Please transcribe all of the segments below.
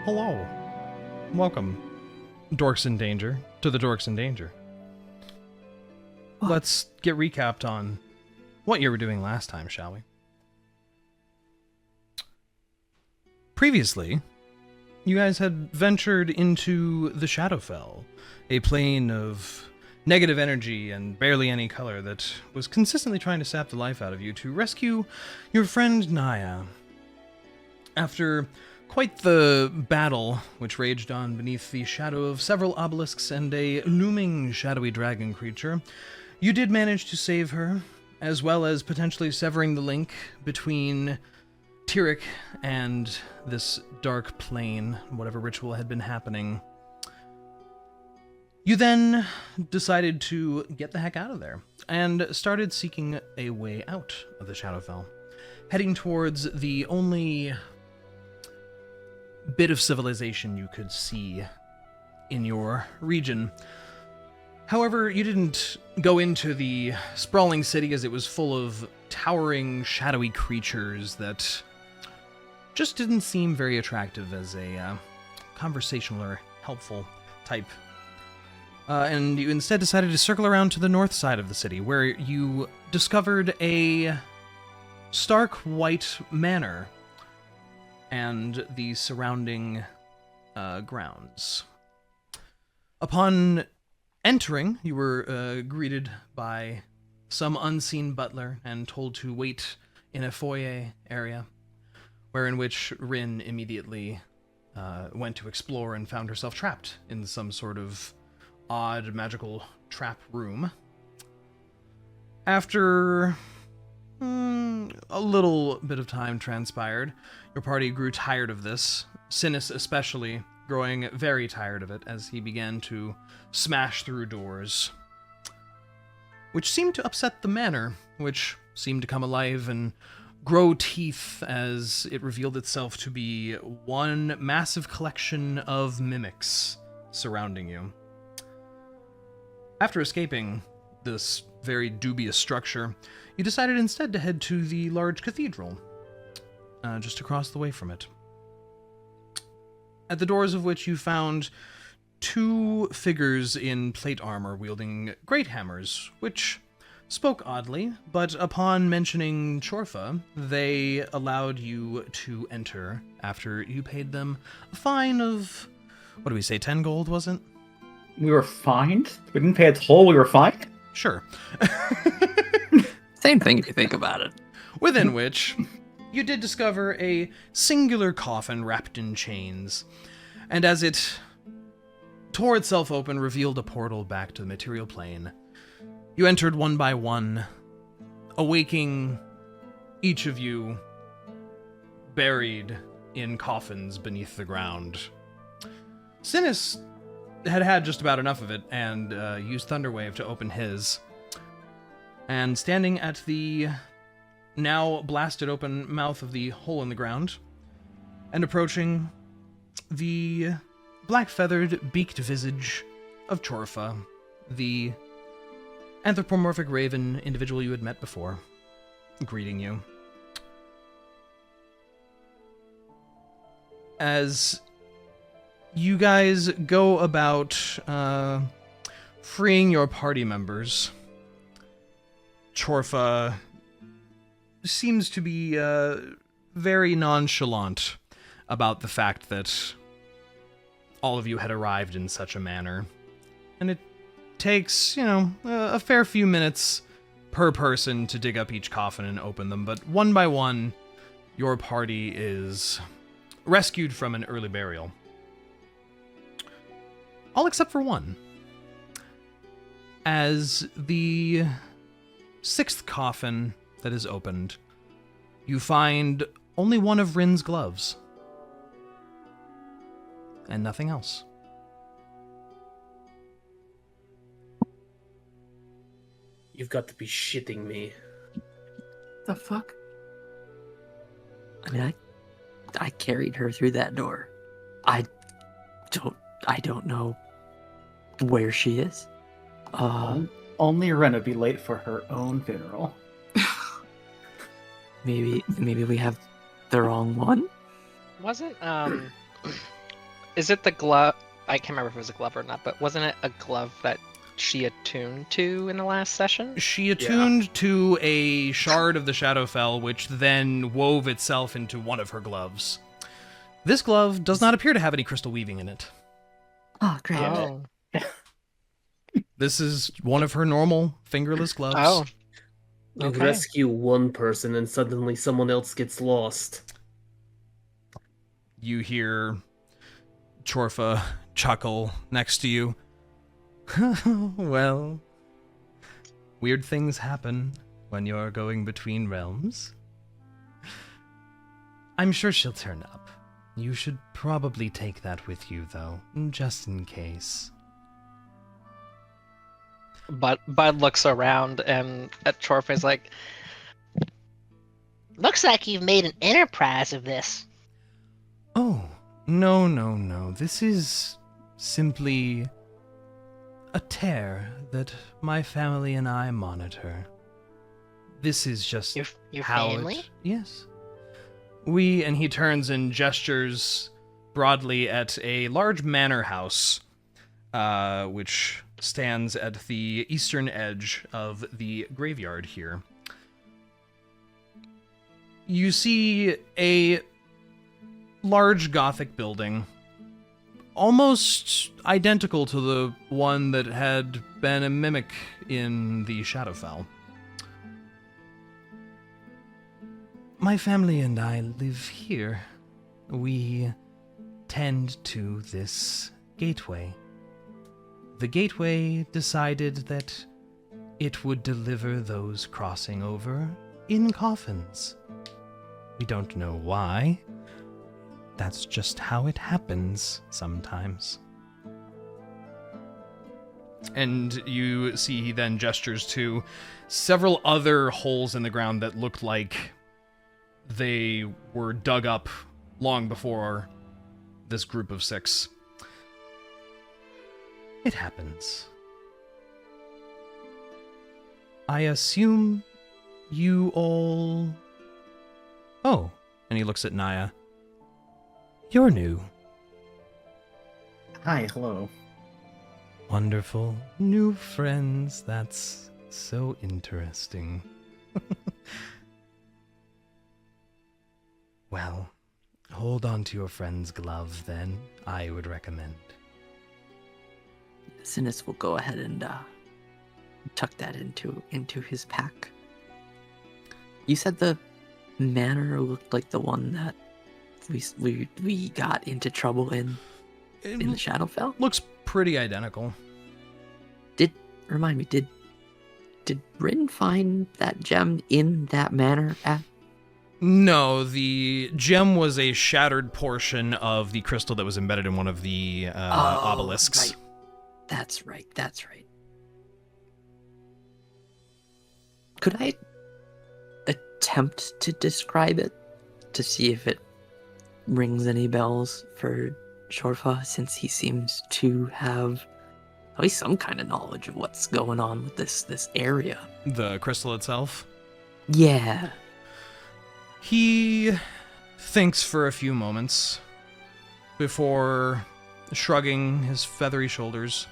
Hello. Welcome, Dorks in Danger, to the Dorks in Danger. Let's get recapped on what you were doing last time, shall we? Previously, you guys had ventured into the Shadowfell, a plane of negative energy and barely any color that was consistently trying to sap the life out of you to rescue your friend Niah. After quite the battle which raged on beneath the shadow of several obelisks and a looming shadowy dragon creature, you did manage to save her, as well as potentially severing the link between Tyrek and this dark plane, whatever ritual had been happening. You then decided to get the heck out of there, and started seeking a way out of the Shadowfell, heading towards the only bit of civilization you could see in your region. However, you didn't go into the sprawling city as it was full of towering, shadowy creatures that just didn't seem very attractive as a conversational or helpful type. And you instead decided to circle around to the north side of the city, where you discovered a stark white manor and the surrounding grounds. Upon entering, you were greeted by some unseen butler and told to wait in a foyer area, wherein which Rinn immediately went to explore and found herself trapped in some sort of odd magical trap room. After a little bit of time transpired, your party grew tired of this, Synas especially growing very tired of it as he began to smash through doors, which seemed to upset the manor, which seemed to come alive and grow teeth as it revealed itself to be one massive collection of mimics surrounding you. After escaping this very dubious structure, you decided instead to head to the large cathedral, just across the way from it. At the doors of which you found two figures in plate armor wielding great hammers, which spoke oddly, but upon mentioning Chorfa, they allowed you to enter after you paid them a fine of, what do we say, 10 gold, wasn't it? We were fined? We didn't pay a toll, we were fined? Sure. Same thing if you think about it. Within which, you did discover a singular coffin wrapped in chains, and as it tore itself open, revealed a portal back to the material plane. You entered one by one, awaking each of you buried in coffins beneath the ground. Synas had had just about enough of it and used Thunderwave to open his. And standing at the now blasted open mouth of the hole in the ground, and approaching the black-feathered, beaked visage of Chorfa, the anthropomorphic raven individual you had met before, greeting you. As you guys go about freeing your party members, Chorfa seems to be very nonchalant about the fact that all of you had arrived in such a manner. And it takes, a fair few minutes per person to dig up each coffin and open them, but one by one, your party is rescued from an early burial. All except for one. As the sixth coffin that is opened, you find only one of Rinn's gloves. And nothing else. You've got to be shitting me. The fuck? I mean, I carried her through that door. I don't know where she is. Only Rinn would be late for her own funeral. Maybe we have the wrong one. Was it Is it the glove? I can't remember if it was a glove or not, but wasn't it a glove that she attuned to in the last session? She attuned to a shard of the Shadowfell, which then wove itself into one of her gloves. This glove does not appear to have any crystal weaving in it. Oh, great. Oh. This is one of her normal fingerless gloves. Oh. You Okay. rescue one person and suddenly someone else gets lost. You hear Chorfa chuckle next to you. Well, weird things happen when you're going between realms. I'm sure she'll turn up. You should probably take that with you, though, just in case. But Bud looks around and at Chorfa's like, Looks like you've made an enterprise of this. Oh, no. This is simply a tear that my family and I monitor. This is just Your how family? Yes. And he turns and gestures broadly at a large manor house, which stands at the eastern edge of the graveyard here. You see a large Gothic building, almost identical to the one that had been a mimic in the Shadowfell. My family and I live here. We tend to this gateway. The gateway decided that it would deliver those crossing over in coffins. We don't know why. That's just how it happens sometimes. And you see he then gestures to several other holes in the ground that look like they were dug up long before this group of 6. It happens. I assume you all... Oh, and he looks at Niah. You're new. Hi, hello. Wonderful. New friends. That's so interesting. Well, hold on to your friend's glove, then, I would recommend. Synas will go ahead and tuck that into his pack. You said the manor looked like the one that we got into trouble in the Shadowfell? Looks pretty identical. Remind me, did Rinn find that gem in that manor at... No, the gem was a shattered portion of the crystal that was embedded in one of the obelisks. Right. That's right. Could I attempt to describe it to see if it rings any bells for Chorfa, since he seems to have at least some kind of knowledge of what's going on with this area? The crystal itself? Yeah. He thinks for a few moments before shrugging his feathery shoulders.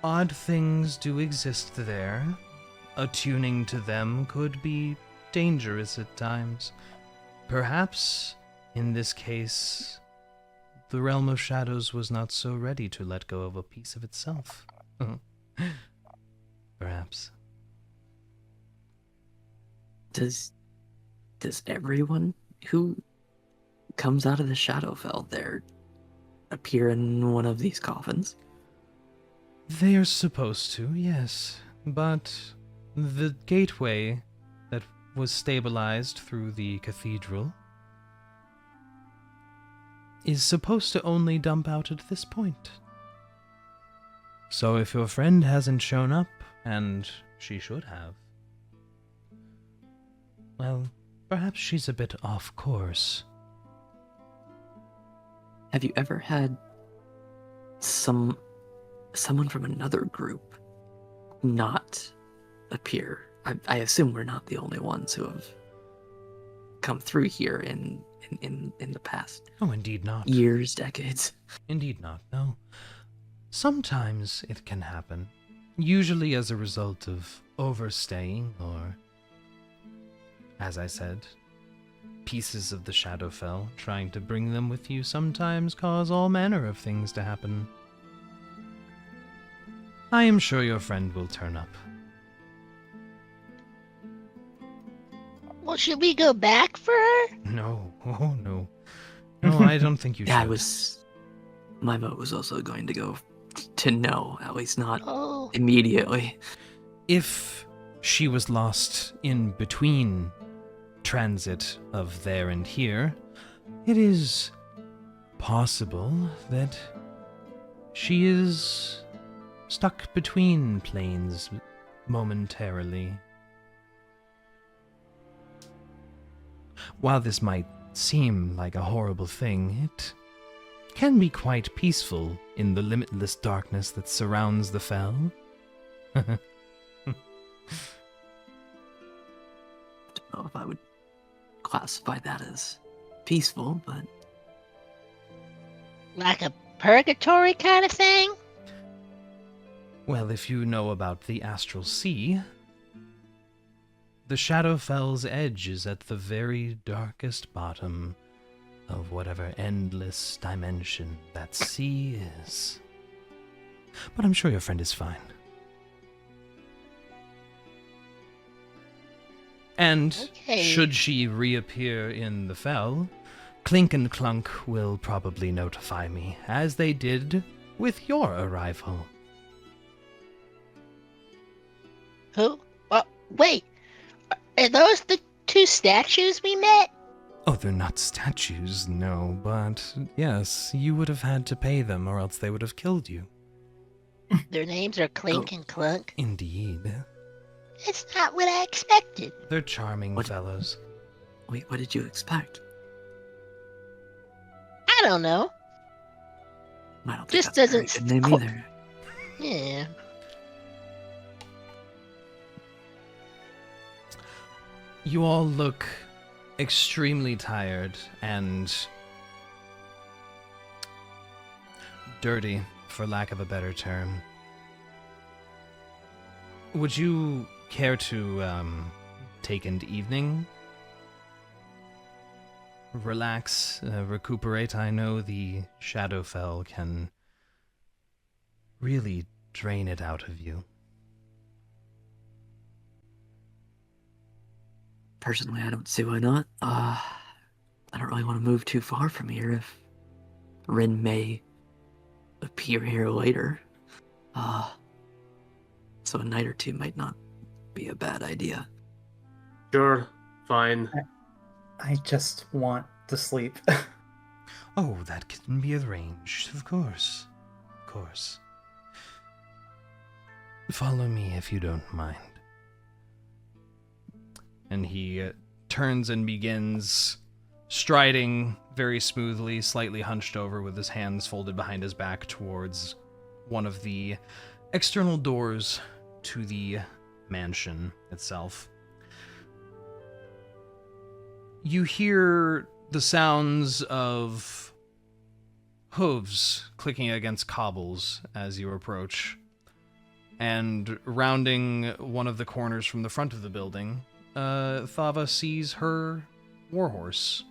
Odd things do exist there. Attuning to them could be dangerous at times. Perhaps, in this case, the realm of shadows was not so ready to let go of a piece of itself. Perhaps. Does everyone who comes out of the Shadowfell there appear in one of these coffins? They are supposed to, yes. But the gateway that was stabilized through the cathedral is supposed to only dump out at this point. So if your friend hasn't shown up, and she should have, well, perhaps she's a bit off course. Have you ever had someone from another group not appear? I assume we're not the only ones who have come through here in in the past Oh, indeed not. years, decades. Indeed not, no. Sometimes it can happen. Usually as a result of overstaying or, as I said, pieces of the Shadowfell. Trying to bring them with you sometimes cause all manner of things to happen. I am sure your friend will turn up. Well, should we go back for her? No, oh no. No, I don't think you should. Yeah, my vote was also going to go to no, at least not Oh, immediately. If she was lost in between transit of there and here, it is possible that she is stuck between planes momentarily. While this might seem like a horrible thing, it can be quite peaceful in the limitless darkness that surrounds the fell. I don't know if I would classify that as peaceful, but like a purgatory kind of thing? Well, if you know about the Astral Sea, the Shadowfell's edge is at the very darkest bottom of whatever endless dimension that sea is. But I'm sure your friend is fine. And Okay. should she reappear in the fell, Clink and Clunk will probably notify me, as they did with your arrival. Who? Wait. Are those the two statues we met? Oh, they're not statues, no, but yes, you would have had to pay them or else they would have killed you. Their names are Clink and Clunk. Indeed. It's not what I expected. They're charming What? fellows. wait, what did you expect? I don't know. I don't think Just that's a very doesn't good name qu- either. Yeah. You all look extremely tired and dirty, for lack of a better term. Would you care to take an evening? Relax, recuperate. I know the Shadowfell can really drain it out of you. Personally, I don't see why not. I don't really want to move too far from here if Rinn may appear here later. So a night or two might not be a bad idea. Sure, fine. I just want to sleep. Oh, that can be arranged, of course. Of course. Follow me if you don't mind. And he turns and begins striding very smoothly, slightly hunched over with his hands folded behind his back towards one of the external doors to the mansion itself. You hear the sounds of hooves clicking against cobbles as you approach. And rounding one of the corners from the front of the building, Thava sees her warhorse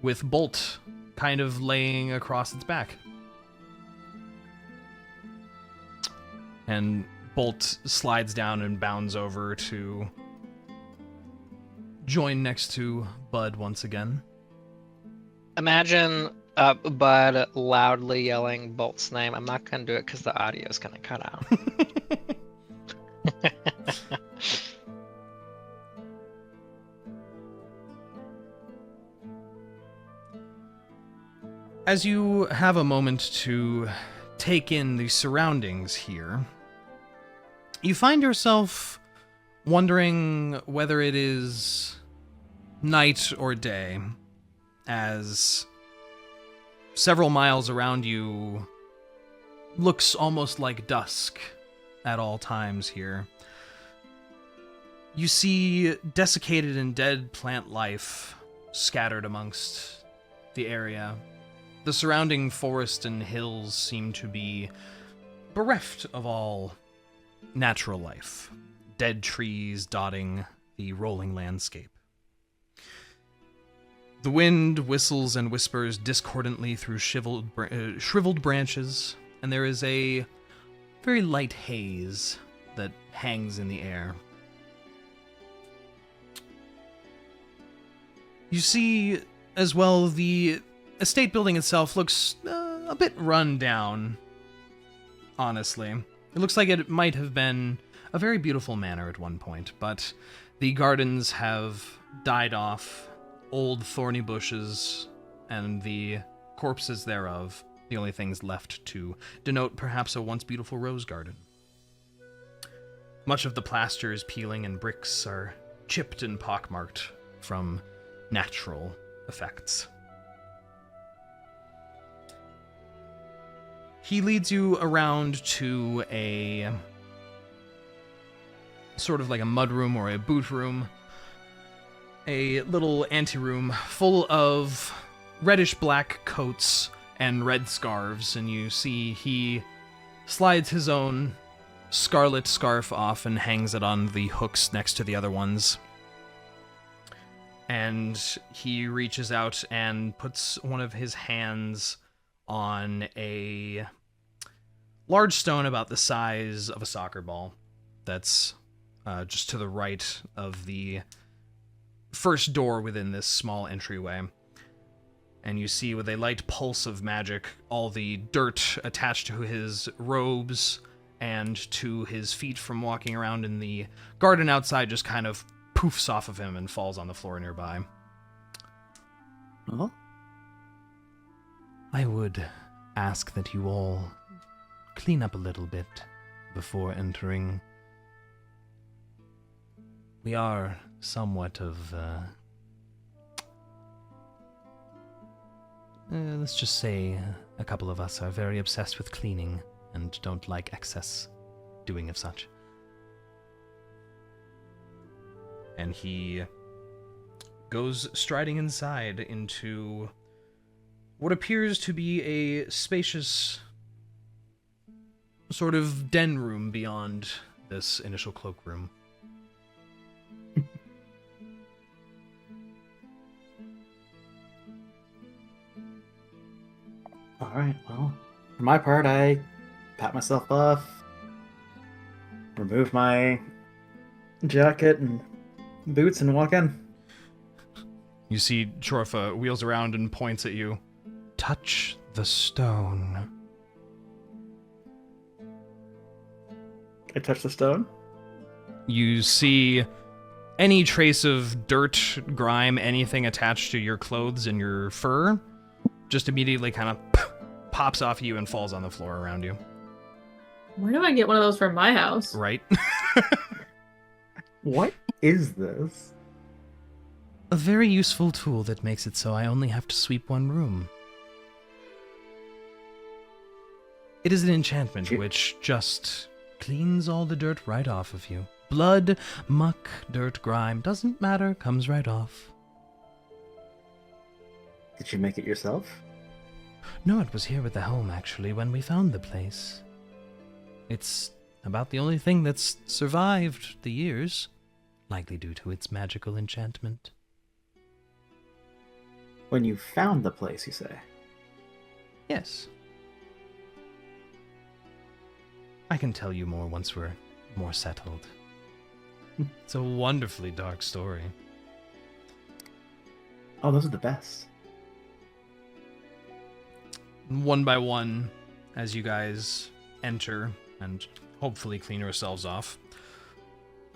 with Bolt kind of laying across its back. And Bolt slides down and bounds over to join next to Bud once again. Imagine Bud loudly yelling Bolt's name. I'm not going to do it because the audio is going to cut out. As you have a moment to take in the surroundings here, you find yourself wondering whether it is night or day, as several miles around you looks almost like dusk at all times here. You see desiccated and dead plant life scattered amongst the area. The surrounding forest and hills seem to be bereft of all natural life, dead trees dotting the rolling landscape. The wind whistles and whispers discordantly through shriveled branches, and there is a very light haze that hangs in the air. You see, as well, the estate building itself looks a bit run down, honestly. It looks like it might have been a very beautiful manor at one point, but the gardens have died off, old thorny bushes, and the corpses thereof, the only things left to denote perhaps a once beautiful rose garden. Much of the plaster is peeling and bricks are chipped and pockmarked from natural effects. He leads you around to a sort of like a mudroom or a boot room, a little anteroom full of reddish-black coats and red scarves, and you see he slides his own scarlet scarf off and hangs it on the hooks next to the other ones. And he reaches out and puts one of his hands on a large stone about the size of a soccer ball that's just to the right of the first door within this small entryway. And you see with a light pulse of magic all the dirt attached to his robes and to his feet from walking around in the garden outside just kind of poofs off of him and falls on the floor nearby. Oh? I would ask that you all clean up a little bit before entering. We are somewhat of, let's just say a couple of us are very obsessed with cleaning and don't like excess doing of such. And he goes striding inside into what appears to be a spacious sort of den room beyond this initial cloakroom. Alright, well, for my part, I pat myself off, remove my jacket and boots, and walk in. You see Chorfa wheels around and points at you. Touch the stone. I touch the stone. You see any trace of dirt, grime, anything attached to your clothes and your fur just immediately kind of pops off you and falls on the floor around you. Where do I get one of those for my house? Right? What is this? A very useful tool that makes it so I only have to sweep one room. It is an enchantment which just cleans all the dirt right off of you. Blood, muck, dirt, grime, doesn't matter, comes right off. Did you make it yourself? No, it was here with the helm, actually, when we found the place. It's about the only thing that's survived the years, likely due to its magical enchantment. When you found the place, you say? Yes. I can tell you more once we're more settled. It's a wonderfully dark story. Oh, those are the best. One by one, as you guys enter and hopefully clean yourselves off.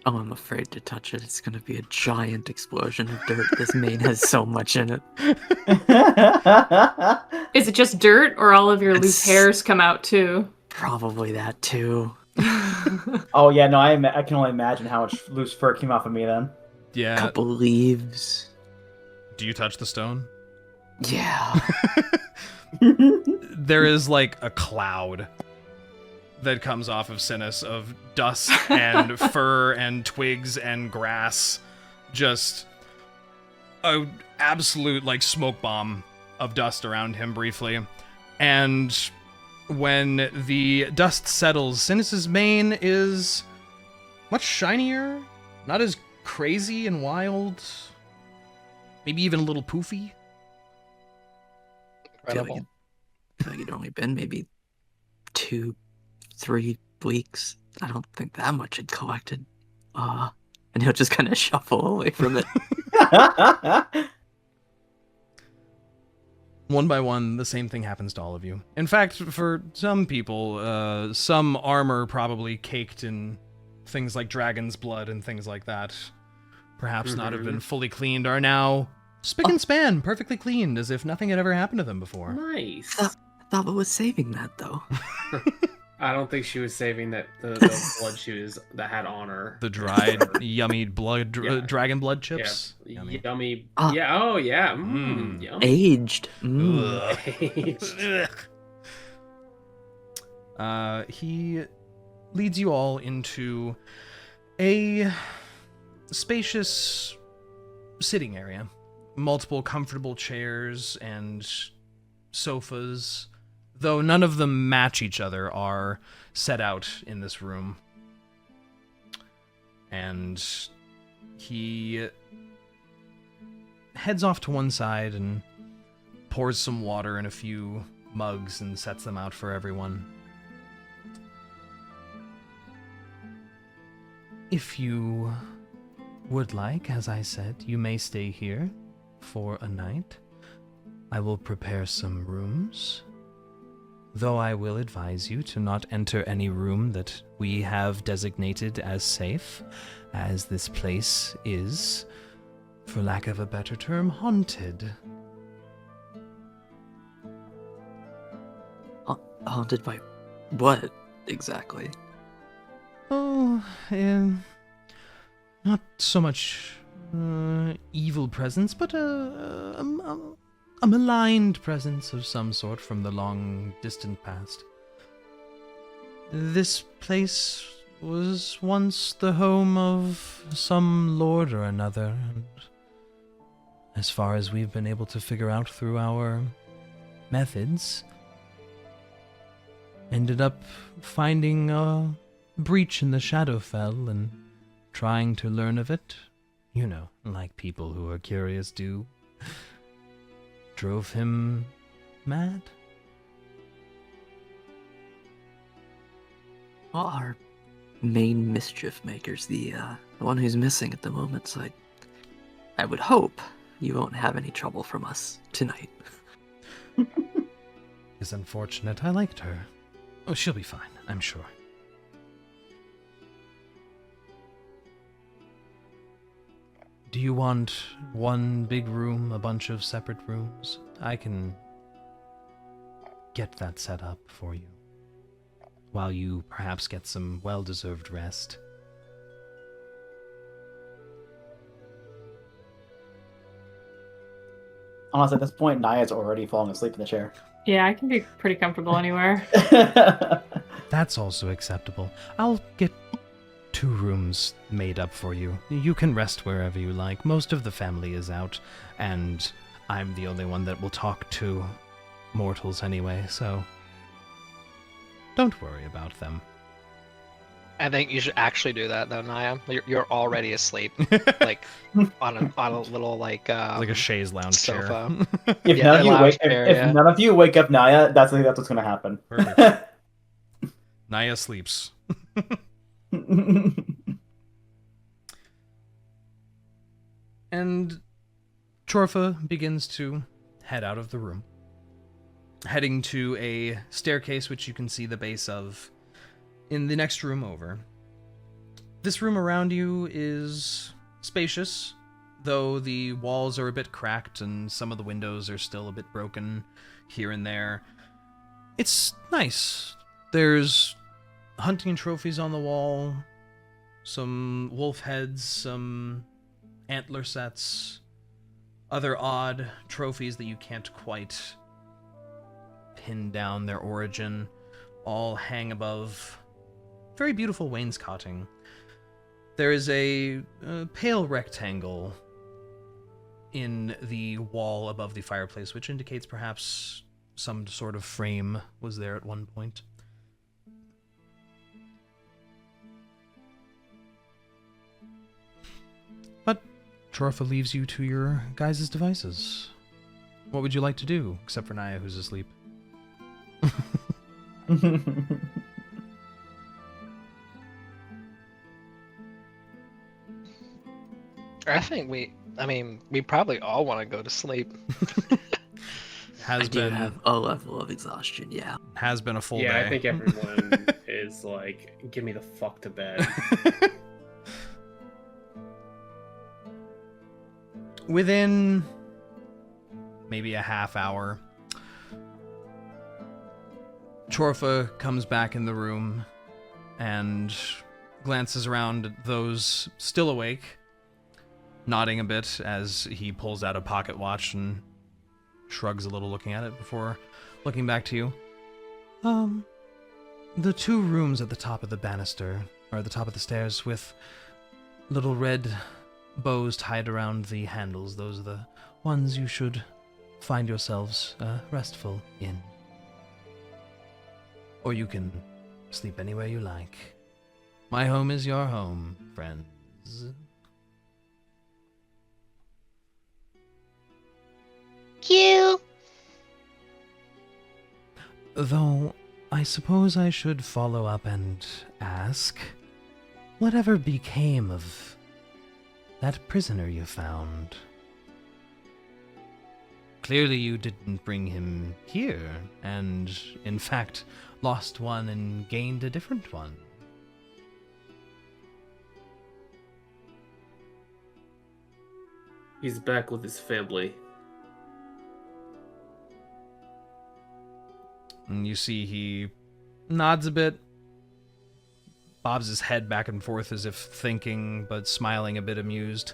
Oh, I'm afraid to touch it. It's going to be a giant explosion of dirt. This main has so much in it. Is it just dirt, or all of your loose It's- hairs come out too? Probably that too. Oh yeah, no, I can only imagine how much loose fur came off of me then. Yeah. Couple leaves. Do you touch the stone? Yeah. There is like a cloud that comes off of Synas of dust and fur and twigs and grass just a absolute like smoke bomb of dust around him briefly, and when the dust settles, Synas' mane is much shinier, not as crazy and wild, maybe even a little poofy. Incredible. I feel like it'd only been maybe 2-3 weeks. I don't think that much had collected. And he'll just kind of shuffle away from it. One by one, the same thing happens to all of you. In fact, for some people, some armor probably caked in things like dragon's blood and things like that, perhaps not have been fully cleaned, are now spick and span, perfectly cleaned, as if nothing had ever happened to them before. Nice. Thava was saving that, though. I don't think she was saving that the blood shoes that had on her. The dried, yummy blood, Yeah. dragon blood chips. Yeah, Yummy. yummy. Ah. Yeah. Oh yeah. Mm. Yummy. Aged. He leads you all into a spacious sitting area. Multiple comfortable chairs and sofas, though none of them match each other, are set out in this room. And he heads off to one side and pours some water in a few mugs and sets them out for everyone. If you would like, as I said, you may stay here for a night. I will prepare some rooms, though I will advise you to not enter any room that we have designated as safe, as this place is, for lack of a better term, haunted. Haunted by what, exactly? Oh, not so much evil presence, but a maligned presence of some sort from the long, distant past. This place was once the home of some lord or another, and as far as we've been able to figure out through our methods, ended up finding a breach in the Shadowfell and trying to learn of it. You know, like people who are curious do. Drove him mad. Well, our main mischief maker's the one who's missing at the moment, so I would hope you won't have any trouble from us tonight. It's unfortunate. I liked her. Oh, she'll be fine, I'm sure. Do you want one big room, a bunch of separate rooms? I can get that set up for you, while you perhaps get some well-deserved rest. Honestly, at this point, Niah's already falling asleep in the chair. Yeah, I can be pretty comfortable anywhere. That's also acceptable. I'll get 2 rooms made up for you. You can rest wherever you like. Most of the family is out, and I'm the only one that will talk to mortals anyway, so don't worry about them. I think you should actually do that, though, Niah. You're already asleep, like on a little like sofa. chair. If, Yeah, none of you lounge wake, chair, if yeah. none of you wake up Niah, that's what's going to happen. Perfect. Niah sleeps. And Chorfa begins to head out of the room, heading to a staircase which you can see the base of in the next room over. This room around you is spacious, though the walls are a bit cracked and some of the windows are still a bit broken here and there. It's nice. There's hunting trophies on the wall, some wolf heads, some antler sets, other odd trophies that you can't quite pin down their origin, all hang above very beautiful wainscoting. There is a pale rectangle in the wall above the fireplace, which indicates perhaps some sort of frame was there at one point. But Chorfa leaves you to your guys' devices. What would you like to do, except for Niah, who's asleep? I think we probably all want to go to sleep. I do have a level of exhaustion, yeah. Has been a full day. Yeah, I think everyone is like, give me the fuck to bed. Within maybe a half hour, Chorfa comes back in the room and glances around at those still awake, nodding a bit as he pulls out a pocket watch and shrugs a little looking at it before looking back to you. The two rooms at the top of the banister, or at the top of the stairs, with little red bows tied around the handles, those are the ones you should find yourselves restful in. Or you can sleep anywhere you like. My home is your home, friends. You. Though, I suppose I should follow up and ask, whatever became of that prisoner you found? Clearly you didn't bring him here, and, in fact, lost one and gained a different one. He's back with his family. And you see he nods a bit, bobs his head back and forth as if thinking, but smiling a bit amused.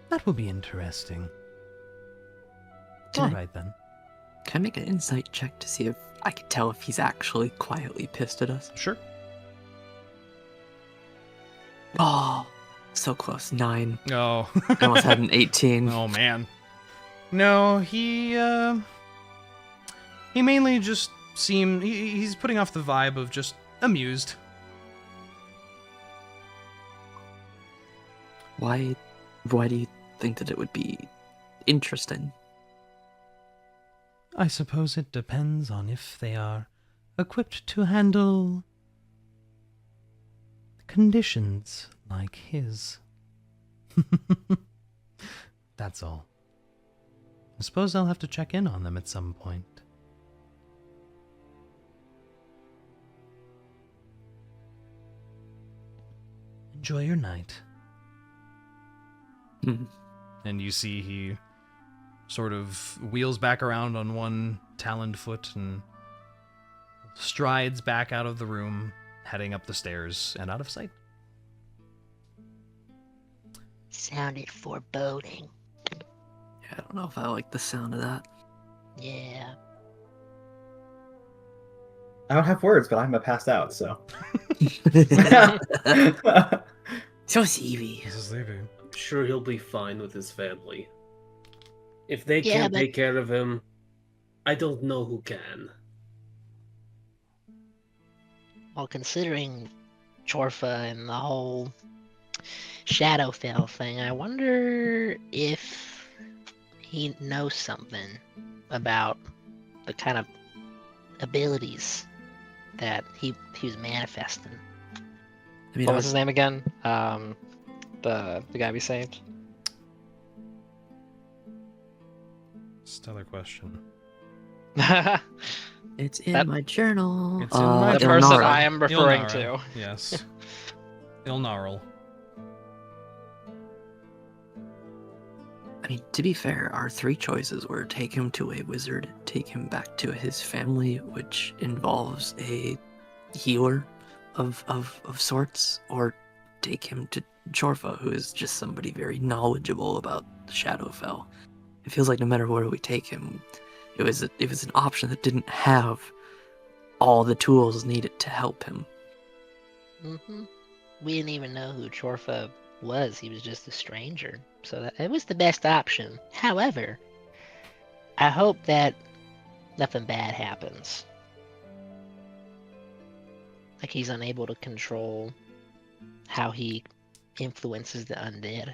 That will be interesting. All right, then. Can I make an insight check to see if I can tell if he's actually quietly pissed at us? Sure. Oh, so close. 9. Oh. I almost had an 18. Oh, man. No, he mainly just seemed... He's putting off the vibe of just amused. Why do you think that it would be interesting? I suppose it depends on if they are equipped to handle conditions like his. That's all. I suppose I'll have to check in on them at some point. Enjoy your night. And you see he sort of wheels back around on one taloned foot and strides back out of the room, heading up the stairs and out of sight. Sounded foreboding. Yeah, I don't know if I like the sound of that. Yeah. I don't have words, but I'm passed out, so. So sleepy. This is leaving. I'm sure he'll be fine with his family. If they Yeah, can't but- take care of him, I don't know who can. Well, considering Chorfa and the whole Shadowfell thing, I wonder if he knows something about the kind of abilities that he was manifesting. I mean, What was his name again? The guy we saved. Stellar question. It's in That- my journal. It's in my The journal. person Ilnara. I am referring Ilnara, to. Yes. Ilnarl. I mean, to be fair, our 3 choices were take him to a wizard, take him back to his family, which involves a healer of sorts, or take him to Chorfa, who is just somebody very knowledgeable about Shadowfell. It feels like no matter where we take him, it was an option that didn't have all the tools needed to help him. We didn't even know who Chorfa was. He was just a stranger. So that it was the best option. However, I hope that nothing bad happens. Like he's unable to control how he influences the undead.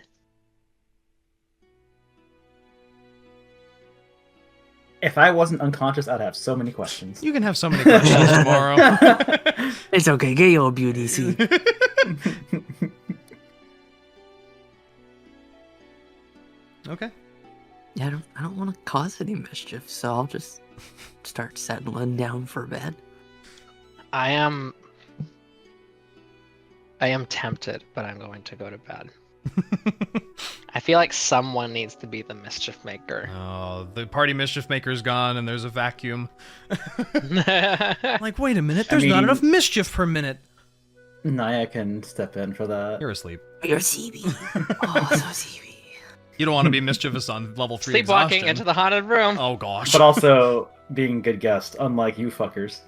If I wasn't unconscious, I'd have so many questions. You can have so many questions tomorrow. It's okay, get your beauty seat. Okay. Yeah, I don't want to cause any mischief, so I'll just start settling down for bed. I am tempted, but I'm going to go to bed. I feel like someone needs to be the mischief maker. Oh, the party mischief maker's gone and there's a vacuum. Like, wait a minute, there's not mean- enough mischief per minute. Niah can step in for that. You're asleep. You're CB. Oh, so CB. You don't want to be mischievous on level 3 Sleepwalking exhaustion. into the haunted room. Oh gosh. But also being a good guest, unlike you fuckers.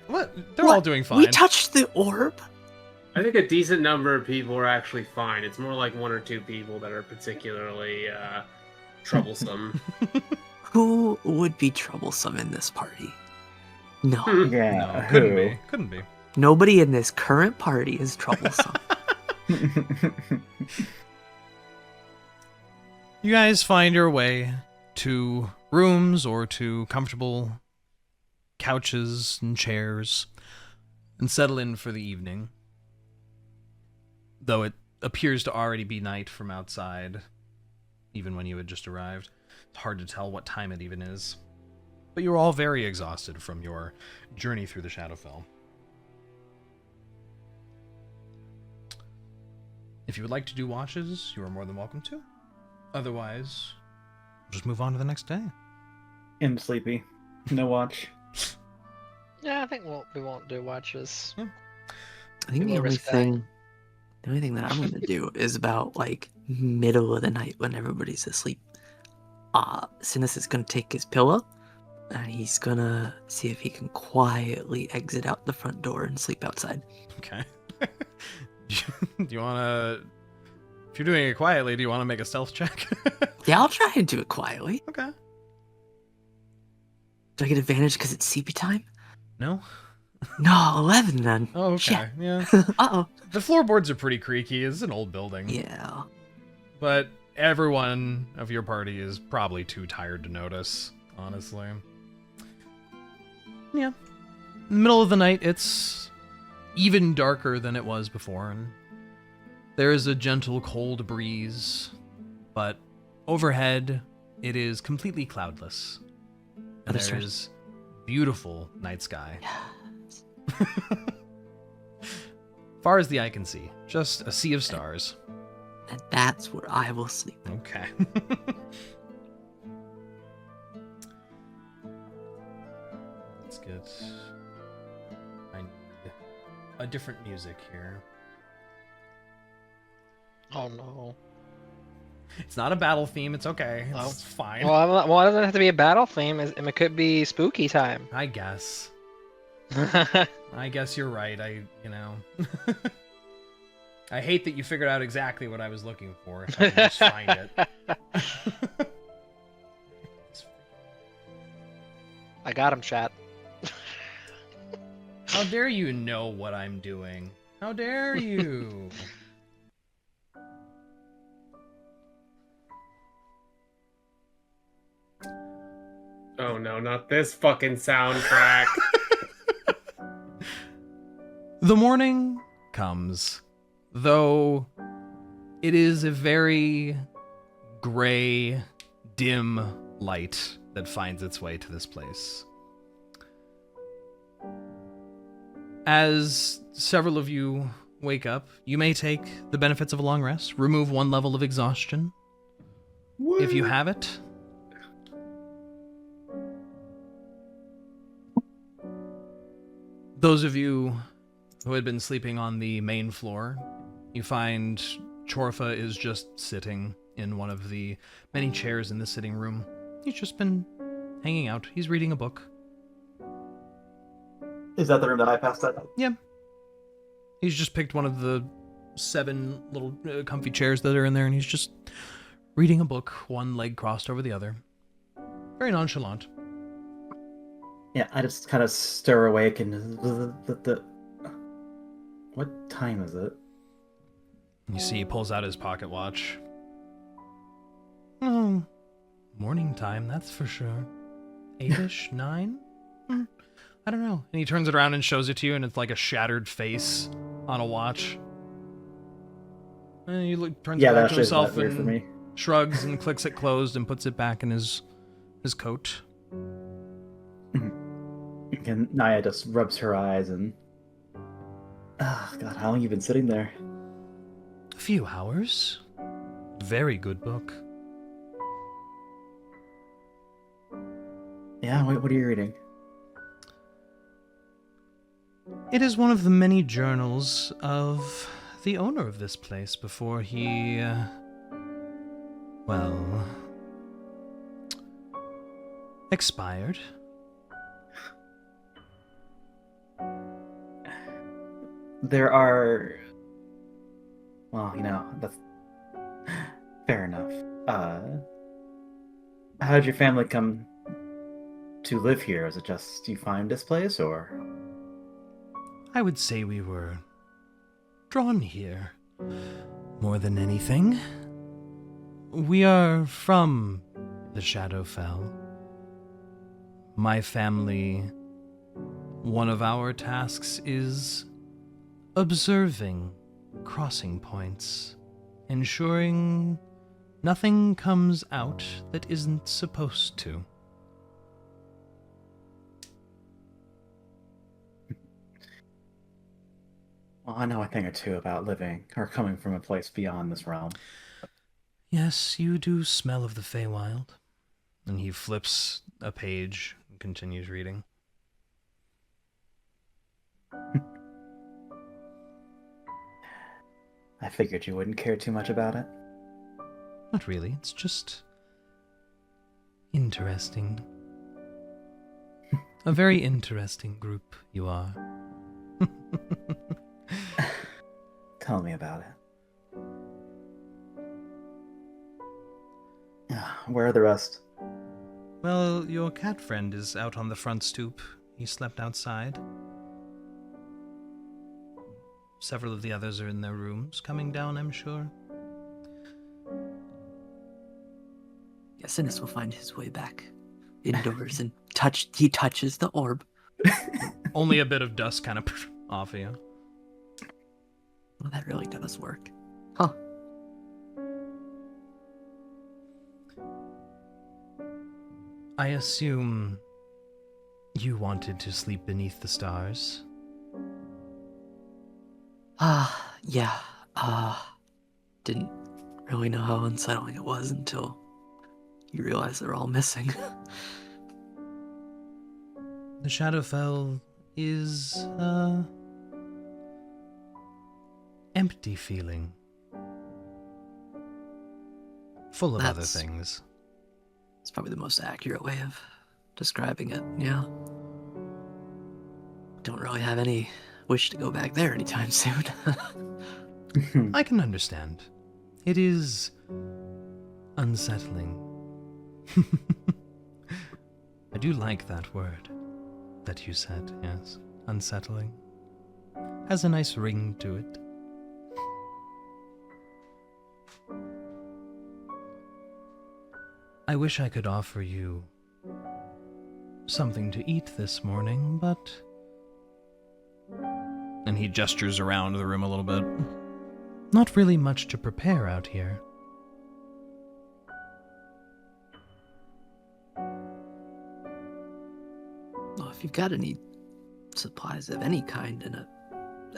What? They're all doing fine. We touched the orb? I think a decent number of people are actually fine. It's more like 1 or 2 people that are particularly troublesome. Who would be troublesome in this party? No. Yeah. No, couldn't be. Couldn't be. Nobody in this current party is troublesome. You guys find your way to rooms or to comfortable couches and chairs and settle in for the evening. Though it appears to already be night from outside, even when you had just arrived. It's hard to tell what time it even is. But you're all very exhausted from your journey through the Shadowfell. If you would like to do watches, you are more than welcome to. Otherwise, we'll just move on to the next day. I'm sleepy. No watch. Yeah, I think we won't do watches. I think We'll risk that. the only thing that I'm gonna do is about like middle of the night when everybody's asleep. Synas is gonna take his pillow and he's gonna see if he can quietly exit out the front door and sleep outside. Okay. Do you want to... If you're doing it quietly, do you want to make a stealth check? Yeah, I'll try and do it quietly. Okay. Do I get advantage because it's CP time? No? No, 11 then. Oh, okay. Shit. Yeah. Uh-oh. The floorboards are pretty creaky. It's an old building. Yeah. But everyone of your party is probably too tired to notice, honestly. Yeah. In the middle of the night, it's even darker than it was before, and there is a gentle cold breeze, but overhead it is completely cloudless. And Other there stars. is beautiful night sky. Far as the eye can see, just a sea of stars. And that's where I will sleep. Okay. Let's get... I need a different music here. Oh no. It's not a battle theme, it's okay. It's Oh. fine. Well, it doesn't have to be a battle theme. It could be spooky time. I guess. I guess you're right. I hate that you figured out exactly what I was looking for. If I can just find it. I got him, chat. How dare you know what I'm doing? How dare you? Oh no, not this fucking soundtrack. The morning comes, though it is a very gray, dim light that finds its way to this place. As several of you wake up, you may take the benefits of a long rest, remove 1 level of exhaustion, if you have it. Those of you who had been sleeping on the main floor, you find Chorfa is just sitting in one of the many chairs in the sitting room. He's just been hanging out. He's reading a book. Is that the room that I passed out? Yeah. He's just picked one of the 7 little comfy chairs that are in there, and he's just reading a book, one leg crossed over the other. Very nonchalant. Yeah, I just kind of stir awake and what time is it? You see he pulls out his pocket watch. Oh, morning time, that's for sure. 8-ish, 9? I don't know. And he turns it around and shows it to you, and it's like a shattered face on a watch. And he turns it back to himself weird for and me. shrugs and clicks it closed and puts it back in his coat. And Niah just rubs her eyes and... Oh, God, how long have you been sitting there? A few hours. Very good book. Yeah, what are you reading? It is one of the many journals of the owner of this place before he, expired. There are... Well, that's... Fair enough. How did your family come to live here? Is it just you find this place, or...? I would say we were drawn here more than anything. We are from the Shadowfell. My family, one of our tasks is observing crossing points, ensuring nothing comes out that isn't supposed to. Well, I know a thing or two about living, or coming from a place beyond this realm. Yes, you do smell of the Feywild. And he flips a page and continues reading. I figured you wouldn't care too much about it. Not really, it's just interesting. A very interesting group you are. Tell me about it. Where are the rest? Well, your cat friend is out on the front stoop. He slept outside. Several of the others are in their rooms, coming down, I'm sure. Yeah, Synas will find his way back indoors and he touches the orb. Only a bit of dust kind of off of you. Well, that really does work. Huh. I assume you wanted to sleep beneath the stars. Yeah. Didn't really know how unsettling it was until you realize they're all missing. The Shadowfell is, empty feeling. Full of other things. It's probably the most accurate way of describing it, yeah. Don't really have any wish to go back there anytime soon. I can understand. It is unsettling. I do like that word that you said, yes. Unsettling. Has a nice ring to it. I wish I could offer you something to eat this morning, but... And he gestures around the room a little bit. Not really much to prepare out here. Well, if you've got any supplies of any kind in a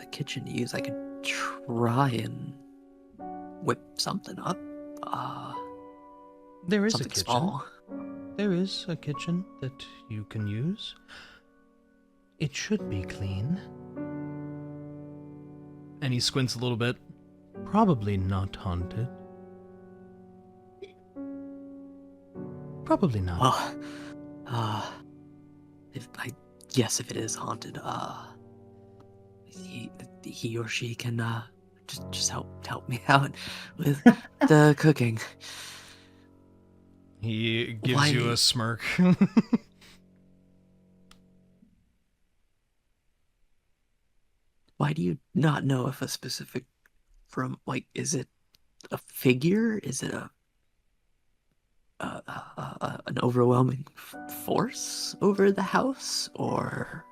kitchen to use, I could try and whip something up. There is a Something kitchen. small. There is a kitchen that you can use. It should be clean. And he squints a little bit. Probably not haunted. Probably not. Well, if it is haunted, he or she can just help me out with the cooking. He gives Why- you a smirk. Why do you not know if a specific is it a figure? Is it an overwhelming force over the house, or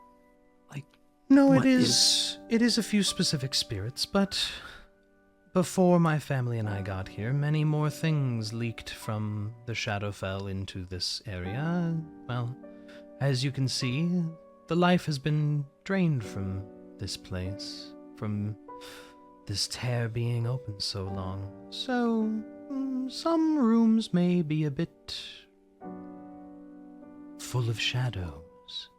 like? No, What it is a few specific spirits, but before my family and I got here, many more things leaked from the Shadowfell into this area. Well, as you can see, the life has been drained from this place, from this tear being open so long. So, some rooms may be a bit full of shadows.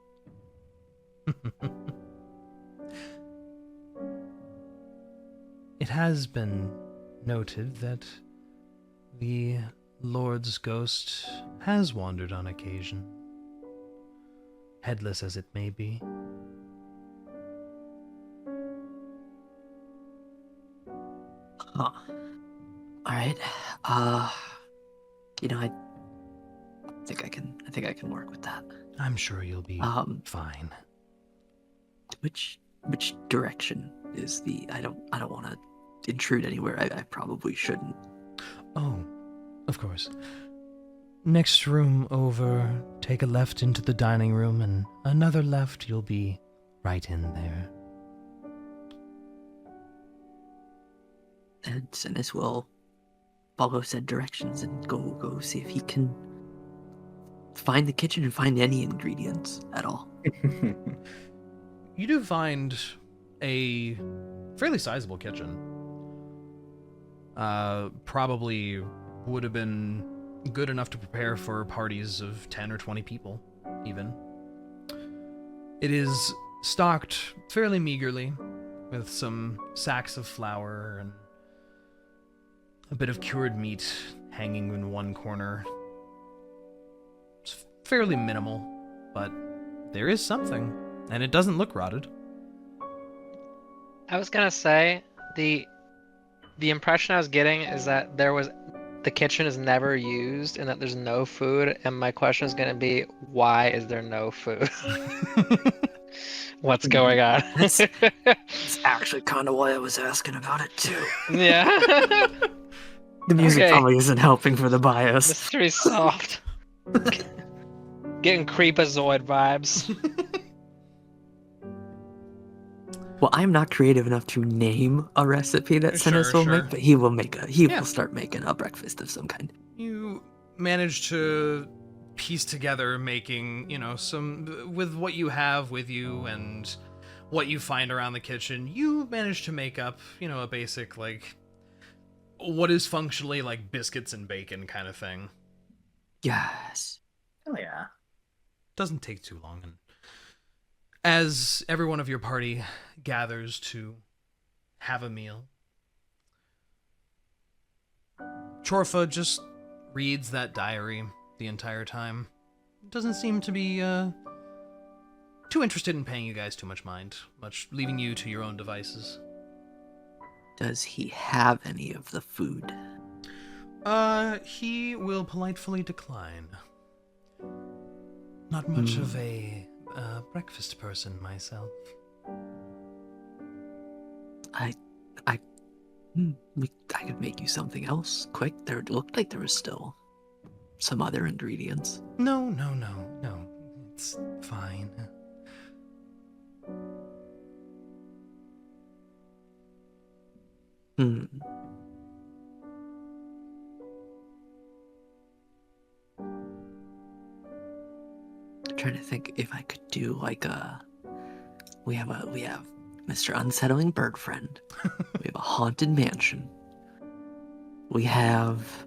It has been noted that the Lord's ghost has wandered on occasion, headless as it may be. Huh. All right. I think I can work with that. I'm sure you'll be fine. Which direction is the? I don't want to intrude anywhere. I probably shouldn't. Oh, of course. Next room over, take a left into the dining room, and another left, you'll be right in there. And Synas will follow said directions and go see if he can find the kitchen and find any ingredients at all. You do find a fairly sizable kitchen. Probably would have been good enough to prepare for parties of 10 or 20 people, even. It is stocked fairly meagerly, with some sacks of flour and a bit of cured meat hanging in one corner. It's fairly minimal, but there is something, and it doesn't look rotted. I was gonna say the impression I was getting is that the kitchen is never used and that there's no food, and my question is gonna be, why is there no food? What's going on? It's actually kind of why I was asking about it too. Yeah. The music Okay. probably isn't helping for the bios. Mystery soft. Getting Creepazoid vibes. Well, I'm not creative enough to name a recipe that Synas will Sure. make, but he will Yeah. will start making a breakfast of some kind. You manage to piece together making, some, with what you have with you and what you find around the kitchen, you manage to make up, a basic, what is functionally like biscuits and bacon kind of thing. Yes. Oh yeah. Doesn't take too long. And as every one of your party gathers to have a meal, Chorfa just reads that diary the entire time. Doesn't seem to be too interested in paying you guys too much mind, leaving you to your own devices. Does he have any of the food? He will politely decline. Not much of a breakfast person myself. I could make you something else quick. There looked like there was still some other ingredients. No. It's fine. I'm trying to think if I could do we have Mr. Unsettling Bird Friend. We have a haunted mansion. We have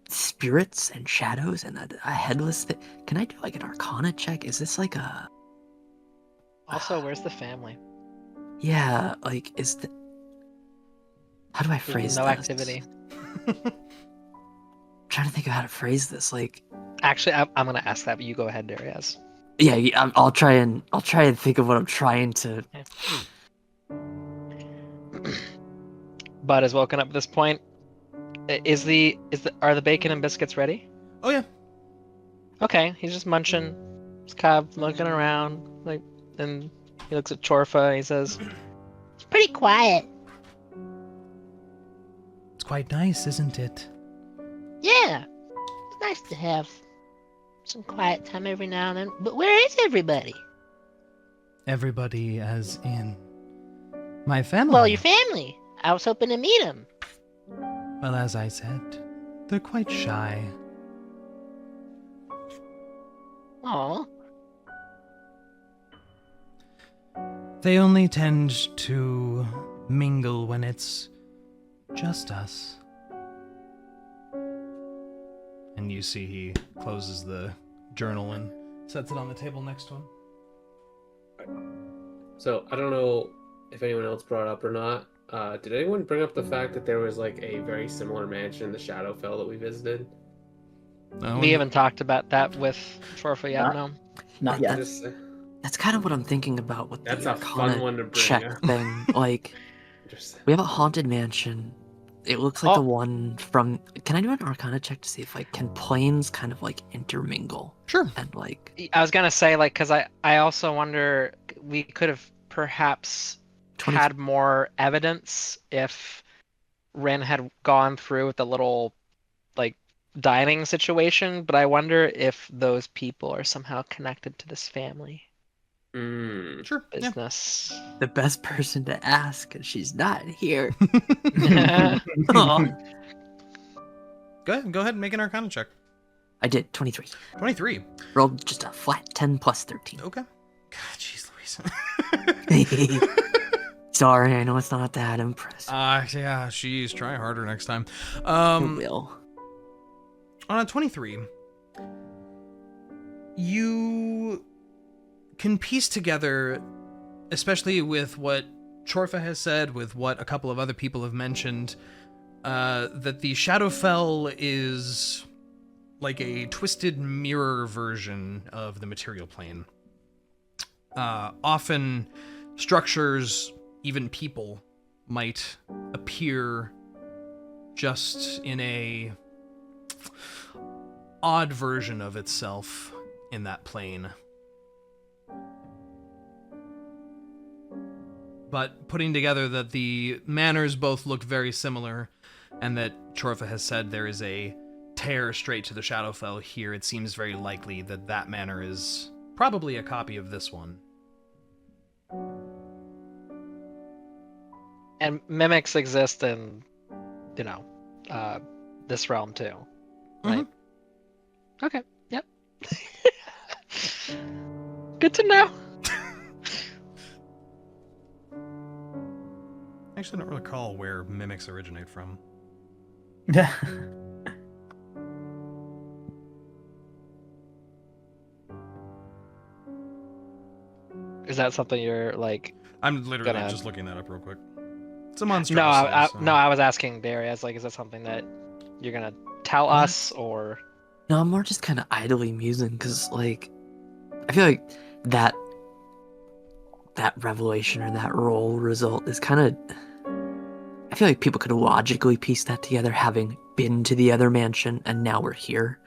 spirits and shadows and a headless thing. Can I do an Arcana check? Is this a... Also, where's the family? Yeah, is the... How do I phrase No this? activity. I'm trying to think of how to phrase this. Actually, I'm gonna ask that, but you go ahead, Deriaz. I'll try and think of what I'm trying to... Bud is woken up at this point. Are the bacon and biscuits ready? Oh yeah. Okay, he's just munching. He's kind of looking around, like, and he looks at Chorfa and he says, It's pretty quiet. It's quite nice, isn't it? Yeah. It's nice to have some quiet time every now and then. But where is everybody? Everybody as in my family. Well, your family. I was hoping to meet them. Well, as I said, they're quite shy. Aw. They only tend to mingle when it's just us. And you see he closes the journal and sets it on the table next to him. So I don't know if anyone else brought it up or not. Did anyone bring up the fact that there was like a very similar mansion in the Shadowfell that we visited? No, we haven't talked about that with Chorfa yet, no? Not yet. Just, That's kind of what I'm thinking about with That's the a fun Arcana one to bring check up. thing. Like, just we have a haunted mansion. It looks like Oh. the one from. Can I do an Arcana check to see if like can planes kind of like intermingle Sure. and like I was gonna say, like, because I also wonder, we could have perhaps 20 had more evidence if Rinn had gone through with the little, like, dining situation, but I wonder if those people are somehow connected to this family Sure. Yeah. business. the best person to ask, and she's not here. Go ahead and make an Arcana check. I did 23. 23. Rolled just a flat 10 plus 13. Okay. God, jeez Louise. Sorry, I know it's not that impressive. Yeah, she's try harder next time. I will. On a 23, you can piece together, especially with what Chorfa has said, with what a couple of other people have mentioned, that the Shadowfell is like a twisted mirror version of the material plane. Often, structures, even people, might appear just in a odd version of itself in that plane. But putting together that the manners both look very similar, and that Chorfa has said there is a tear straight to the Shadowfell here, it seems very likely that that manor is probably a copy of this one. And mimics exist in, this realm too, right? Okay, yep. Good to know. I actually don't recall where mimics originate from. Is that something you're like? I'm literally Gonna- just looking that up real quick. It's a monster. No, I was asking Deriaz, like, is that something that you're gonna tell us, or? No, I'm more just kind of idly musing because, like, I feel like that revelation or that roll result is kind of. I feel like people could logically piece that together, having been to the other mansion and now we're here.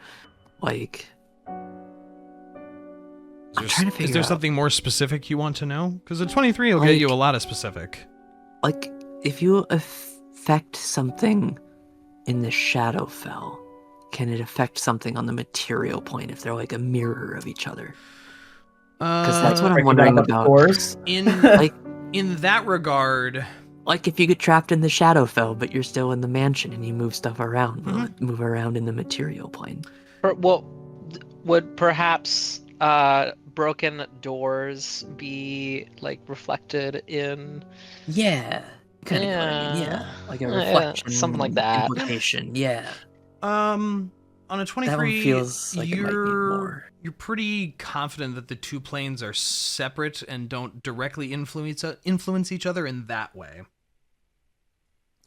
Like, I'm trying to figure Is there out, something more specific you want to know? Because a 23 will get Like- you a lot of specific. like, if you affect something in the Shadowfell, can it affect something on the material plane if they're like a mirror of each other? Because that's what I'm Breaking wondering down the about. pores. In Like, in that regard, like if you get trapped in the Shadowfell, but you're still in the mansion and you move stuff around, will it move around in the material plane? Well, would perhaps broken doors be like reflected in? Yeah. Kind of yeah. Like a Yeah, reflection. something like that. Implication, yeah. on a 23, That one feels like it might need you're more. you're pretty confident that the two planes are separate and don't directly influence each other in that way.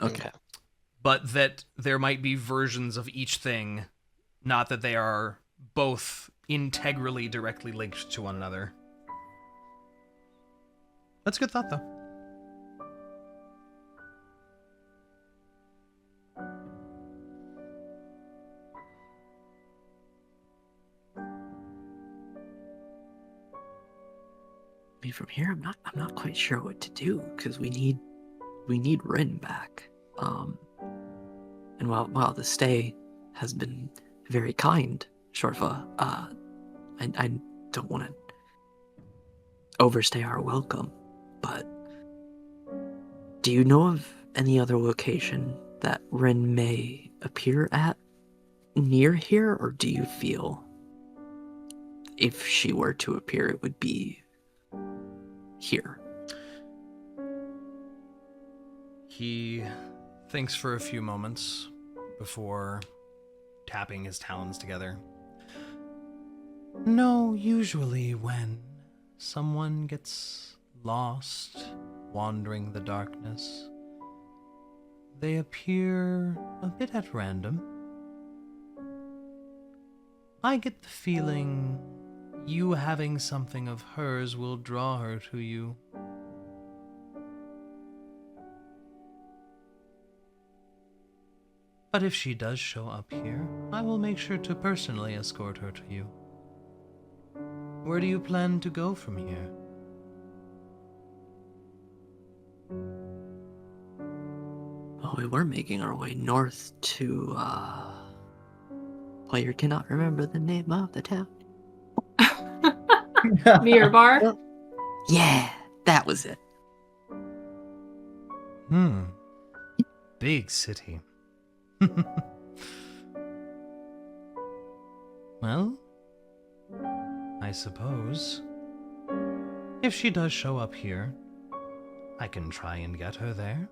Okay. But that there might be versions of each thing, not that they are both integrally directly linked to one another. That's a good thought, though. mean, from here, I'm not quite sure what to do because we need Rinn back. And while the stay has been very kind, Shorfa, I don't want to overstay our welcome, but do you know of any other location that Rinn may appear at near here, or do you feel if she were to appear, it would be here? He thinks for a few moments before tapping his talons together. No, usually when someone gets lost wandering the darkness, they appear a bit at random. I get the feeling you having something of hers will draw her to you. But if she does show up here, I will make sure to personally escort her to you. Where do you plan to go from here? Well, we were making our way north to, player cannot remember the name of the town. Mirror bar? Yeah, that was it. Big city. Well, I suppose if she does show up here, I can try and get her there.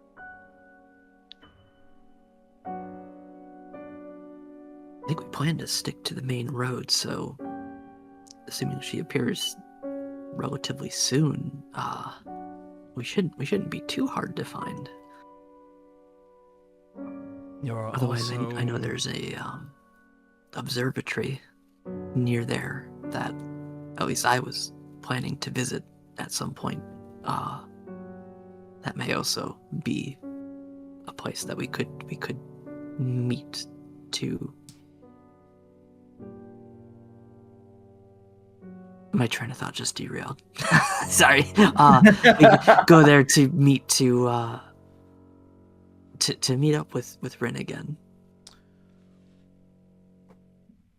I think we plan to stick to the main road, so assuming she appears relatively soon, we shouldn't be too hard to find. You're Otherwise, also... I know there's a observatory near there that at least I was planning to visit at some point. That may also be a place that we could meet to. My train of thought just derailed. Sorry. We could go there to meet to meet up with Rinn again.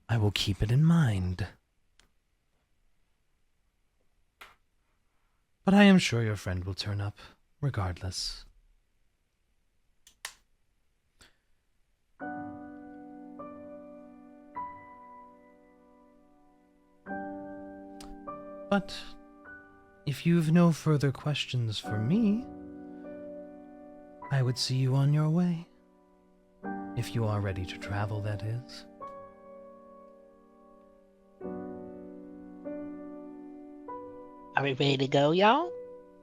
I will keep it in mind. But I am sure your friend will turn up, regardless. But if you've no further questions for me, I would see you on your way. If you are ready to travel, that is. Are we ready to go, y'all?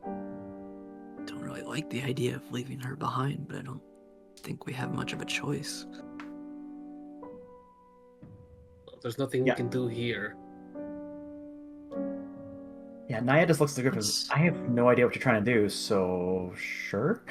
Don't really like the idea of leaving her behind, but I don't think we have much of a choice. There's nothing we can do here. Yeah, Niah just looks at the group as, I have no idea what you're trying to do, so sure.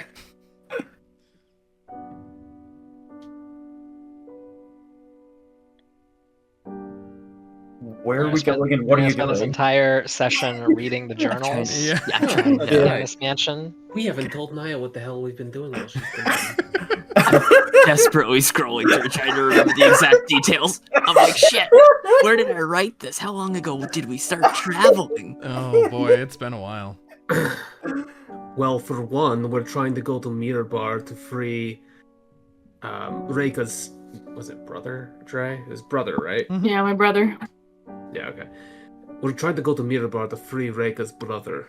Where are we going and what are you spent this doing? entire session reading the journals Yeah. I'm trying in to, this mansion. We haven't told Niah what the hell we've been doing while she's been gone. desperately scrolling through trying to remember the exact details. I'm like, shit, where did I write this? How long ago did we start traveling? Oh boy, it's been a while. Well, for one, we're trying to go to Mirror Bar to free Reyka's, was it brother, Dre? His brother, right? Mhm. Yeah, my brother. Yeah, okay. We're trying to go to Mirror Bar to free Reyka's brother.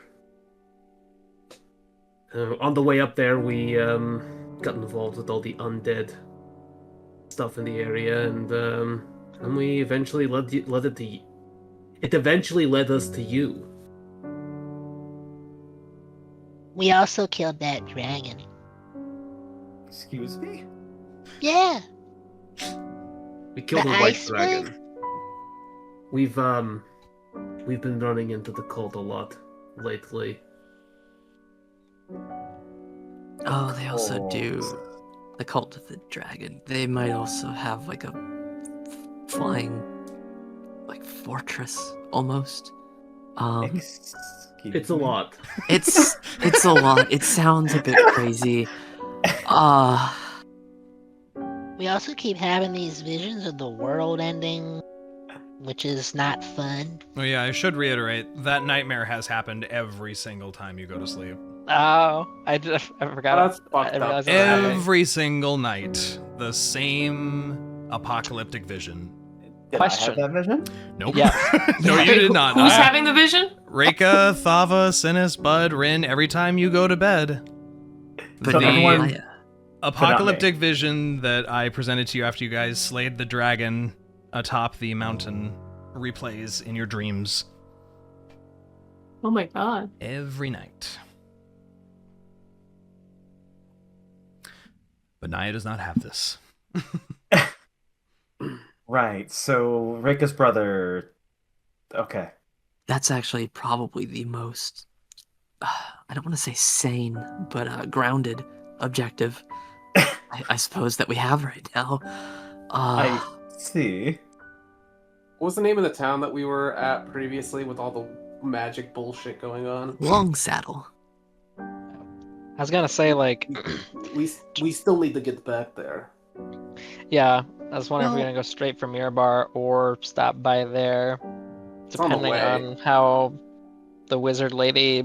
On the way up there, we got involved with all the undead stuff in the area, and we eventually it eventually led us to you. We also killed that dragon. Excuse me? Yeah. We killed The a white ice dragon. one? We've been running into the cult a lot lately. Oh, they also do the Cult of the Dragon. They might also have like a flying, like fortress almost. Excuse keep It's a lot. It's a lot. It sounds a bit crazy. We also keep having these visions of the world ending, which is not fun. Oh yeah, I should reiterate, that nightmare has happened every single time you go to sleep. Oh, I forgot. That's fucked I up. realized that happened. Every single night, the same apocalyptic vision. Did Question. I have that vision? Nope. Yeah. No, you did not. Who's having the vision? Reyka, Thava, Synas, Bud, Rinn, every time you go to bed. But So the everyone- Niah. apocalyptic vision that I presented to you after you guys slayed the dragon atop the mountain replays in your dreams Oh my god. every night. But Niah does not have this. Right. So Reyka's brother. Okay. That's actually probably the most, I don't want to say sane, but grounded objective, I suppose, that we have right now. I see. What was the name of the town that we were at previously with all the magic bullshit going on? Long Saddle. I was gonna say like, We still need to get back there. yeah. I was wondering if we're Well- gonna go straight from Mirabar or stop by there, It's on the depending way. on how the wizard lady.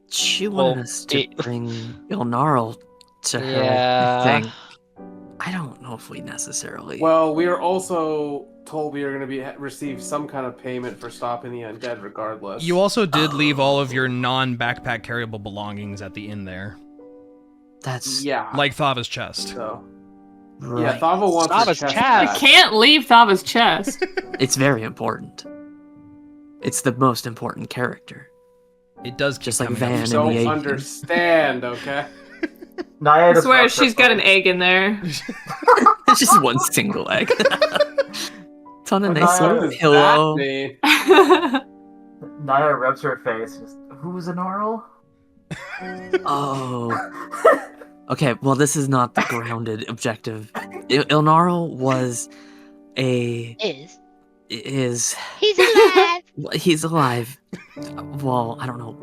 She wanted Well, us to bring Ilnarl to her, Yeah. I think. I don't know if we necessarily... Well, we are also told we are going to receive some kind of payment for stopping the undead, regardless. You also did leave all of your non-backpack carryable belongings at the inn there, That's Yeah. like Thava's chest. So. right. Yeah, Thava wants his Thava's chest chest. I back. can't leave Thava's chest. It's very important. It's the most important character. It does keep Just like coming Van up. in You the don't Aegean. understand, okay? Niah I does swear not she's got an egg in there. It's just one single egg. It's on a What nice the little hell is pillow. Niah rubs her face. Just, who's an Orl? Oh. Okay, well, this is not the grounded objective. Ilnarl was Is is he's alive? he's alive. Well, I don't know.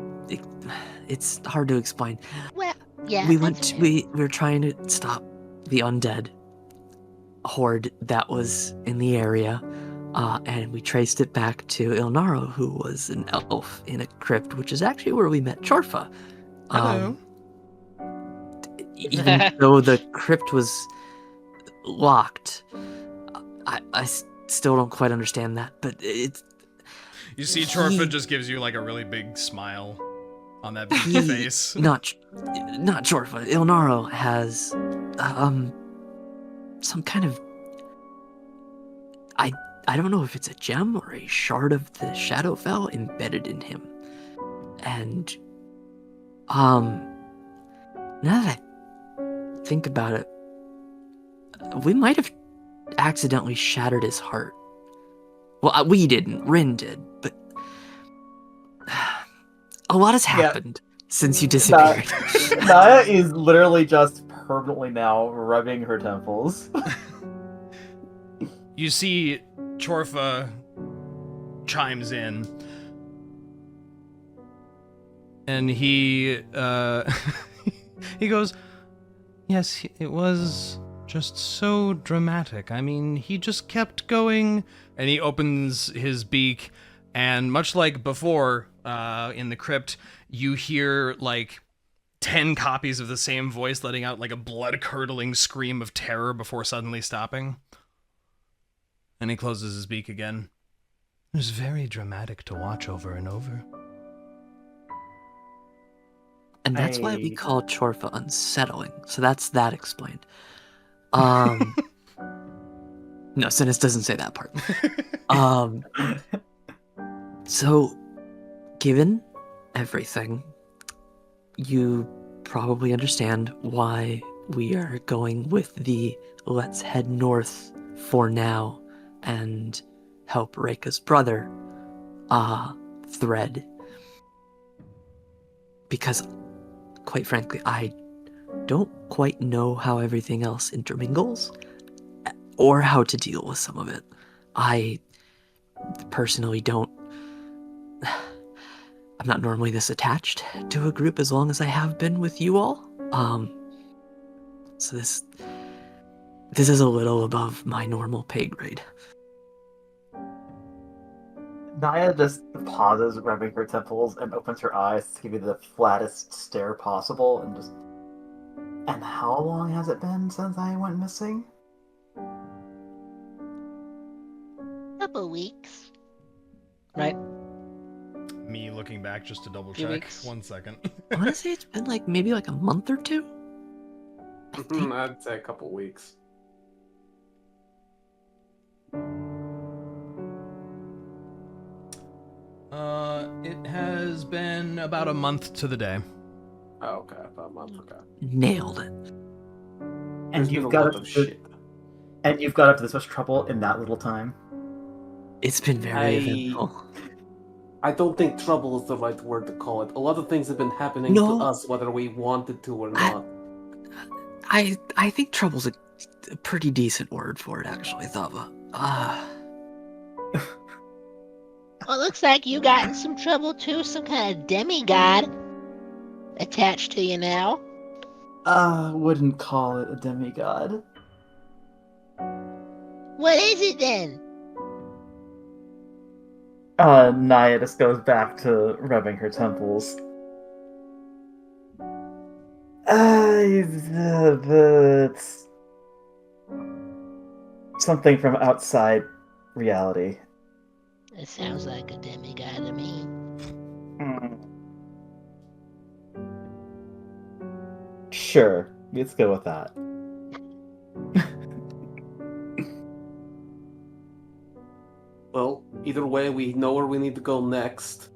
It's hard to explain. Well, yeah. we that's fair. we were trying to stop the undead horde that was in the area, and we traced it back to Ilnaro, who was an elf in a crypt, which is actually where we met Chorfa. Hello. Even though the crypt was locked, I still don't quite understand that, but it's You see, Chorfa just gives you like a really big smile on that beady face. not Chorfa. Ilnaro has some kind of I don't know if it's a gem or a shard of the Shadowfell embedded in him. And now that I think about it, we might have accidentally shattered his heart. Well, we didn't. Rinn did, but a lot has happened since you disappeared. Niah is literally just permanently now rubbing her temples. You see, Chorfa chimes in, and he he goes, "Yes, it was just so dramatic. I mean, he just kept going." And he opens his beak, and much like before in the crypt, you hear like 10 copies of the same voice letting out like a blood-curdling scream of terror before suddenly stopping. And he closes his beak again. It was very dramatic to watch over and over. And that's why we I- call Chorfa unsettling. So that's that explained. No, Synas doesn't say that part. So, given everything, you probably understand why we are going with the let's head north for now and help Reyka's brother thread. Because, quite frankly, I don't quite know how everything else intermingles or how to deal with some of it. I personally don't. I'm not normally this attached to a group as long as I have been with you all. So this is a little above my normal pay grade. Niah just pauses, rubbing her temples, and opens her eyes to give you the flattest stare possible, and just... And how long has it been since I went missing? Couple weeks. Right? Me looking back just to double Few check. weeks. 1 second. I want to say it's been like maybe like a month or two. I think. I'd say a couple weeks. It has been about a month to the day. Oh, okay, about a month. Okay. Nailed it. And There's you've been a got lot up of to, shit. and you've got up to this much trouble in that little time. It's been very eventful. I don't think trouble is the right word to call it. A lot of things have been happening No. to us, whether we wanted to or not. I think trouble's a pretty decent word for it, actually, Thava. Well, looks like you got in some trouble too. Some kind of demigod attached to you now. Wouldn't call it a demigod. What is it then? Niah just goes back to rubbing her temples. It's something from outside reality. It sounds like a demigod to me. Sure, let's go with that. Well, either way, we know where we need to go next.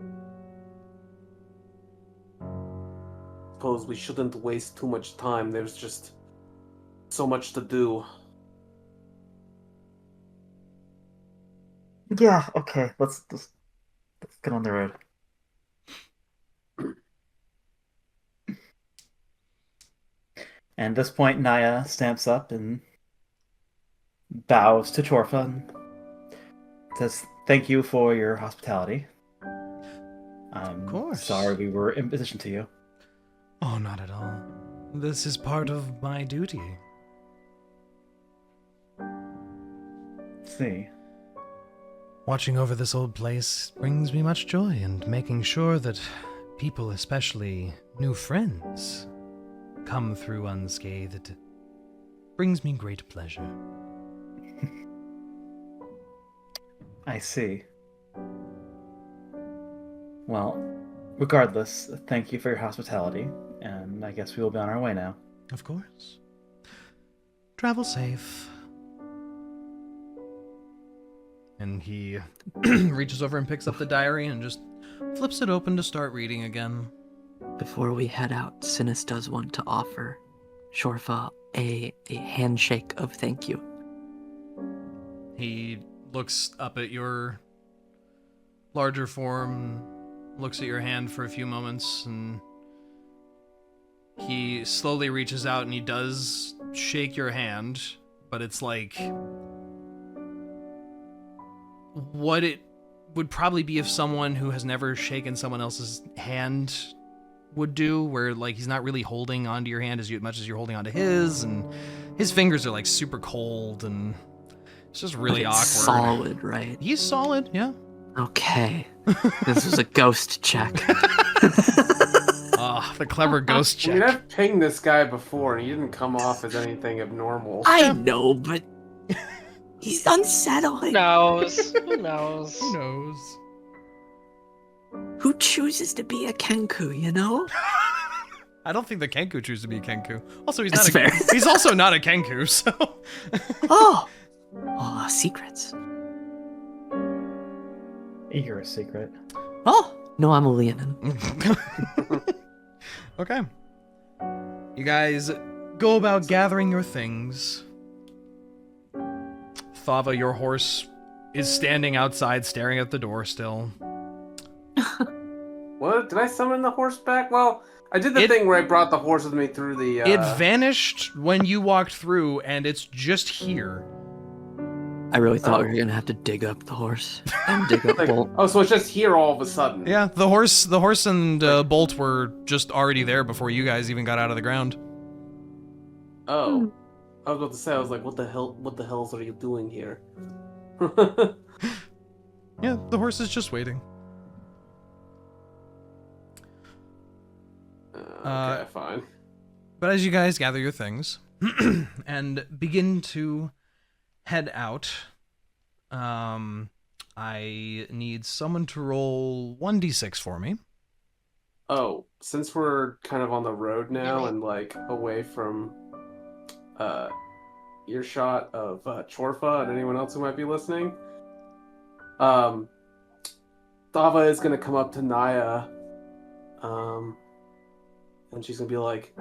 Suppose we shouldn't waste too much time. There's just so much to do. Yeah, okay, let's get on the road. And at this point, Niah stamps up and bows to Chorfa and says, "Thank you for your hospitality. I'm course. sorry we were imposition to you." Oh, not at all. This is part of my duty. See. Watching over this old place brings me much joy, and making sure that people, especially new friends, come through unscathed brings me great pleasure. I see. Well, regardless, thank you for your hospitality, and I guess we will be on our way now. Of course. Travel safe. And he reaches over and picks up the diary and just flips it open to start reading again. Before we head out, Synas does want to offer Shorfa a handshake of thank you. He looks up at your larger form, looks at your hand for a few moments, and he slowly reaches out and he does shake your hand, but it's like what it would probably be if someone who has never shaken someone else's hand would do, where like he's not really holding onto your hand as much as you're holding onto his, and his fingers are like super cold, and it's just really But awkward. it's solid, right? He's solid, yeah. Okay. This was a ghost check. Ah, the clever ghost I mean, check. I've pinged this guy before, and he didn't come off as anything abnormal. I know, but he's unsettling. Who knows? Who knows? Who knows? Who chooses to be a Kenku, you know? I don't think the Kenku chooses to be a Kenku. Also, he's That's not a, fair. he's also not a Kenku, so Oh! Secrets. You're a secret. Oh! No, I'm a Leonin. Okay. You guys go about gathering your things. Thava, your horse, is standing outside staring at the door still. What? Did I summon the horse back? Well, I did the thing where I brought the horse with me through the... It vanished when you walked through, and it's just here. I really thought we Oh. were gonna have to dig up the horse and dig up Like, Bolt. oh, so it's just here all of a sudden. Yeah, the horse and Bolt were just already there before you guys even got out of the ground. Oh. I was about to say, I was like, what the hells are you doing here? Yeah, the horse is just waiting. Okay, fine. But as you guys gather your things and begin to head out, I need someone to roll 1d6 for me. Oh, since we're kind of on the road now and like away from earshot of Chorfa and anyone else who might be listening, Thava is gonna come up to Niah, and she's gonna be like,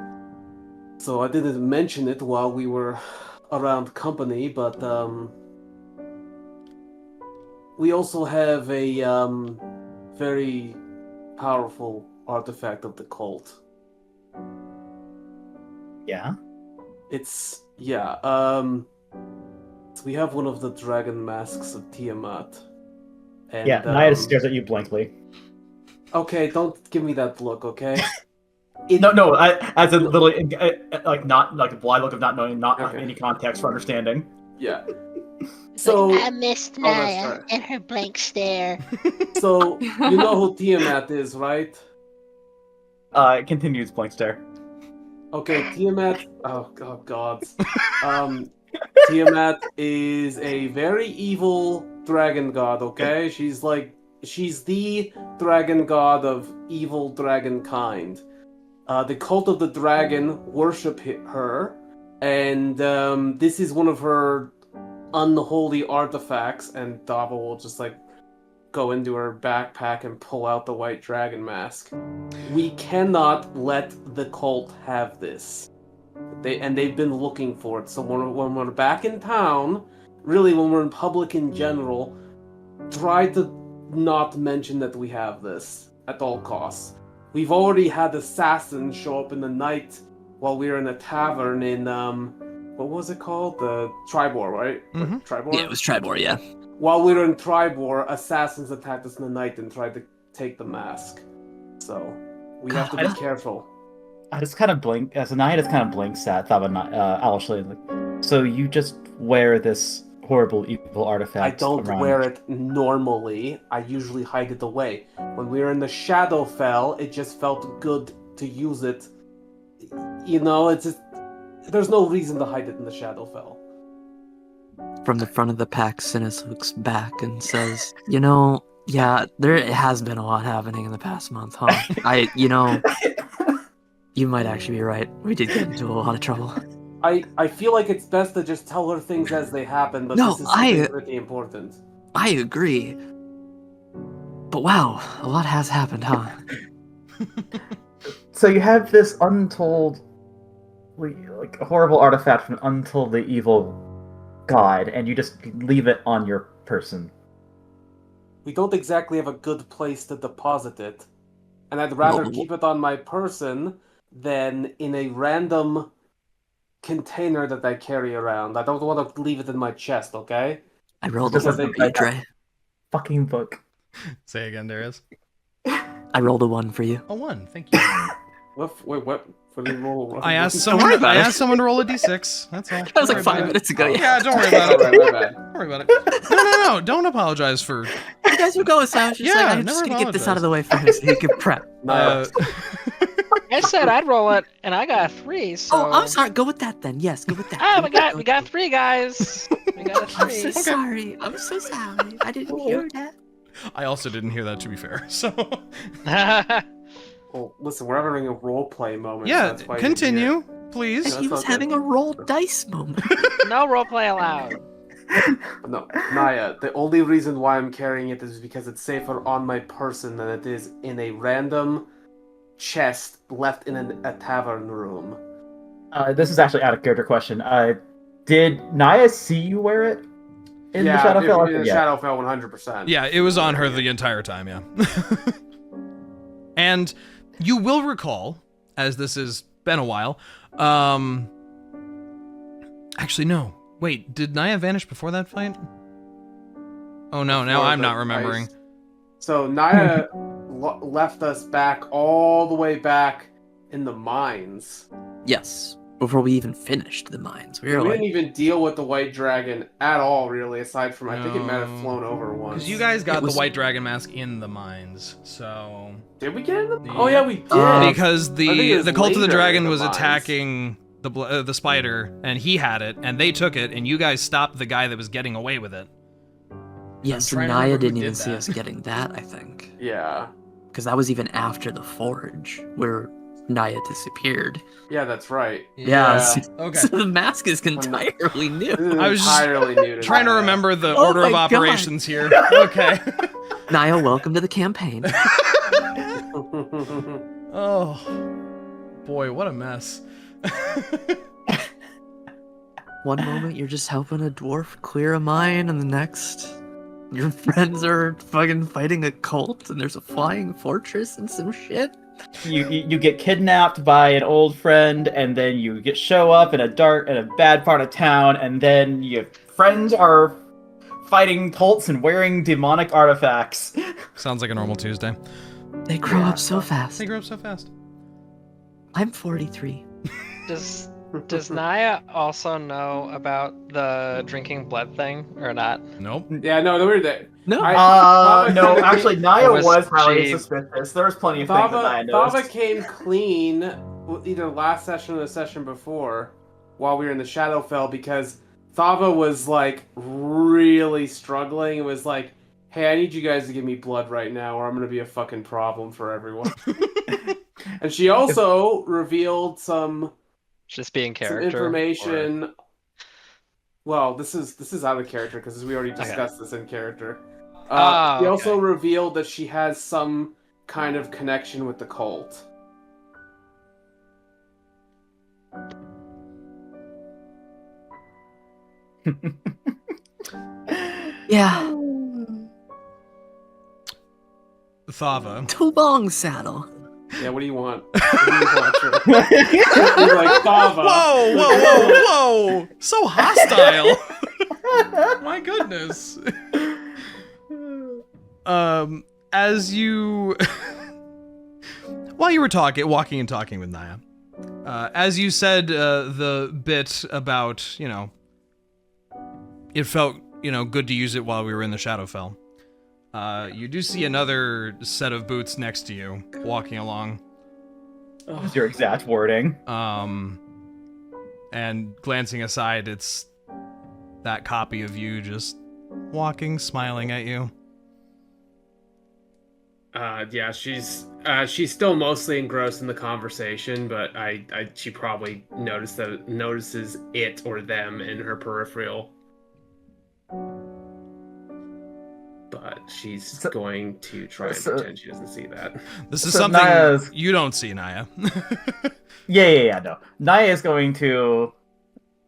"So I didn't mention it while we were around company, but we also have a very powerful artifact of the cult. Yeah. So we have one of the dragon masks of Tiamat. And, Yeah, Niah stares at you blankly. Okay, don't give me that look, okay? No, as a little, like, not, like, a blind look of not knowing, not Okay. any context for understanding. Yeah. It's So, like, I missed Oh, that's Niah right. and her blank stare. so you know who Tiamat is, right? It continues blank stare. Okay, Tiamat. Oh God. Tiamat is a very evil dragon god. Okay, she's the dragon god of evil dragon kind. The cult of the dragon worship her, and this is one of her unholy artifacts. And Thava will just like go into her backpack and pull out the white dragon mask. We cannot let the cult have this. They've been looking for it. So when we're back in town, really when we're in public in general, try to not mention that we have this at all costs. We've already had assassins show up in the night while we were in a tavern in what was it called? The Tribor, right? Mhm. Tribor? Yeah, it was Tribor, yeah. While we were in Tribor, assassins attacked us in the night and tried to take the mask. So we have to be careful. I just kind of blink, as Niah just kind of blinks at Thava, Alishly, like, so you just wear this horrible, evil artifact I don't around. wear it normally. I usually hide it away. When we were in the Shadowfell, it just felt good to use it. You know, it's just... There's no reason to hide it in the Shadowfell. From the front of the pack, Synas looks back and says, yeah, there has been a lot happening in the past month, huh? You might actually be right. We did get into a lot of trouble. I feel like it's best to just tell her things as they happen, but No, this is something pretty important. I agree. But wow, a lot has happened, huh? So you have this untold, like, horrible artifact from untold the evil god, and you just leave it on your person. We don't exactly have a good place to deposit it. And I'd rather No. keep it on my person than in a random container that I carry around. I don't want to leave it in my chest, okay? I rolled a This 1 isn't for you, like a- Dre. Fucking book. Say again, Deriaz. I rolled a 1 for you. A 1, thank you. Wait, what? For the roll? I asked Don't worry someone. about I it. asked someone to roll a d6. That's all. That was Don't like worry 5 about minutes ago. Oh. Yeah. Yeah, don't worry about it. Alright, my bad. Don't worry about it. No. Don't apologize for. You guys were going, so I was just Yeah, like, I'm just never gonna get this apologize. out of the way for him so he can prep. I said I'd roll it, and I got a 3. So. Oh, I'm sorry. Go with that then. Yes, go with that. Ah, Go we with that, got go we with got that. 3 guys. We got a I'm 3. so sorry. I'm so sorry. I didn't hear that. I also didn't hear that, to be fair. So Well, listen, we're having a roleplay moment. yeah, so that's why you're continue, here. please. That's He was okay. having a roll dice moment. No roleplay allowed. No, Niah, the only reason why I'm carrying it is because it's safer on my person than it is in a random chest left in a tavern room. This is actually out of character question. Did Niah see you wear it in the Shadowfell? In the Yeah. Shadowfell, 100%. Yeah, it was on her the entire time. Yeah. And you will recall, as this has been a while. Actually, no. Wait, did Niah vanish before that fight? Oh no, now before I'm the not remembering. ice. So Niah left us back all the way back in the mines. Yes. Before we even finished the mines, we We were didn't like, even deal with the white dragon at all, really, aside from I think it might have No. flown over once. Because you guys got It was- the white dragon mask in the mines, so... Did we get in the? Yeah. Oh yeah, we did. Because I think it was the cult of the later dragon in the was mines. attacking the spider, and he had it, and they took it, and you guys stopped the guy that was getting away with it. yes, trying to Niah remember who didn't did even see that. us getting that, I think. Yeah, Because that was even after the forge, where Niah disappeared. yeah, that's right. Yeah. Okay. So the mask is entirely new. This is I was just entirely new to Trying to Niah. remember the Oh order of my God. operations here. Okay. Niah, welcome to the campaign. Oh, boy, what a mess. One moment you're just helping a dwarf clear a mine, and the next, your friends are fucking fighting a cult, and there's a flying fortress and some shit. You get kidnapped by an old friend, and then you show up in a bad part of town, and then your friends are fighting cults and wearing demonic artifacts. Sounds like a normal Tuesday. They grow up so fast. They grew up so fast. I'm 43. Does Niah also know about the drinking blood thing or not? Nope. Yeah, no, they were there. No. No, actually, Niah Was was highly she- suspicious. There was plenty of things that Niah Thava noticed. came clean either last session or the session before, while we were in the Shadowfell, because Thava was like really struggling. It was like, hey, I need you guys to give me blood right now, or I'm gonna be a fucking problem for everyone. And she also revealed some Just being some character. information. Well, this is out of character because we already discussed this in character. Oh, She also revealed that she has some kind of connection with the cult. Yeah. Thava. Too long, Saddle. Yeah, what do you want? What do you want, Trey? He's like, Thava. Whoa, whoa, whoa, whoa! So hostile. My goodness. As you, while you were walking and talking with Niah, as you said the bit about, it felt, good to use it while we were in the Shadowfell. You do see another set of boots next to you, walking along. That was your exact wording. And glancing aside, it's that copy of you just walking, smiling at you. Yeah, she's still mostly engrossed in the conversation, but she probably notices it or them in her peripheral. But she's going to try and pretend she doesn't see that. This is So something Niah's- you don't see, Niah. Yeah, no. Niah is going to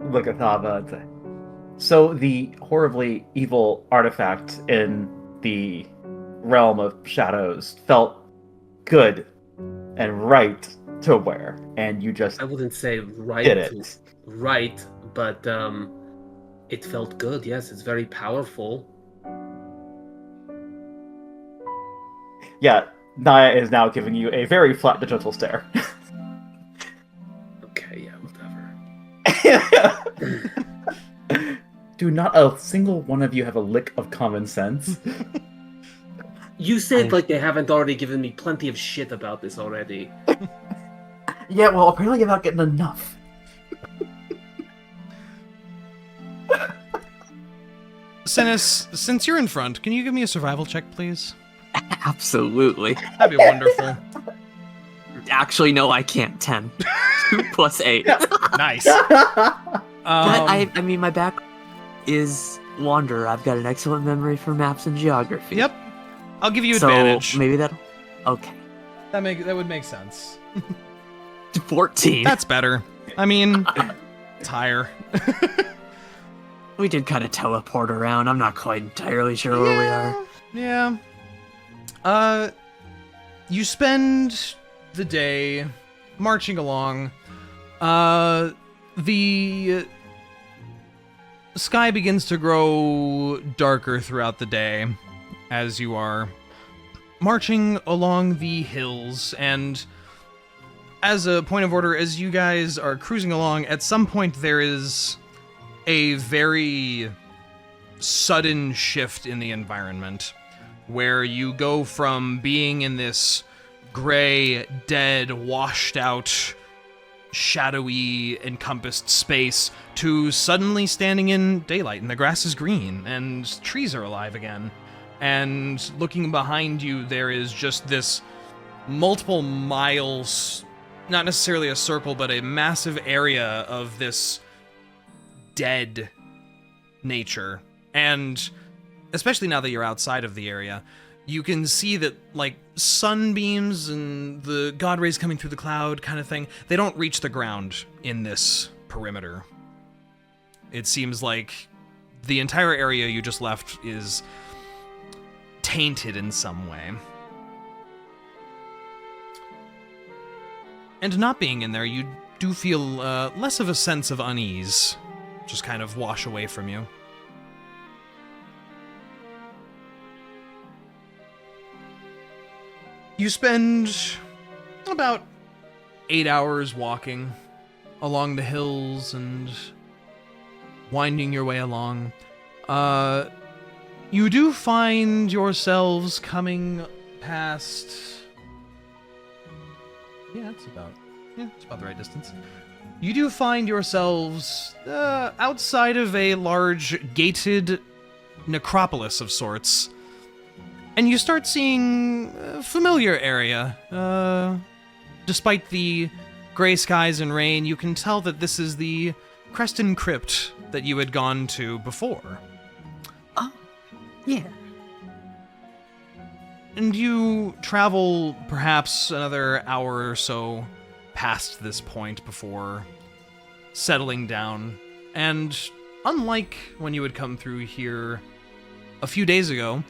look at Thava and say, so the horribly evil artifact in the realm of shadows felt good and right to wear, and you just I wouldn't say right, did it. right, but it felt good. Yes, it's very powerful. Yeah, Niah is now giving you a very flat but gentle stare. Okay, yeah, whatever. Do not a single one of you have a lick of common sense? You said like they haven't already given me plenty of shit about this already. Yeah, well, apparently you're not getting enough. Synas, since you're in front, can you give me a survival check, please? Absolutely. That'd be wonderful. Actually, no, I can't. 10. 2 plus 8. Nice. But I mean, my back is Wanderer. I've got an excellent memory for maps and geography. Yep. I'll give you So advantage. maybe that. Okay. That would make sense. 14. That's better. I mean, it's higher. We did kind of teleport around. I'm not quite entirely sure where we are. Yeah. You spend the day marching along. The sky begins to grow darker throughout the day as you are marching along the hills. And as a point of order, as you guys are cruising along, at some point there is a very sudden shift in the environment where you go from being in this gray, dead, washed out, shadowy, encompassed space to suddenly standing in daylight, and the grass is green and trees are alive again. And looking behind you, there is just this multiple miles, not necessarily a circle, but a massive area of this dead nature. And especially now that you're outside of the area, you can see that, like, sunbeams and the god rays coming through the cloud kind of thing, they don't reach the ground in this perimeter. It seems like the entire area you just left is tainted in some way. And not being in there, you do feel less of a sense of unease just kind of wash away from you. You spend about 8 hours walking along the hills and winding your way along. You do find yourselves coming past... Yeah, it's about the right distance. You do find yourselves outside of a large gated necropolis of sorts. And you start seeing a familiar area. Despite the gray skies and rain, you can tell that this is the Creston Crypt that you had gone to before. Oh, yeah. And you travel perhaps another hour or so past this point before settling down. And unlike when you had come through here a few days ago,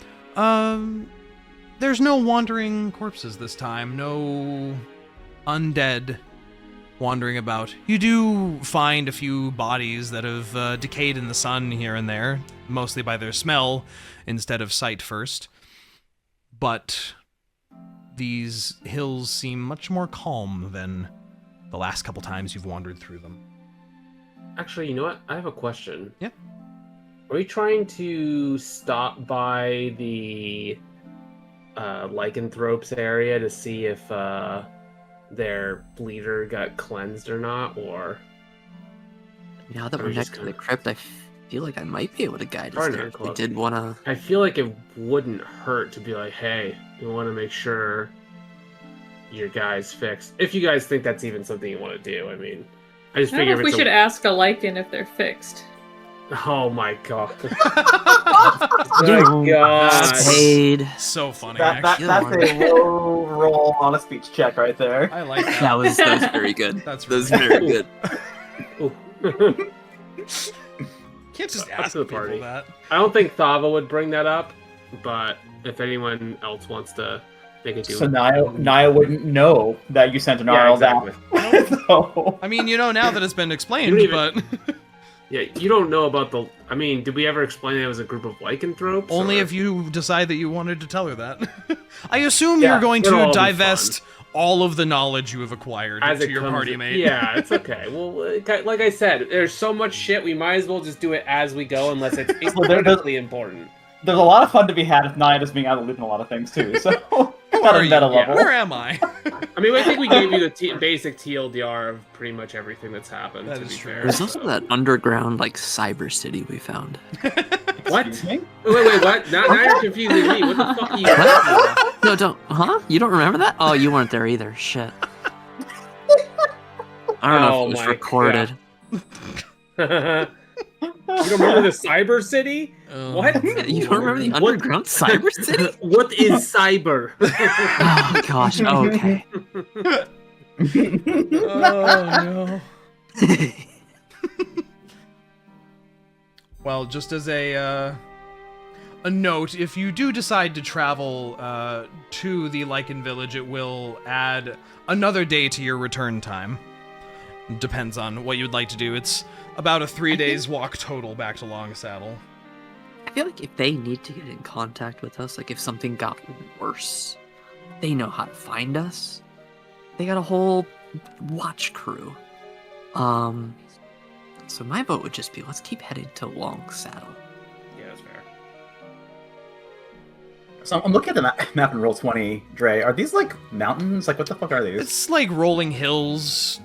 there's no wandering corpses this time, no undead wandering about. You do find a few bodies that have decayed in the sun here and there, mostly by their smell instead of sight first. But these hills seem much more calm than the last couple times you've wandered through them. Actually, you know what? I have a question. Yeah. Are we trying to stop by the lycanthropes area to see if their bleeder got cleansed or not, or... Now that Or we're we next just to the gonna- crypt, I feel like I might be able to guide us Partner there. If we club. did want to... I feel like it wouldn't hurt to be like, hey, we want to make sure your guy's fixed. If you guys think that's even something you want to do, I mean... I just I don't figure know if if we it's should ask a lichen if they're fixed. Oh my god. You Oh my god. paid. So funny, That's actually. a low roll on a speech check right there. I like that. That was very good. That's That was really very good. Ooh. Can't just Up ask to the people party. that. I don't think Thava would bring that up, but if anyone else wants to make it do So Niah wouldn't know that you sent an Yeah, RL exactly. down. So... I mean, you know now that it's been explained, You but don't Yeah, you don't know about the... I mean, did we ever explain it was a group of lycanthropes? only or- if you decide that you wanted to tell her that. I assume Yeah, you're going it'll to all be divest all of the knowledge you have acquired As to it your comes party in- mate. Yeah, it's okay. Well, like I said, there's so much shit, we might as well just do it as we go unless it's Well, there- incredibly important. There's a lot of fun to be had if Niah just being out of the loop in a lot of things too. So Where at are a you? meta Yeah. level. Where am I? I mean, I think we gave you the basic TLDR of pretty much everything that's happened, That to is be true. fair. There's also that underground, like, cyber city we found. What? Excuse me? Wait, what? Now you're confusing me. What the fuck are you talking about? No, don't. Huh? You don't remember that? Oh, you weren't there either. Shit. I don't know Oh if it was my recorded. You don't remember the cyber city? What? You don't remember the What? underground cyber city? What is cyber? Oh gosh. Okay. Oh no. Well, just as a note, if you do decide to travel to the Lycan village, it will add another day to your return time. Depends on what you would like to do. It's about a 3 days walk total back to Long Saddle. I feel like if they need to get in contact with us, like if something got worse, they know how to find us. They got a whole watch crew. So my vote would just be, let's keep heading to Long Saddle. Yeah, that's fair. So I'm looking at the map in Roll20, Dre. Are these like mountains? Like what the fuck are these? It's like rolling hills,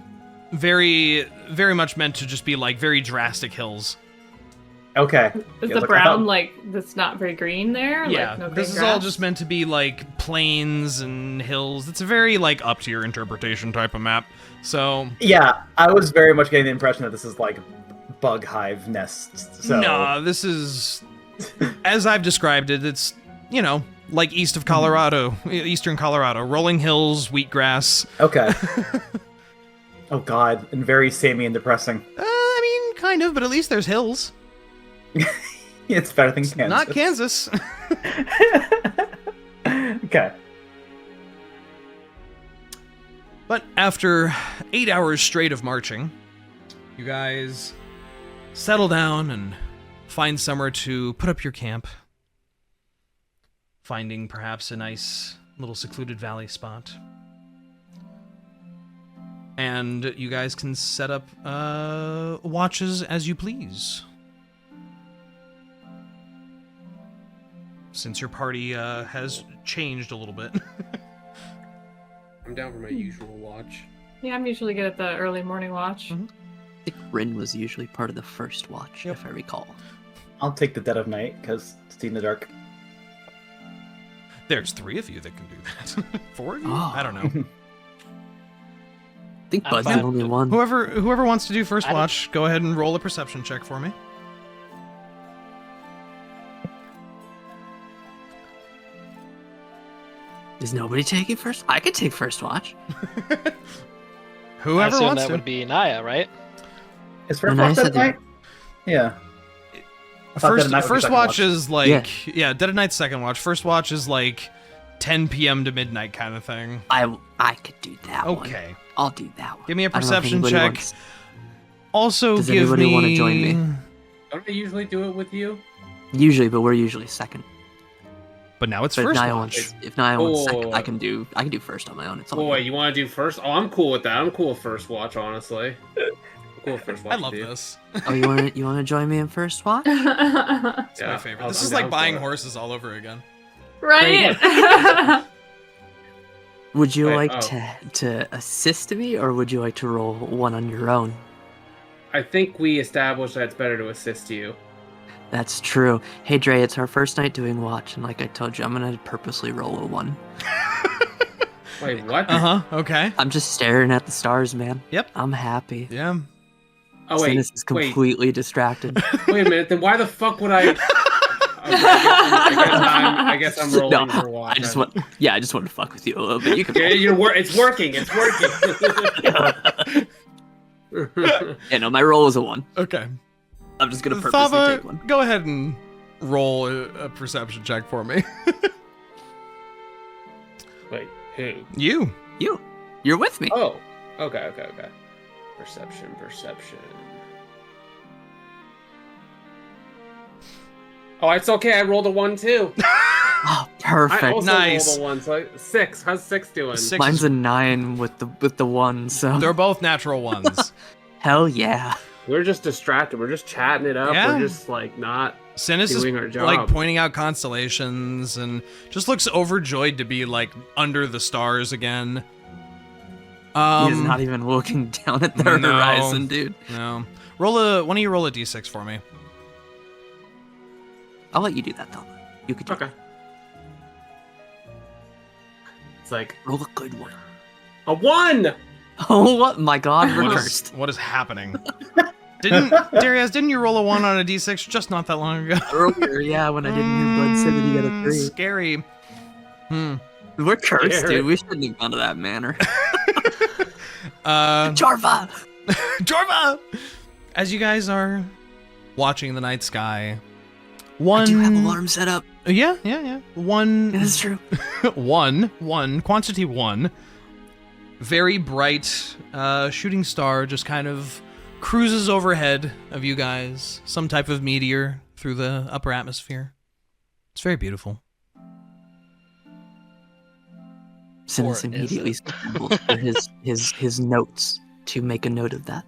very, very much meant to just be like very drastic hills. Okay. Is Yeah, the look, I brown thought- like that's not very green there? Yeah, like, no green this is all grass? just meant to be like plains and hills. It's a very like up to your interpretation type of map. So Yeah, I was very much getting the impression that this is like bug hive nests. So no, this is as I've described it. It's like east of Colorado, eastern Colorado, rolling hills, wheatgrass. Okay. Oh god, and very samey and depressing. I mean, kind of, but at least there's hills. It's better than Kansas. Not Kansas. Okay. But after 8 hours straight of marching, you guys settle down and find somewhere to put up your camp, finding perhaps a nice little secluded valley spot. And you guys can set up watches as you please. Since your party has changed a little bit. I'm down for my usual watch. Yeah, I'm usually good at the early morning watch. Mhm. I think Rinn was usually part of the first watch, Yep. if I recall. I'll take the dead of night because it's in the dark. There's 3 of you that can do that. 4 of you? Oh. I don't know. I think I'm Bud's fine the only with it. one. Whoever wants to do first I don't- watch, go ahead and roll a perception check for me. Is nobody taking first? I could take first watch. I Whoever assume wants that to. would be Niah, right? Is first And I watch said dead night? Yeah. I thought Dead First, of Night was first second watch watch. is like Dead of Night's second watch. First watch is like 10 p.m. to midnight kind of thing. I could do that one. Okay. I'll do that one. Give me a I don't know if perception anybody check. wants- Also, Does give anybody me. wanna join me? Don't I usually do it with you? Usually, but we're usually second. But now it's But first Niah watch. wants, if Niah wants second, Oh. I can do first on my own. It's all Boy, good. you want to do first? Oh, I'm cool with that. I'm cool with first watch, honestly. I'm cool with first watch. I love with you. this. Oh, you want to join me in first watch? It's Yeah, my favorite. I'm This is down like buying for it. horses all over again. right? Would you Wait, like oh. to assist me, or would you like to roll one on your own? I think we established that it's better to assist you. That's true. Hey Dre, it's our first night doing watch, and like I told you, I'm gonna purposely roll a 1. Wait, what? Uh huh. Okay. I'm just staring at the stars, man. Yep. I'm happy. Yeah. Oh wait, Synas is wait, completely distracted. wait a minute. Then why the fuck would I? Okay, I guess I'm rolling No, for watch. I just wanted to fuck with you a little bit. You can. Yeah, it's working. It's working. Yeah, no, my roll was a 1. Okay. I'm just gonna purposely Thava, take one. go ahead and roll a perception check for me. Wait, who? You. You're with me. Oh, okay. Perception. Oh, it's okay. I rolled a 1 too. Oh, perfect. I also Nice. rolled a 1. So 6. How's 6 doing? 6 Mine's is- a 9 with the 1. So They're both natural ones. hell yeah. We're just distracted. We're just chatting it up. Yeah. We're just like not. Synas is Doing our job. like pointing out constellations and just looks overjoyed to be like under the stars again. He's not even looking down at the no. horizon, dude. No. Why don't you roll a d6 for me? I'll let you do that, though. You could do Okay. It's like roll a good one. a 1. Oh, what? My God, we're What cursed. is happening? Deriaz, didn't you roll a 1 on a d6 just not that long ago? Earlier, yeah, when I didn't hear Bud say that he got a 3. Scary. We're cursed, Scary. dude. We shouldn't have gone to that manor. Uh, Jarva! Jorva! As you guys are watching the night sky, one... I do have alarm set up. Yeah. One... That's true. one, quantity 1, very bright shooting star just kind of cruises overhead of you guys, some type of meteor through the upper atmosphere. It's very beautiful. Synas Or is immediately it? stumbles for his notes to make a note of that.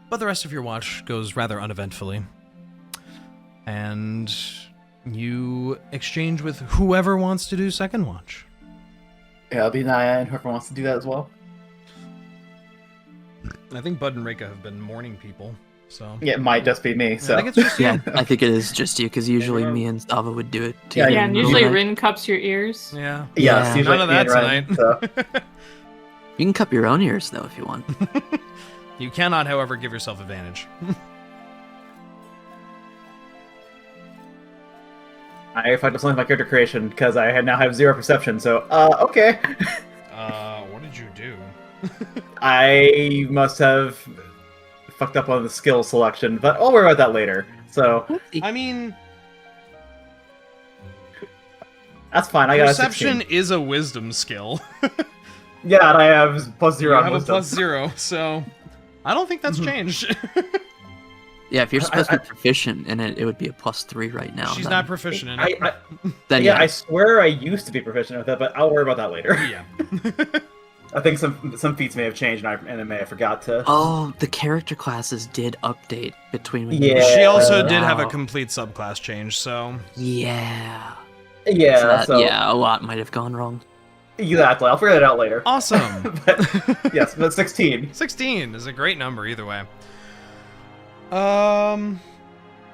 But the rest of your watch goes rather uneventfully. And you exchange with whoever wants to do second watch. Yeah, it'll be Niah and whoever wants to do that as well. I think Bud and Reyka have been mourning people, so... Yeah, it might just be me, so. I think it's just you. Yeah, I think it is just you, because usually me and Thava would do it Yeah, together. Yeah, and usually Right? Rinn cups your ears. Yeah. Yeah, Yeah. it's usually None of me that and Ryan, tonight. so. You can cup your own ears, though, if you want. You cannot, however, give yourself advantage. I find something my character creation because I now have 0 perception. So, okay. What did you do? I must have fucked up on the skill selection, but I'll worry about that later. So I mean, that's fine. I got a perception 16. is a wisdom skill. Yeah, and I have +0 You on have a wisdom. +0, so I don't think that's changed. Yeah, if you're supposed to be proficient in it, it would be a +3 right now. She's then- not proficient in it. Then Yeah, I swear I used to be proficient with that, but I'll worry about that later. Yeah. I think some feats may have changed, and I may have forgot to. Oh, the character classes did update between when Yeah. She also did have a Wow. complete subclass change, so... Yeah. Yeah, So that- so yeah, a lot might have gone wrong. exactly. I'll figure that out later. Awesome! But, yes, but 16. 16 is a great number either way.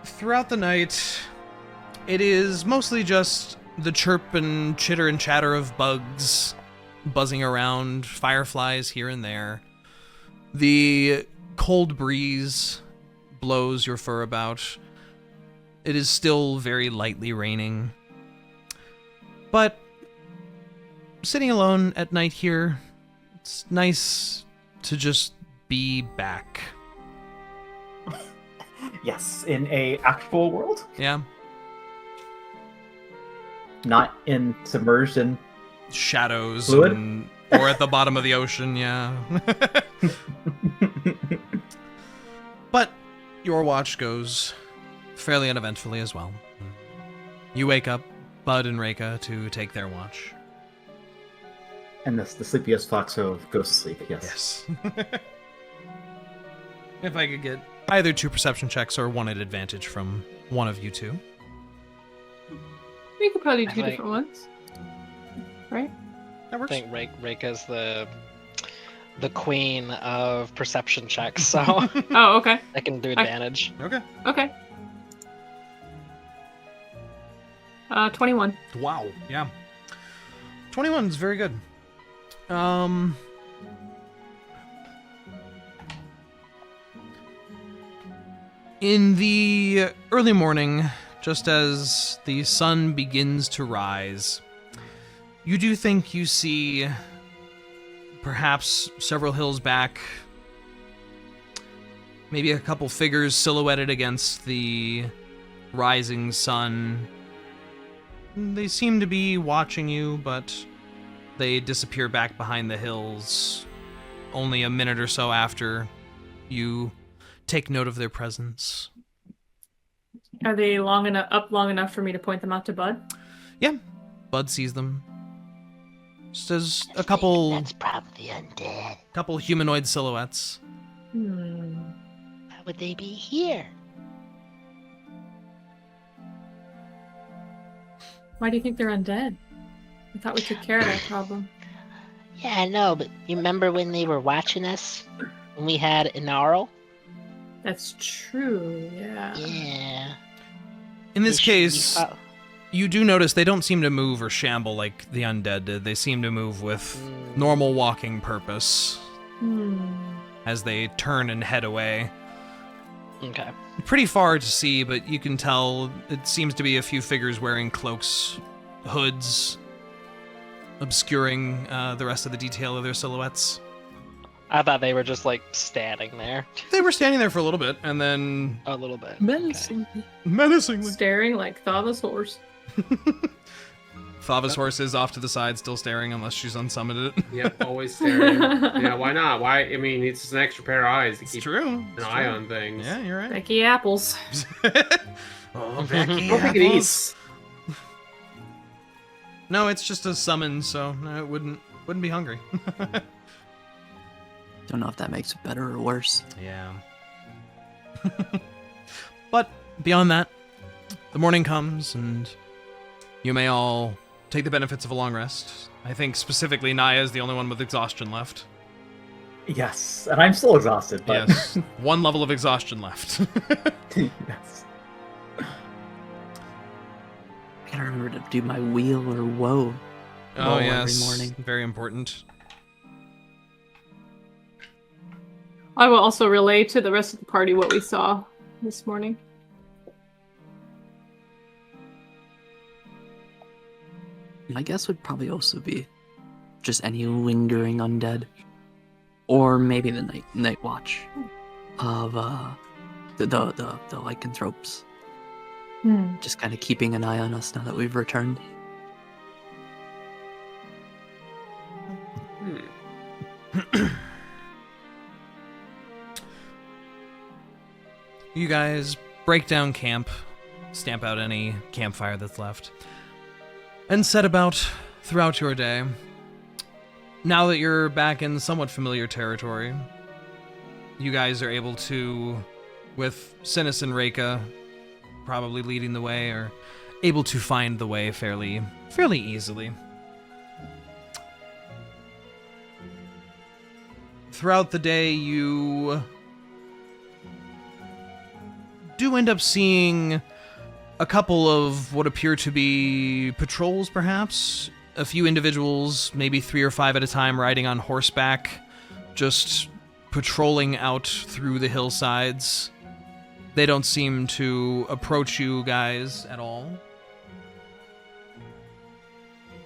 Throughout the night, it is mostly just the chirp and chitter and chatter of bugs buzzing around, fireflies here and there. The cold breeze blows your fur about. It is still very lightly raining. But sitting alone at night here, it's nice to just be back. Yes, in a actual world, Yeah? not in submerged in. Shadows Fluid? or at the bottom of the ocean, yeah. But your watch goes fairly uneventfully as well. You wake up Bud and Reyka to take their watch. And the sleepiest foxo goes to sleep. Yes. Yes. If I could get either 2 perception checks or 1 at advantage from one of you two. We could probably do I 2 think- different ones. Right? That I works. think Reyka's the queen of perception checks, so Oh, okay. I can do advantage. Okay. Okay. 21. Wow. Yeah. 21 is very good. In the early morning, just as the sun begins to rise, you do think you see, perhaps several hills back, maybe a couple figures silhouetted against the rising sun. They seem to be watching you, but they disappear back behind the hills only a minute or so after you take note of their presence. Are they long enough for me to point them out to Bud? Yeah, Bud sees them. Just as a couple That's probably undead. humanoid silhouettes. Why would they be here? Why do you think they're undead? I thought we took care of that problem. Yeah, I know, but you remember when they were watching us? When we had Inaro? That's true, yeah. Yeah. In this They should be case, fo- you do notice they don't seem to move or shamble like the undead did. They seem to move with normal walking purpose as they turn and head away. Okay. Pretty far to see, but you can tell it seems to be a few figures wearing cloaks, hoods, obscuring the rest of the detail of their silhouettes. I thought they were just like standing there They were standing there for a little bit, and then a little bit. Menacingly. menacingly. Staring like Thava's horse. Thava's horse is off to the side, still staring, unless she's unsummoned it. Yep, always staring. Yeah, why not? Why? I mean, it's just an extra pair of eyes to It's keep true. an It's eye true. on things. Yeah, you're right. Becky apples. Oh, Becky. I don't think it apples. eats. No, it's just a summon, so no, it wouldn't be hungry. Don't know if that makes it better or worse. Yeah. But beyond that, the morning comes, and you may all take the benefits of a long rest. I think specifically Niah is the only one with exhaustion left. Yes, and I'm still exhausted, but Yes, one level of exhaustion left. yes. I gotta remember to do my wheel or woe. Oh Roll yes, every morning. very important. I will also relay to the rest of the party what we saw this morning. My guess would probably also be just any lingering undead, or maybe the night watch of the lycanthropes. Just kind of keeping an eye on us now that we've returned. You guys break down camp, stamp out any campfire that's left, and set about throughout your day. Now that you're back in somewhat familiar territory, you guys are able to, with Synas and Reyka probably leading the way, or able to find the way fairly easily. Throughout the day, you do end up seeing a couple of what appear to be patrols, perhaps. A few individuals, maybe 3 or 5 at a time, riding on horseback, just patrolling out through the hillsides. They don't seem to approach you guys at all.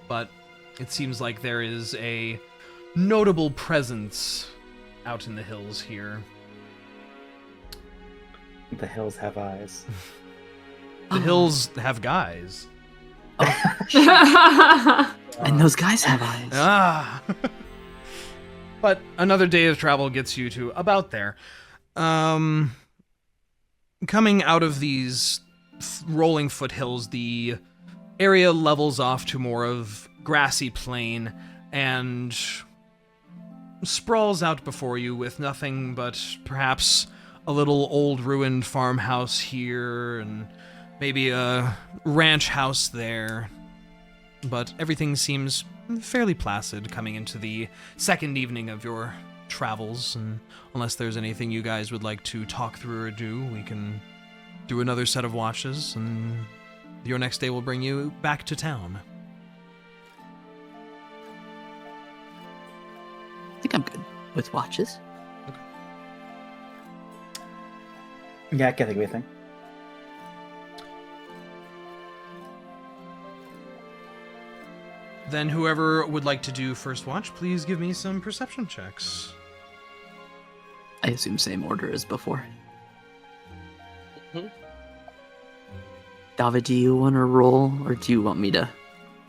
But it seems like there is a notable presence out in the hills here. The hills have eyes. The hills have guys. And those guys have eyes. Ah! But another day of travel gets you to about there. Coming out of these rolling foothills, the area levels off to more of grassy plain and sprawls out before you with nothing but perhaps a little old ruined farmhouse here and maybe a ranch house there. But everything seems fairly placid coming into the second evening of your travels, and unless there's anything you guys would like to talk through or do, we can do another set of watches, and your next day will bring you back to town. I think I'm good with watches. Yeah, I can't think of anything. Then whoever would like to do first watch, please give me some perception checks. I assume same order as before. Mhm. Thava, do you want to roll, or do you want me to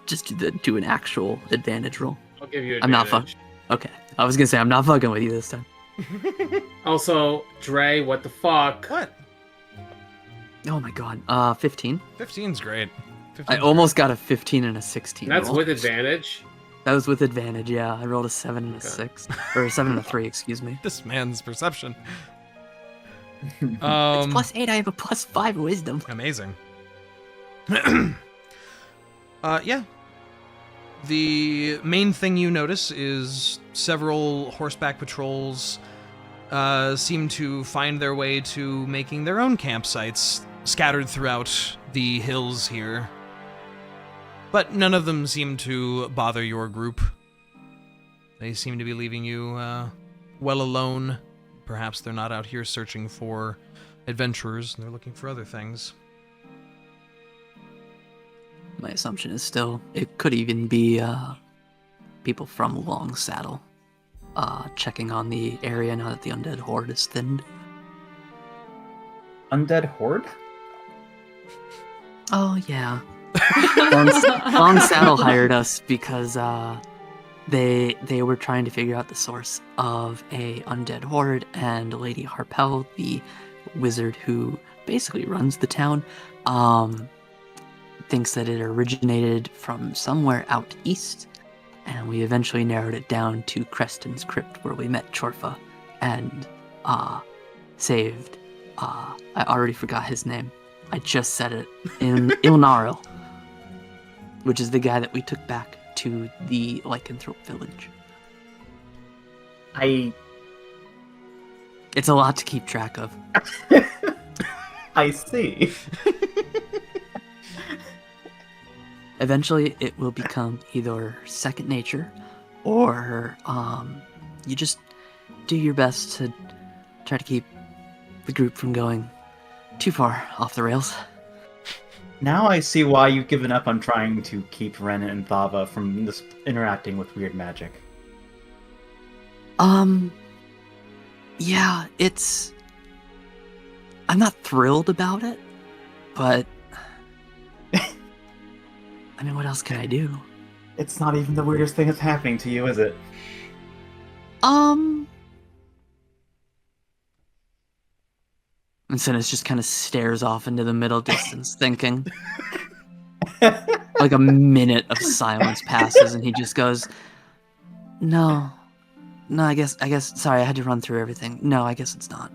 just do an actual advantage roll? I'll give you I'm not advantage. Okay, I was gonna say I'm not fucking with you this time. Also, Dre, what the fuck? What? Oh my god, 15. 15's great. I 15's almost got a 15 and a 16. That's roll. with advantage? That was with advantage, yeah. I rolled a 7 and a Okay. 6. Or a 7 and a 3, excuse me. great. This man's perception. It's +8, I have a +5 wisdom. Amazing. Yeah. The main thing you notice is several horseback patrols seem to find their way to making their own campsites scattered throughout the hills here. But none of them seem to bother your group. They seem to be leaving you well alone. Perhaps they're not out here searching for adventurers, they're looking for other things. My assumption is still, it could even be people from Long Saddle checking on the area now that the undead horde is thinned. Undead horde? Oh, yeah. Long Saddle hired us because they were trying to figure out the source of a undead horde, and Lady Harpel, the wizard who basically runs the town, thinks that it originated from somewhere out east, and we eventually narrowed it down to Creston's Crypt, where we met Chorfa and saved. I already forgot his name. I just said it. In Ilnaril, which is the guy that we took back to the Lycanthrope village. It's a lot to keep track of. I see. Eventually, it will become either second nature, or you just do your best to try to keep the group from going too far off the rails. Now I see why you've given up on trying to keep Rinn and Thava from this interacting with weird magic. Yeah, I'm not thrilled about it, but I mean, what else can I do? It's not even the weirdest thing that's happening to you, is it? And Synas just kind of stares off into the middle distance, thinking. Like a minute of silence passes, and he just goes, No, I guess, sorry, I had to run through everything. No, I guess it's not.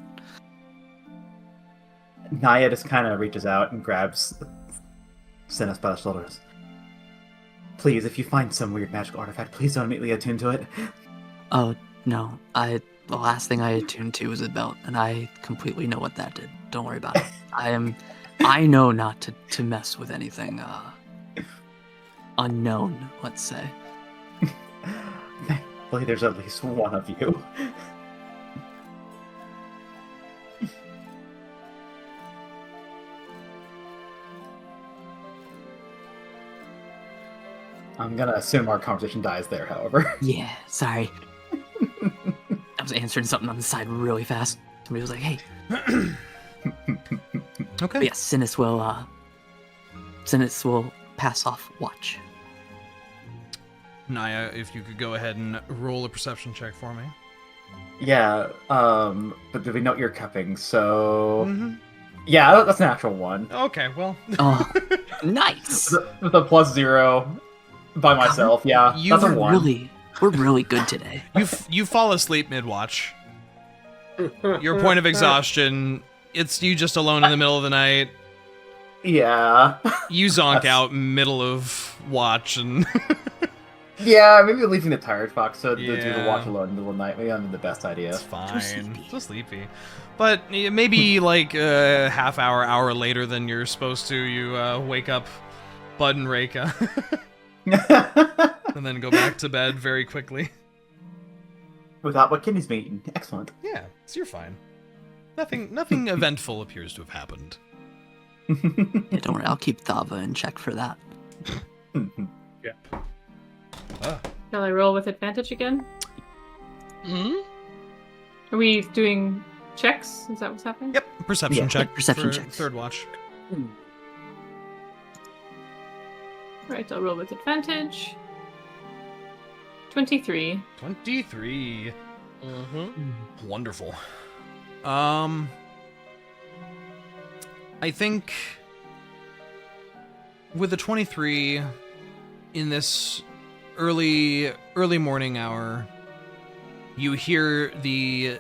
Niah just kind of reaches out and grabs Synas by the shoulders. Please, if you find some weird magical artifact, please don't immediately attune to it. Oh, no, the last thing I attuned to was a belt, and I completely know what that did. Don't worry about it. I know not to mess with anything, unknown, let's say. Thankfully, there's at least one of you. I'm gonna assume our conversation dies there, however. Yeah, sorry. I was answering something on the side really fast. Somebody was like, hey. Okay. But yeah, Synas will pass off watch. Niah, if you could go ahead and roll a perception check for me. Yeah, but do we note you're cupping, so... Yeah, that's an actual one. Okay, well... Oh, nice! With a +0 by myself, yeah. That's a 1. We're really good today. You fall asleep mid-watch. Your point of exhaustion, it's you just alone in the middle of the night. Yeah. You zonk out middle of watch and... Yeah, maybe leaving the tired fox to do the Yeah. watch alone in the middle of the night. Maybe not the best idea. It's fine. So sleepy. But maybe like a half hour later than you're supposed to, you wake up Bud and Reyka. And then go back to bed very quickly. Without what Kenny's been eating. Excellent. Yeah, so you're fine. Nothing eventful appears to have happened. Yeah, don't worry, I'll keep Thava in check for that. Yeah. Shall I roll with advantage again? Hmm? Are we doing checks? Is that what's happening? Yep, perception Yeah, check. perception for checks. Third watch. Right, I'll roll with advantage. 23. 23. Mm-hmm. Wonderful. I think with the 23 in this early morning hour, you hear the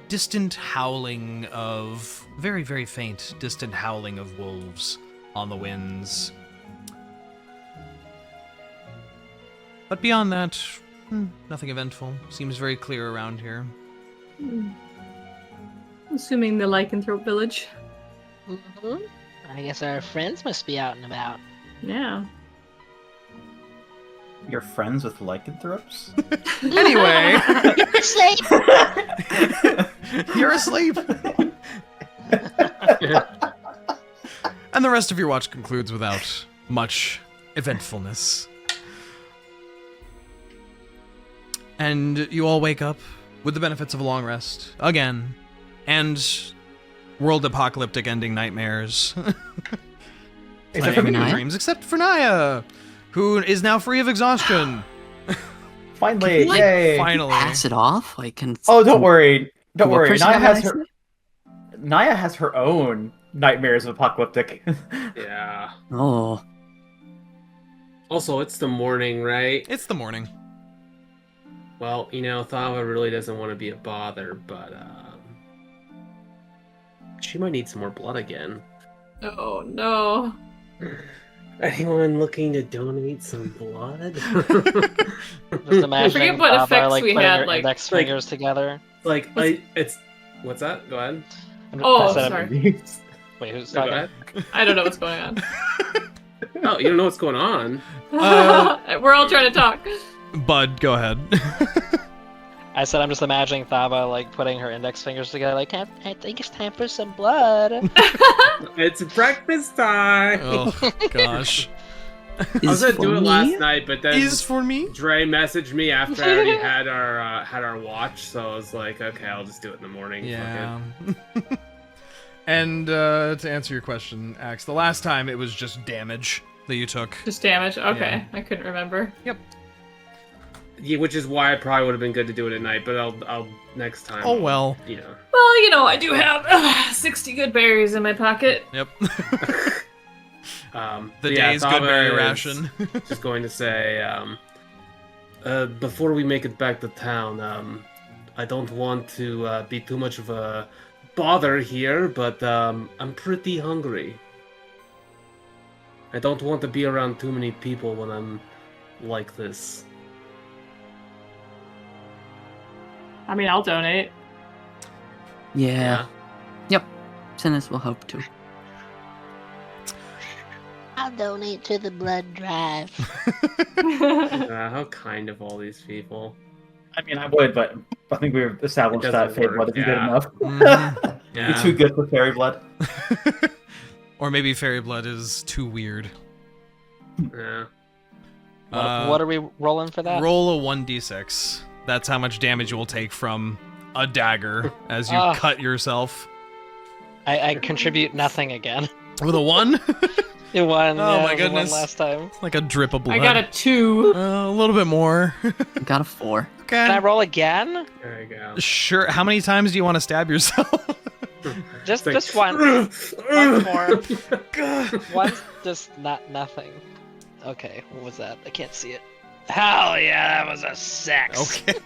distant howling of very, very faint, distant howling of wolves on the winds. But beyond that, nothing eventful. Seems very clear around here. Assuming the Lycanthrope village. Mm-hmm. I guess our friends must be out and about. Yeah. You're friends with lycanthropes? Anyway, You're asleep. you're asleep. And the rest of your watch concludes without much eventfulness. And you all wake up with the benefits of a long rest again, and world apocalyptic ending nightmares. Except playing for Niah? dreams, except for Niah, who is now free of exhaustion. Finally, Like, yay! Finally. Pass it off? Like, can Oh, don't worry. Don't What worry. person Niah have has I her. Niah has her own nightmares of apocalyptic. Yeah. Oh, Also, it's the morning, right? It's the morning. Well, Thava really doesn't want to be a bother, but she might need some more blood again. Oh no. Anyone looking to donate some blood? Just imagining what Thava, effects like we putting had, her like- index like- fingers together. What's that? Go ahead. Oh, I said- sorry. Wait, who's No, go talking? ahead. I don't know what's going on. Oh, you don't know what's going on? We're all trying to talk. Bud, go ahead. I said I'm just imagining Thava like putting her index fingers together, like I think it's time for some blood. It's breakfast time. Oh gosh. I was gonna do it last night, but then Is for me? Dre messaged me after I already had our watch, so I was like, okay, I'll just do it in the morning. Fuck Yeah. And to answer your question, Axe, the last time it was just damage that you took. Just damage. Okay, Yeah. I couldn't remember. it. Yeah, which is why it probably would have been good to do it at night, but I'll next time. Oh well. Well, I do have 60 good berries in my pocket. Yep. The The day's good berry ration. Just going to say, before we make it back to town, I don't want to be too much of a bother here, but I'm pretty hungry. I don't want to be around too many people when I'm like this. I mean, I'll donate. Yeah. Yep. Synas will help too. I'll donate to the blood drive. How kind of all these people. I mean, I would, but I think we've established It that doesn't fairy work, blood isn't good yeah. enough. Mhm. Yeah. You're too good for fairy blood. Or maybe fairy blood is too weird. Yeah. What are we rolling for that? Roll a 1d6. That's how much damage you will take from a dagger as you Ah. cut yourself. I contribute nothing again. With a 1? It won. Oh yeah, my it won goodness. last time. Like a drip of blood. I got a 2. A little bit more. Got a 4. Can I Okay. roll again? There you go. Sure. How many times do you want to stab yourself? Just Like- just once. Once more. Once, just nothing. Okay, what was that? I can't see it. Hell yeah, that was a 6. Okay.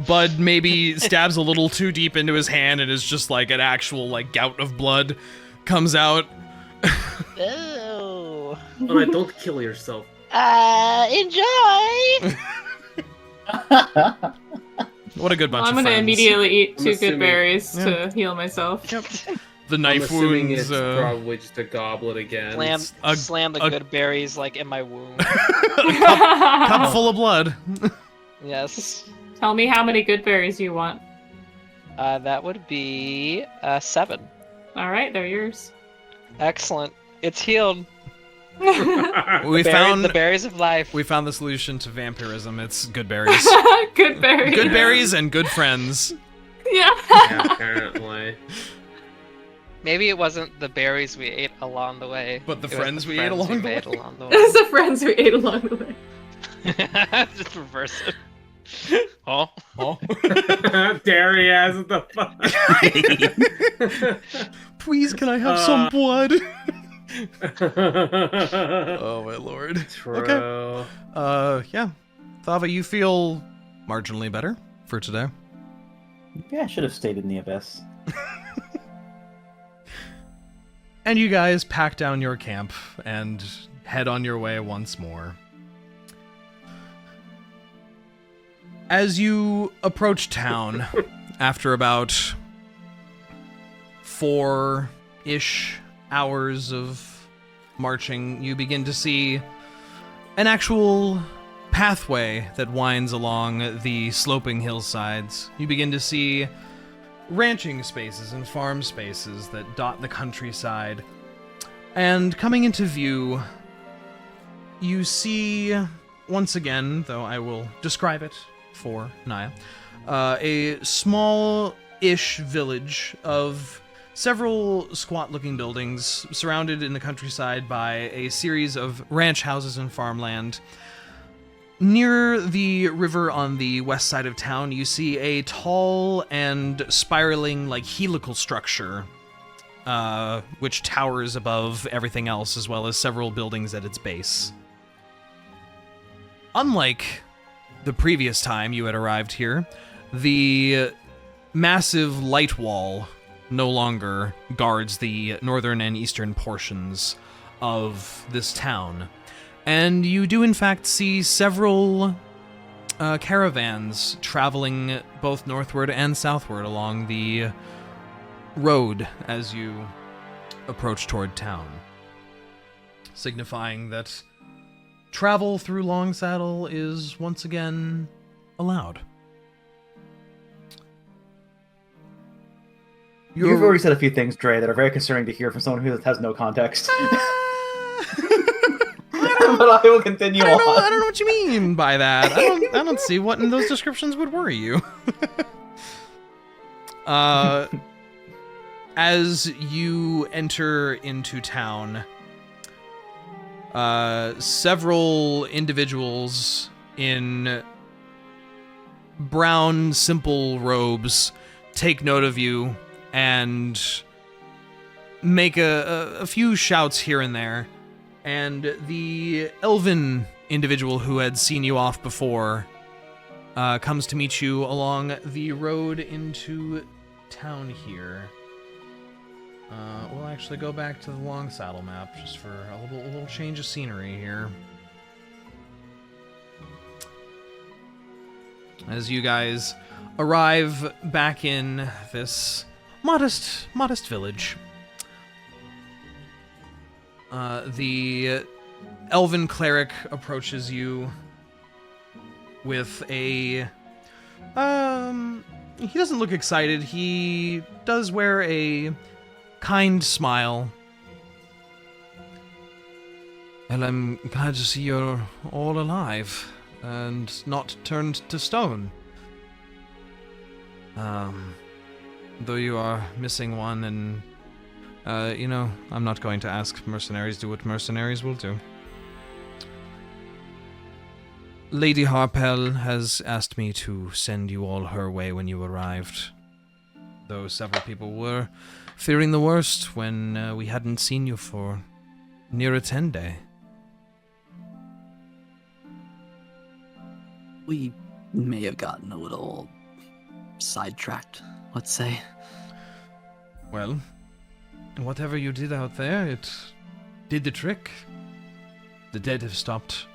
Bud maybe stabs a little too deep into his hand and is just like an actual like gout of blood comes out. Ew. Alright, don't kill yourself. Enjoy! What a good bunch I'm of gonna friends. immediately eat I'm 2 assuming- good berries Yeah. to heal myself. The I'm knife assuming wounds. it's probably just a goblet again. Slam the a- good berries like in my wound. Cup full of blood. Yes. Tell me how many good berries you want. That would be 7. Alright, they're yours. Excellent. It's healed. We The found berries of life. we found the solution to vampirism. It's good berries. Good berries. Good berries and good friends. Yeah. Yeah, apparently. Maybe it wasn't the berries we ate along the way. But the it was friends we ate along the made way. along the It's the friends we ate along the way. way. Just reverse it. Oh. Oh. Deriaz, what the fuck? Please, can I have some blood? Oh my lord. True. Yeah. Thava, you feel marginally better for today. Yeah, I should have stayed in the abyss. And you guys pack down your camp and head on your way once more. As you approach town, after about 4-ish hours of marching, you begin to see an actual pathway that winds along the sloping hillsides. You begin to see ranching spaces and farm spaces that dot the countryside. And coming into view, you see, once again, though I will describe it for Niah, a small-ish village of several squat-looking buildings surrounded in the countryside by a series of ranch houses and farmland. Near the river on the west side of town, you see a tall and spiraling, helical structure, which towers above everything else, as well as several buildings at its base. Unlike the previous time you had arrived here, the massive light wall no longer guards the northern and eastern portions of this town. And you do, in fact, see several caravans traveling both northward and southward along the road as you approach toward town, signifying that travel through Longsaddle is once again allowed. You've already said a few things, Dre, that are very concerning to hear from someone who has no context. But I will continue on. I don't know what you mean by that. I don't see what in those descriptions would worry you. As you enter into town, several individuals in brown, simple robes take note of you and make a few shouts here and there. And the elven individual who had seen you off before comes to meet you along the road into town here. We'll actually go back to the Longsaddle map just for a little change of scenery here. As you guys arrive back in this modest village. The elven cleric approaches you with a... he doesn't look excited. He does wear a kind smile. Well, I'm glad to see you're all alive and not turned to stone. Though you are missing one and I'm not going to ask mercenaries do what mercenaries will do. Lady Harpel has asked me to send you all her way when you arrived, though several people were fearing the worst when we hadn't seen you for near a 10-day. We may have gotten a little sidetracked, let's say. Well, whatever you did out there, it did the trick. The dead have stopped,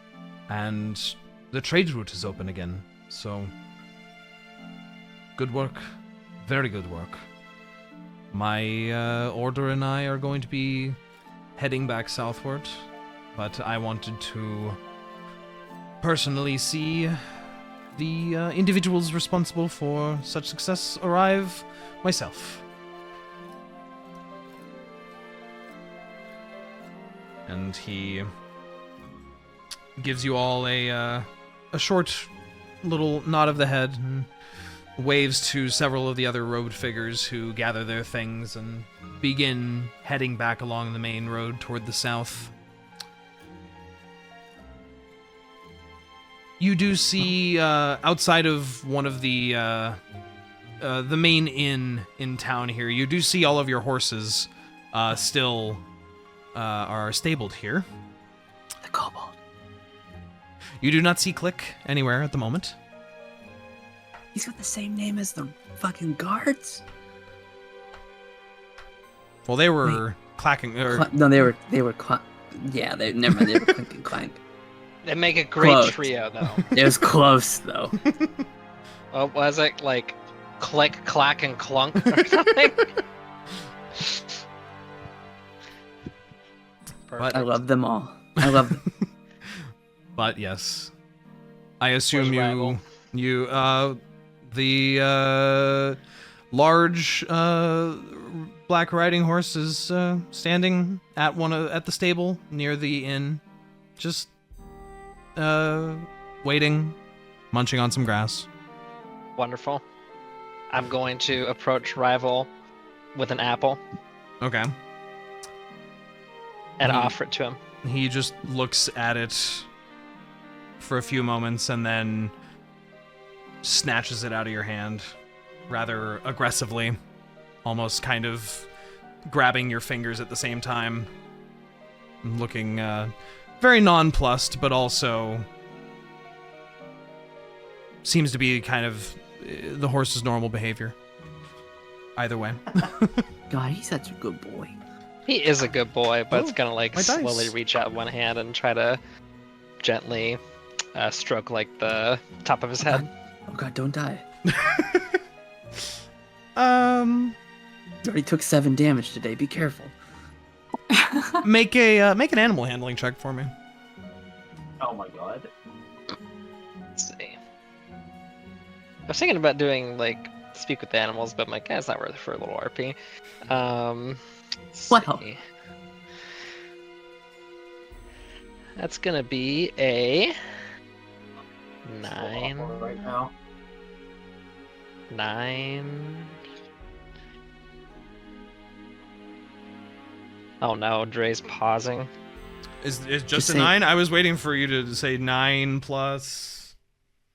and the trade route is open again, so... good work. Very good work. My order and I are going to be heading back southward, but I wanted to personally see the individuals responsible for such success arrive myself. And he gives you all a short little nod of the head and waves to several of the other road figures who gather their things and begin heading back along the main road toward the south. You do see outside of one of the main inn in town here, you do see all of your horses still are stabled here. The kobold. You do not see Click anywhere at the moment. He's got the same name as the fucking guards? Well, they were clacking. No, they were. Yeah, never mind. They were Clink and Clank. They make a great Close. trio, though. It was close, though. Well, was it like Click, Clack, and Clunk or something? I love them all. I love them. But yes, I assume Where's Raggle? the large black riding horse is standing at at the stable near the inn, just waiting, munching on some grass. Wonderful. I'm going to approach Rival with an apple Okay. and Hmm. offer it to him. He just looks at it for a few moments and then snatches it out of your hand rather aggressively, almost kind of grabbing your fingers at the same time, looking very nonplussed, but also seems to be kind of the horse's normal behavior. Either way. God, he's such a good boy. He is a good boy, but Oh, it's gonna like my dice. slowly reach out one hand and try to gently stroke like the top of his head. Oh God, don't die. You already took 7 damage today. Be careful. Make an animal handling check for me. Oh my god. Let's see. I was thinking about doing like speak with the animals, but I'm like, it's not worth it for a little RP. Let's Wow. see. That's gonna be a 9. Right now. 9. Oh no, Dre's pausing. Is just Just a say- 9? I was waiting for you to say 9 plus.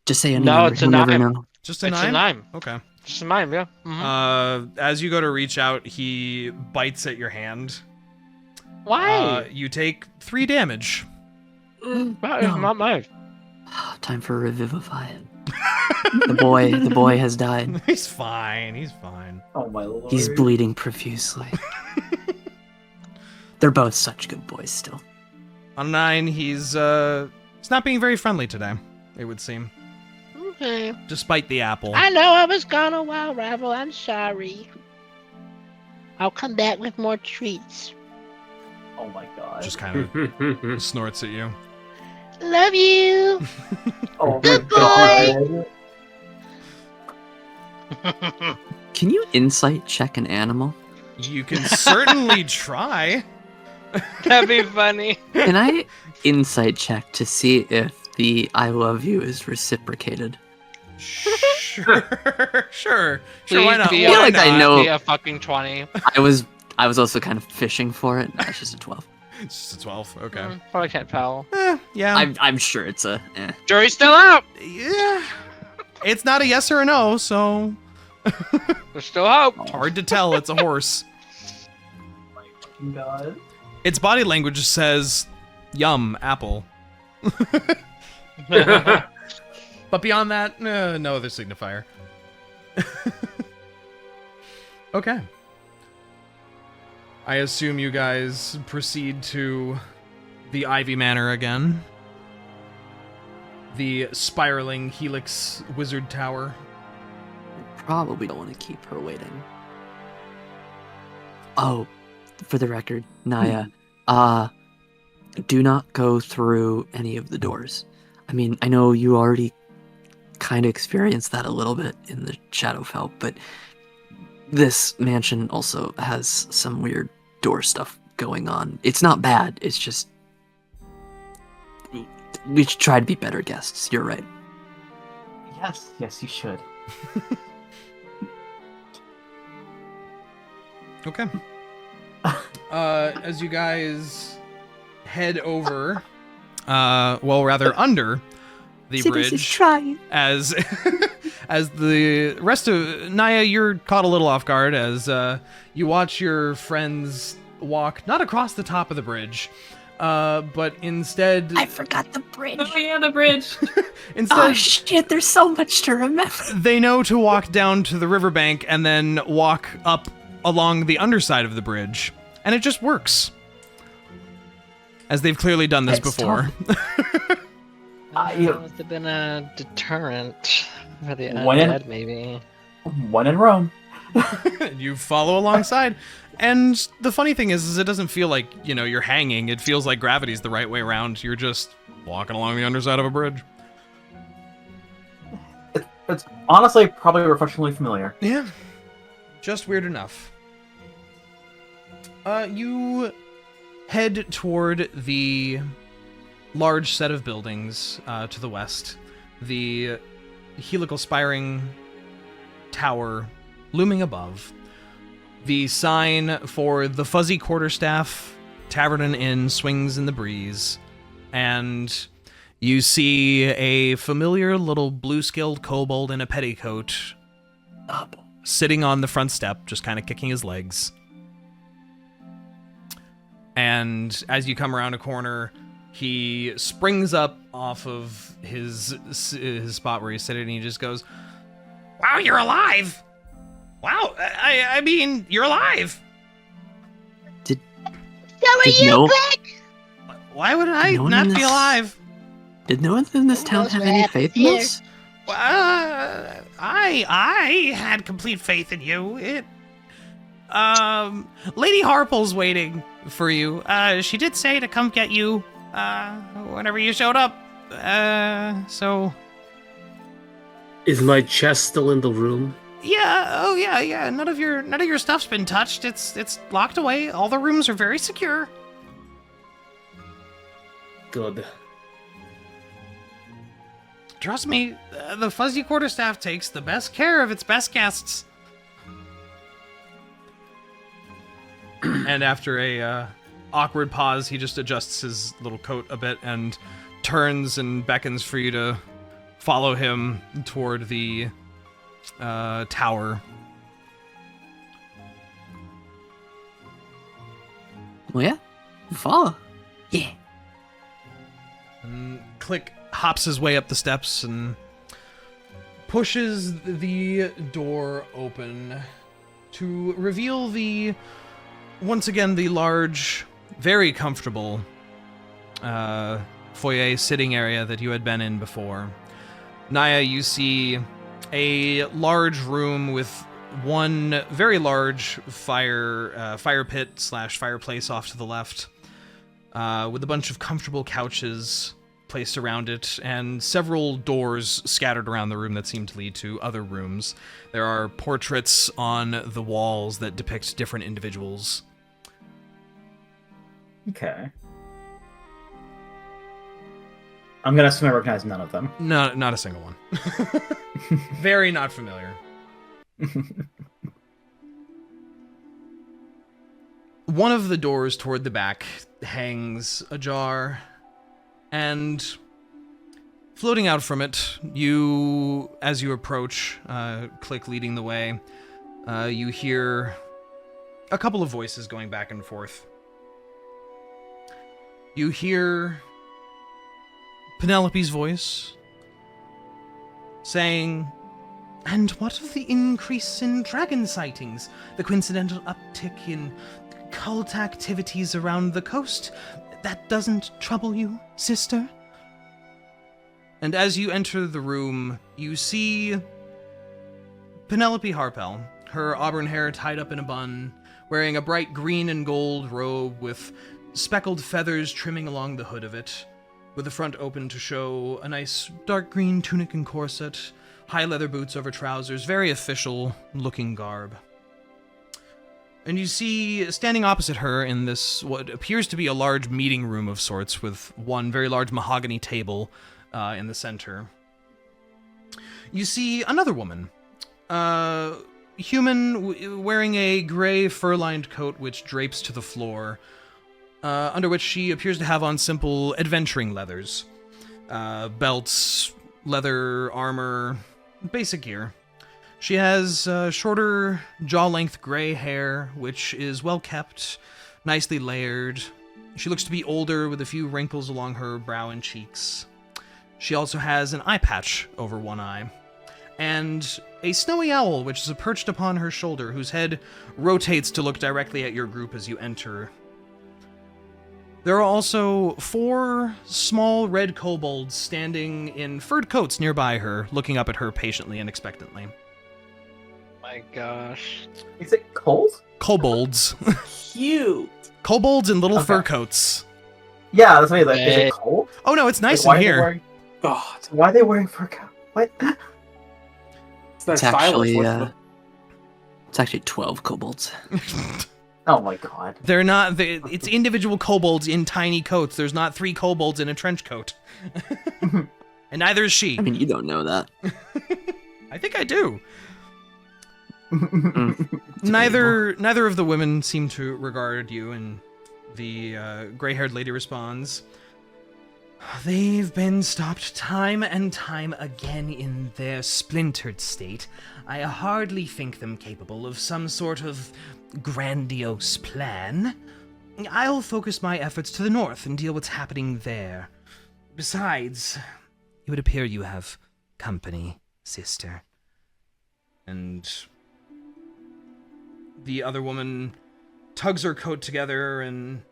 Just say any No, number. it's a You'll never 9. know. Just a It's 9? a 9. Okay. Just a 9, yeah. Mhm. As you go to reach out, he bites at your hand. Why? You take 3 damage. That is no. not mine. Time for revivify it. The boy has died. He's fine. He's fine. Oh my lord. He's bleeding profusely. They're both such good boys still. On 9, he's not being very friendly today, it would seem. Okay. Despite the apple. I know I was gone a while, Rival. I'm sorry. I'll come back with more treats. Oh my god. Just kind of snorts at you. Love you. Oh my Good god. Can you insight check an animal? You can certainly try. That'd be funny. Can I insight check to see if the I love you is reciprocated? Sure. Sure, Please why not? be I feel Why like I not? know- Be a fucking 20. I was also kind of fishing for it. No, it's just a 12. It's just a 12. Okay. Probably can't foul. Yeah. I'm sure it's a. Jury's still out. Yeah. It's not a yes or a no, so There's still hope. hard to tell. It's a horse. Oh my god. Its body language says, "Yum, apple." But beyond that, no other signifier. Okay. I assume you guys proceed to the Ivy Manor again. The spiraling Helix Wizard Tower. Probably don't want to keep her waiting. Oh, for the record, Niah, do not go through any of the doors. I mean, I know you already kind of experienced that a little bit in the Shadowfell, but this mansion also has some weird door stuff going on. It's not bad, it's just we should try to be better guests. You're right. Yes, you should. Okay. As you guys head over, rather under the bridge, trying. as as the rest of Niah, you're caught a little off guard as you watch your friends walk not across the top of the bridge, but instead I forgot the bridge. Oh yeah, the bridge. instead Oh shit, there's so much to remember. they know to walk down to the riverbank and then walk up along the underside of the bridge, and it just works. As they've clearly done this It's before. Yeah. Must have been a deterrent for the When in- undead, maybe. One in Rome. You follow alongside. And the funny thing is it doesn't feel like, you're hanging. It feels like gravity's the right way around. You're just walking along the underside of a bridge. It's honestly probably refreshingly familiar. Yeah. Just weird enough. You head toward the large set of buildings to the west. The helical spiring tower looming above. The sign for the Fuzzy Quarterstaff Tavern and Inn swings in the breeze, and you see a familiar little blue-scaled kobold in a petticoat sitting on the front step, just kind of kicking his legs. And as you come around a corner, he springs up off of his spot where he's sitting, and he just goes, "Wow, you're alive! Wow, I mean, you're alive! So are you, Click? Why would I No one not in be this- alive? Did no one in this town knows have what any happened faith in here? us? I had complete faith in you. Lady Harple's waiting for you. She did say to come get you, whenever you showed up. So... Is my chest still in the room? Yeah, oh yeah. None of your stuff's been touched. It's locked away. All the rooms are very secure. Good. Trust me, the Fuzzy Quarterstaff takes the best care of its best guests. And after a awkward pause, he just adjusts his little coat a bit and turns and beckons for you to follow him toward the tower. Well, yeah. Follow. Yeah. And Click hops his way up the steps and pushes the door open to reveal once again, the large, very comfortable foyer sitting area that you had been in before. Niah, you see a large room with one very large fire pit / fireplace off to the left, with a bunch of comfortable couches placed around it, and several doors scattered around the room that seem to lead to other rooms. There are portraits on the walls that depict different individuals. Okay. I'm gonna assume I recognize none of them. No, not a single one. Very not familiar. One of the doors toward the back hangs ajar, and floating out from it, as you approach, Click leading the way, you hear a couple of voices going back and forth. You hear Penelope's voice saying, "And what of the increase in dragon sightings? The coincidental uptick in cult activities around the coast? That doesn't trouble you, sister?" And as you enter the room, you see Penelope Harpel, her auburn hair tied up in a bun, wearing a bright green and gold robe with speckled feathers trimming along the hood of it, with the front open to show a nice dark green tunic and corset, high leather boots over trousers, very official-looking garb. And you see, standing opposite her in this, what appears to be a large meeting room of sorts, with one very large mahogany table in the center, you see another woman. Human, wearing a gray fur-lined coat which drapes to the floor, under which she appears to have on simple adventuring leathers. Belts, leather armor, basic gear. She has shorter, jaw-length gray hair, which is well-kept, nicely layered. She looks to be older, with a few wrinkles along her brow and cheeks. She also has an eye patch over one eye, and a snowy owl, which is perched upon her shoulder, whose head rotates to look directly at your group as you enter. There are also 4 small red kobolds standing in furred coats nearby her, looking up at her patiently and expectantly. My gosh. Is it cold? Kobolds. Cute. Kobolds in little Okay. fur coats. Yeah, that's what I mean. Like, is Hey. it cold? Oh no, it's nice Like, in why are they here. wearing- God. Why are they wearing fur coat? What? It's their It's stylist. actually, What's it's actually 12 kobolds. Oh my god. They're not. It's individual kobolds in tiny coats. There's not 3 kobolds in a trench coat. And neither is she. I mean, you don't know that. I think I do. Neither of the women seem to regard you, and the gray-haired lady responds, "They've been stopped time and time again in their splintered state. I hardly think them capable of some sort of grandiose plan. I'll focus my efforts to the north and deal what's happening there. Besides, it would appear you have company, sister." And the other woman tugs her coat together and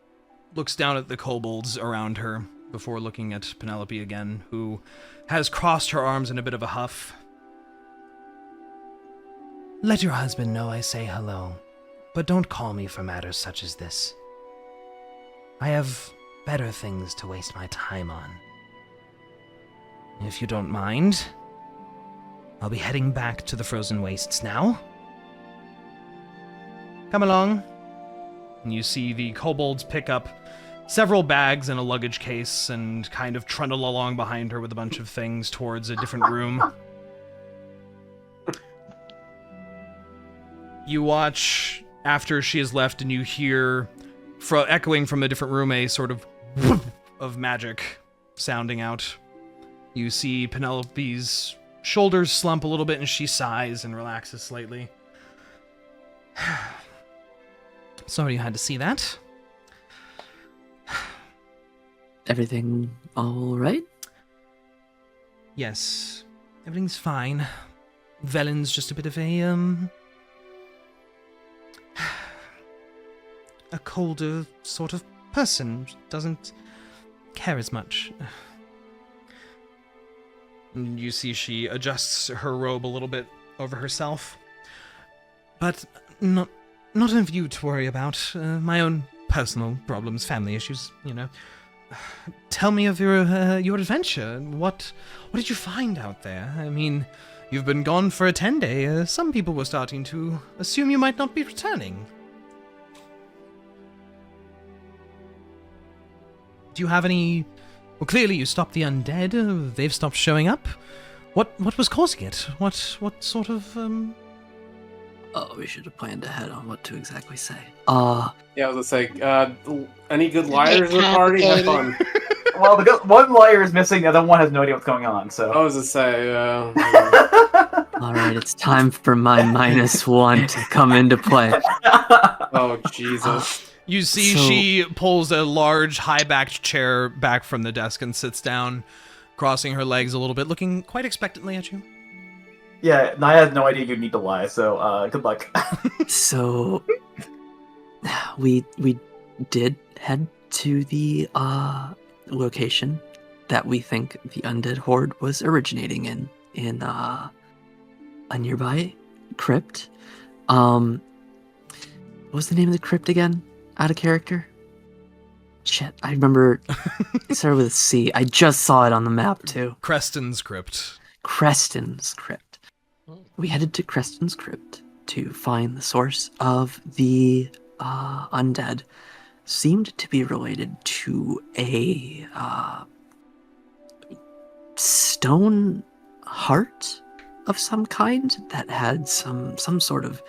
looks down at the kobolds around her before looking at Penelope again, who has crossed her arms in a bit of a huff. "Let your husband know I say hello, but don't call me for matters such as this. I have better things to waste my time on. If you don't mind, I'll be heading back to the Frozen Wastes now. Come along." And you see the kobolds pick up several bags and a luggage case and kind of trundle along behind her with a bunch of things towards a different room. You watch after she has left, and you hear, echoing from a different room, a sort of whoop of magic sounding out. You see Penelope's shoulders slump a little bit, and she sighs and relaxes slightly. Sorry you had to see that. Everything all right? Yes, everything's fine. Velen's just a bit of a colder sort of person. Doesn't care as much. And you see she adjusts her robe a little bit over herself. But not enough you to worry about. My own personal problems, family issues, you know. Tell me of your adventure. What did you find out there? I mean, you've been gone for a 10-day. Some people were starting to assume you might not be returning. Do you have any... Well, clearly you stopped the undead. They've stopped showing up. What was causing it? What sort of... Oh, we should have planned ahead on what to exactly say. Yeah, I was gonna say, any good liars in the party? Have fun. Well, one liar is missing, the other one has no idea what's going on, so... I was gonna say, Alright, it's time for my -1 to come into play. Oh, Jesus. You see she pulls a large, high-backed chair back from the desk and sits down, crossing her legs a little bit, looking quite expectantly at you. Yeah, Niah has no idea you need to lie, so good luck. So, we did head to the location that we think the undead horde was originating in a nearby crypt. What was the name of the crypt again? Out of character? Shit, I remember it started with a C. I just saw it on the map too. Creston's Crypt. Creston's Crypt. We headed to Creston's Crypt to find the source of the undead. Seemed to be related to a stone heart of some kind that had some sort of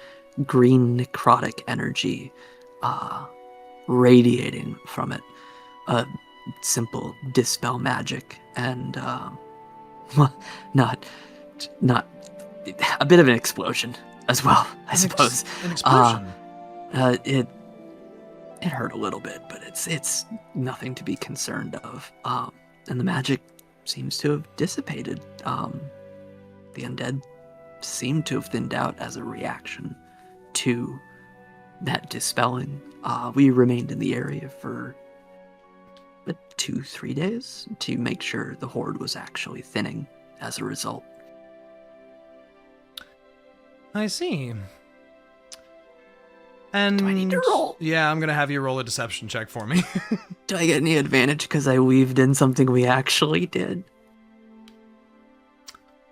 green necrotic energy radiating from it. Simple dispel magic and not a bit of an explosion as well, I suppose. An explosion? It hurt a little bit, but it's nothing to be concerned of. And the magic seems to have dissipated. The undead seem to have thinned out as a reaction to that dispelling. We remained in the area for 2-3 days to make sure the horde was actually thinning as a result. I see. And Do I need to roll? Yeah, I'm gonna have you roll a deception check for me. Do I get any advantage because I weaved in something we actually did?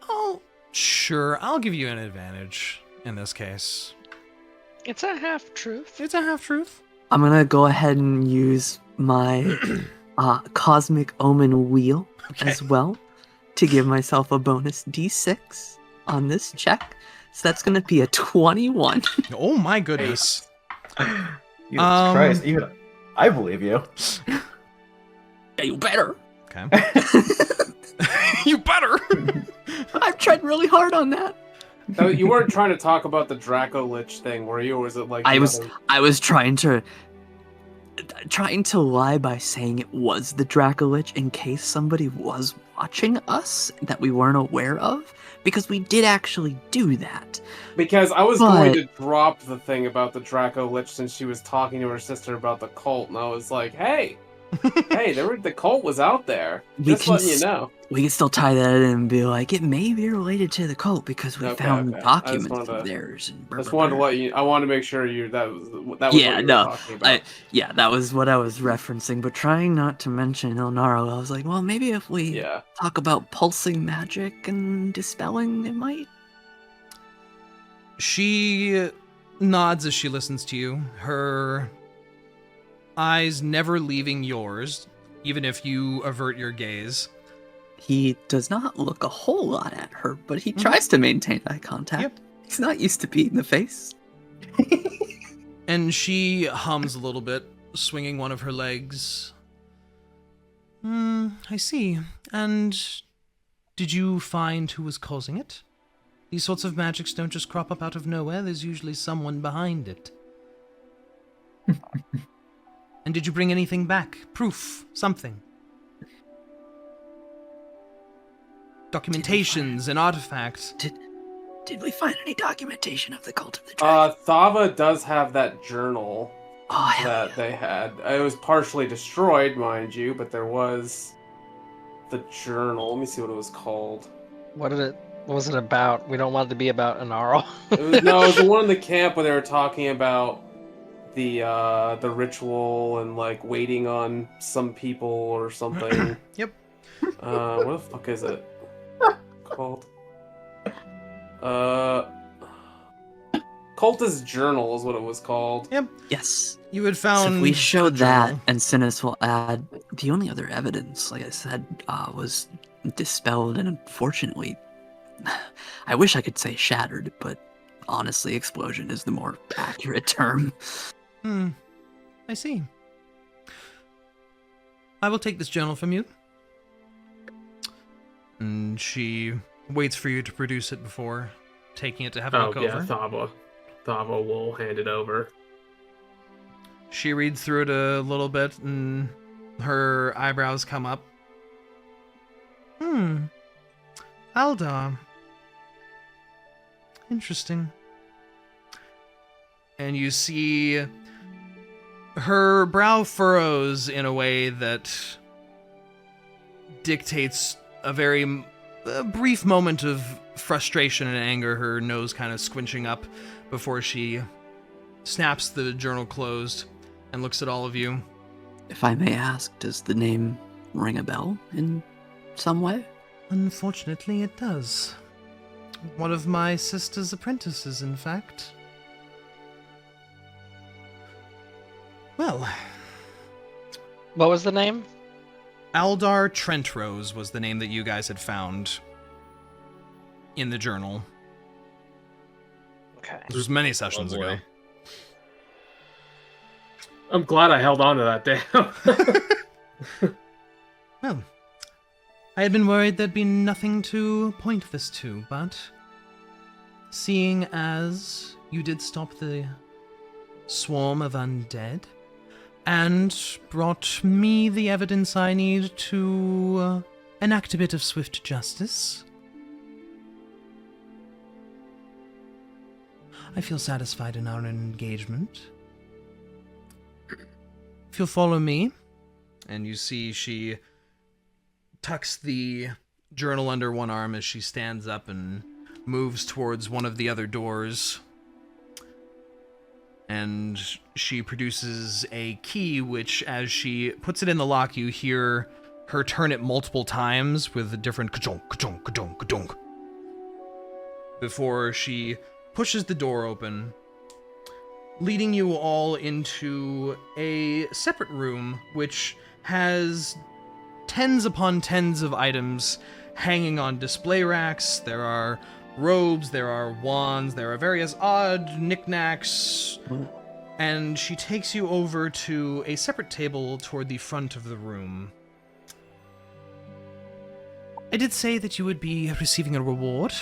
Oh, sure. I'll give you an advantage in this case. It's a half truth. It's a half truth. I'm gonna go ahead and use my Cosmic Omen Wheel as well to give myself a bonus D6 on this check. So that's gonna be a 21. Oh my goodness. Jesus Christ, even I believe you. Yeah, you better. Okay. You better. I've tried really hard on that. You weren't trying to talk about the Draco Lich thing, were you? Or was it like I the was other- I was trying to lie by saying it was the Dracolich in case somebody was watching us that we weren't aware of, because we did actually do that. Because I was going But- to drop the thing about the Draco Lich since she was talking to her sister about the cult, and I was like, hey, the cult was out there. Just letting you know. We can still tie that in and be like, it may be related to the cult because we Okay, found okay. I just documents wanted of to- theirs. And I just wanted to let you. I wanted to make sure that was what you were talking about. Yeah, that was what I was referencing, but trying not to mention Ilnaro, I was like, well, maybe if we Yeah. talk about pulsing magic and dispelling, it might. She nods as she listens to you, her eyes never leaving yours, even if you avert your gaze. He does not look a whole lot at her, but he tries to maintain eye contact. Yep. He's not used to being in the face. And she hums a little bit, swinging one of her legs. I see. And did you find who was causing it? These sorts of magics don't just crop up out of nowhere, there's usually someone behind it. And did you bring anything back? Proof? Something? Documentations and artifacts? Did we find any documentation of the cult of the dragon? Thava does have that journal Oh, hell that yeah. they had. It was partially destroyed, mind you, but there was the journal. Let me see what it was called. What was it about? We don't want it to be about Anaro. It was the one in the camp where they were talking about the ritual and like waiting on some people or something. Yep. What the fuck is it called? Cultist Journal is what it was called. Yep. Yes. You had So found if we show the that, journal. and Synas will add, the only other evidence, like I said, was dispelled, and unfortunately, I wish I could say shattered, but honestly, explosion is the more accurate term. I see. I will take this journal from you. And she waits for you to produce it before taking it to have a look over. Thava will hand it over. She reads through it a little bit, and her eyebrows come up. Aldar. Interesting. And you see her brow furrows in a way that dictates a brief moment of frustration and anger, her nose kind of squinching up before she snaps the journal closed and looks at all of you. If I may ask, does the name ring a bell in some way? Unfortunately, it does. One of my sister's apprentices, in fact. Well, What was the name? Aldar Trentrose was the name that you guys had found in the journal. Okay. This was many sessions Oh, boy. ago. I'm glad I held on to that damn. Well, I had been worried there'd be nothing to point this to, but seeing as you did stop the swarm of undead and brought me the evidence I need to enact a bit of swift justice, I feel satisfied in our engagement. If you'll follow me, and you see she tucks the journal under one arm as she stands up and moves towards one of the other doors. And she produces a key, which, as she puts it in the lock, you hear her turn it multiple times with a different ka-chonk, ka-chonk, ka-chonk, ka-chonk, before she pushes the door open, leading you all into a separate room, which has tens upon tens of items hanging on display racks. There are robes, there are wands, there are various odd knickknacks, and she takes you over to a separate table toward the front of the room. I did say that you would be receiving a reward.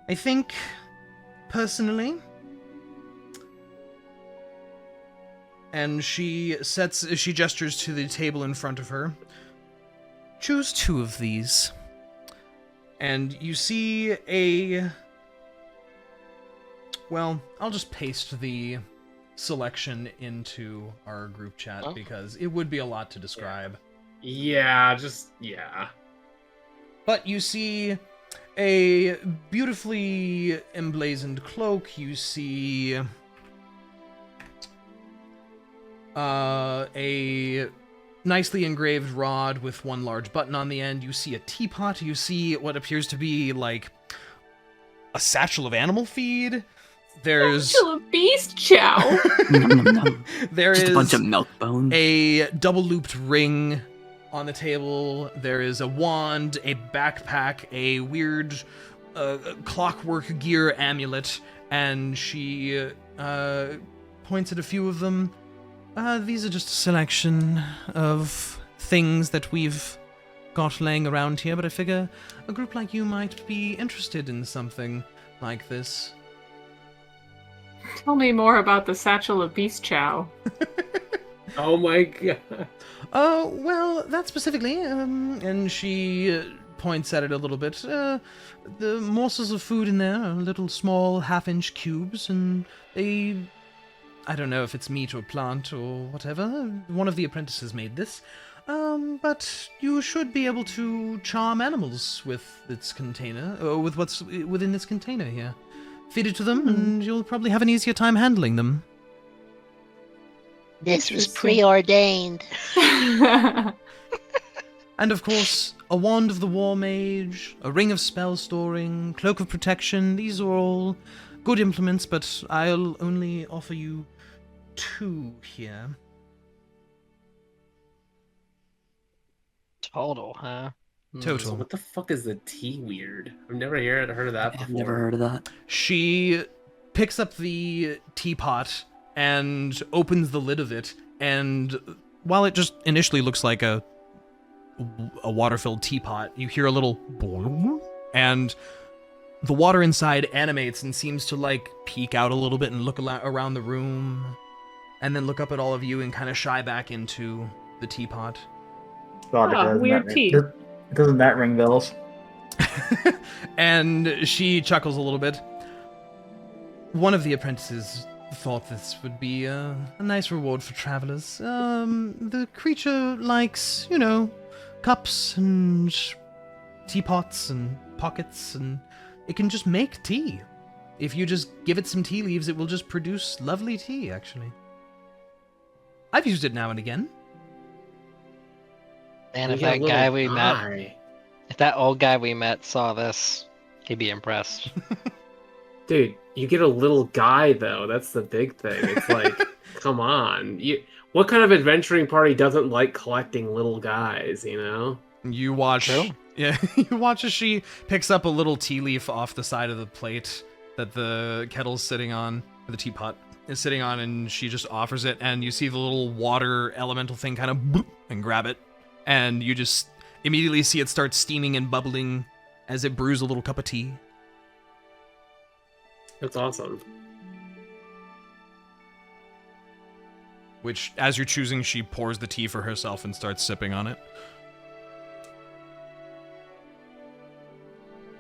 I think, personally, and she gestures to the table in front of her. Choose 2 of these. And you see well, I'll just paste the selection into our group chat because it would be a lot to describe. Yeah. But you see a beautifully emblazoned cloak. You see a nicely engraved rod with one large button on the end. You see a teapot. You see what appears to be like a satchel of animal feed. There's Satchel of beast chow. There Just is a bunch of milk bones. a double-looped ring on the table. There is a wand, a backpack, a weird clockwork gear amulet, and she points at a few of them. These are just a selection of things that we've got laying around here, but I figure a group like you might be interested in something like this. Tell me more about the satchel of beast chow. Oh my god. Well, that specifically, and she points at it a little bit. The morsels of food in there are little small half-inch cubes, and I don't know if it's meat or plant or whatever. One of the apprentices made this. But you should be able to charm animals with its container, or with what's within this container here. Feed it to them, and you'll probably have an easier time handling them. This was preordained. And of course, a wand of the war mage, a ring of spell storing, cloak of protection. These are all good implements, but I'll only offer you 2 here. Total, huh? Total. So what the fuck is the tea weird? I've never heard of that before. I've never heard of that. She picks up the teapot and opens the lid of it, and while it just initially looks like a water-filled teapot, you hear a little boing, and the water inside animates and seems to like peek out a little bit and look around the room, and then look up at all of you and kind of shy back into the teapot. God, doesn't weird that tea. Doesn't that ring bells? And she chuckles a little bit. One of the apprentices thought this would be a nice reward for travelers. The creature likes, cups and teapots and pockets, and it can just make tea. If you just give it some tea leaves, it will just produce lovely tea, actually. I've used it now and again. And if You get a that little guy we high. met, if that old guy we met saw this, he'd be impressed. Dude, you get a little guy though. That's the big thing. It's like, come on. What kind of adventuring party doesn't like collecting little guys, You watch. True. Yeah, you watch as she picks up a little tea leaf off the side of the plate that the kettle's sitting on, or the teapot is sitting on, and she just offers it, and you see the little water elemental thing kind of boop, and grab it, and you just immediately see it start steaming and bubbling as it brews a little cup of tea. That's awesome. Which, as you're choosing, she pours the tea for herself and starts sipping on it.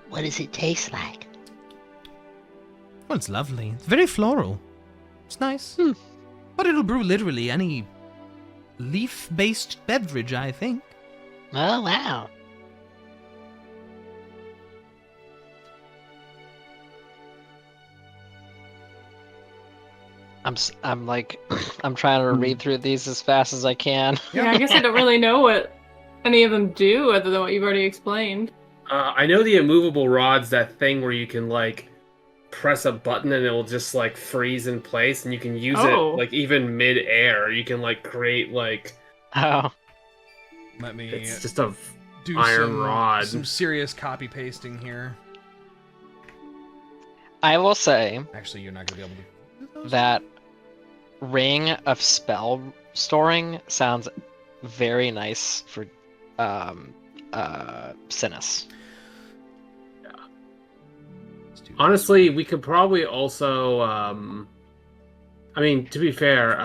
What does it taste like? Well, it's lovely. It's very floral. It's nice. But it'll brew literally any leaf-based beverage, I think. Oh, wow. I'm like, I'm trying to read through these as fast as I can. Yeah, I guess I don't really know what any of them do other than what you've already explained. I know the immovable rod's that thing where you can like press a button and it'll just like freeze in place, and you can use it like even mid-air. You can like create like Oh, Let me it's just a do iron some, rod. some serious copy pasting here. I will say Actually, you're not going to be able to. that ring of spell storing sounds very nice for Synas. Honestly, we could probably also. I mean, to be fair,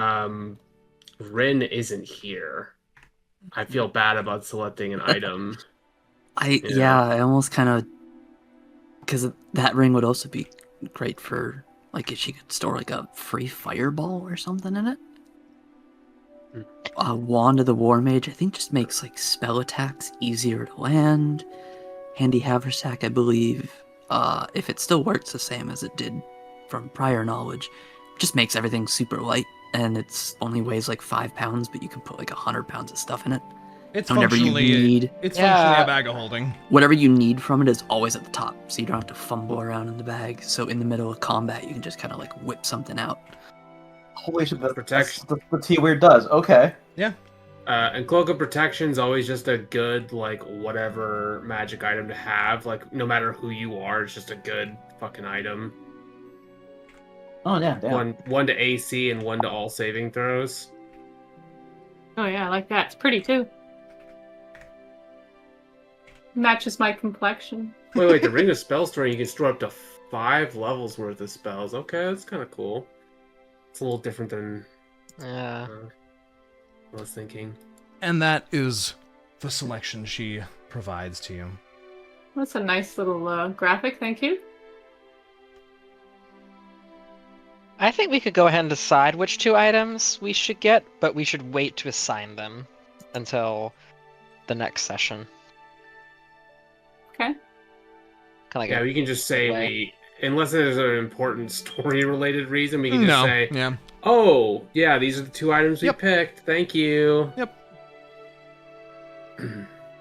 Rinn isn't here. I feel bad about selecting an item. I almost kind of, because that ring would also be great for, like, if she could store like a free fireball or something in it. Wand of the War Mage, I think, just makes like spell attacks easier to land. Handy Haversack, I believe, if it still works the same as it did from prior knowledge, just makes everything super light, and it's only weighs like 5 pounds, but you can put like 100 pounds of stuff in it. It's And whenever you need, functionally a bag of holding. whatever you need from it is always at the top, so you don't have to fumble around in the bag. So in the middle of combat, you can just kind of like whip something out. Holy shit, Protection. that's what T-Weird does. Okay. And Cloak of Protection is always just a good, like, whatever magic item to have. Like, no matter who you are, it's just a good fucking item. Oh, yeah, damn. One to AC and one to all saving throws. Oh yeah, I like that. It's pretty too. Matches my complexion. Wait, the Ring of Spell Storing, you can store up to 5 levels worth of spells. Okay, that's kind of cool. It's a little different than Yeah. I was thinking. And that is the selection she provides to you. That's a nice little graphic. Thank you. I think we could go ahead and decide which 2 items we should get, but we should wait to assign them until the next session. Okay. Kind of Yeah, we can just say way. unless there's an important story-related reason, we can just say, yeah. oh, yeah, these are the 2 items we Yep. picked. Thank you. Yep.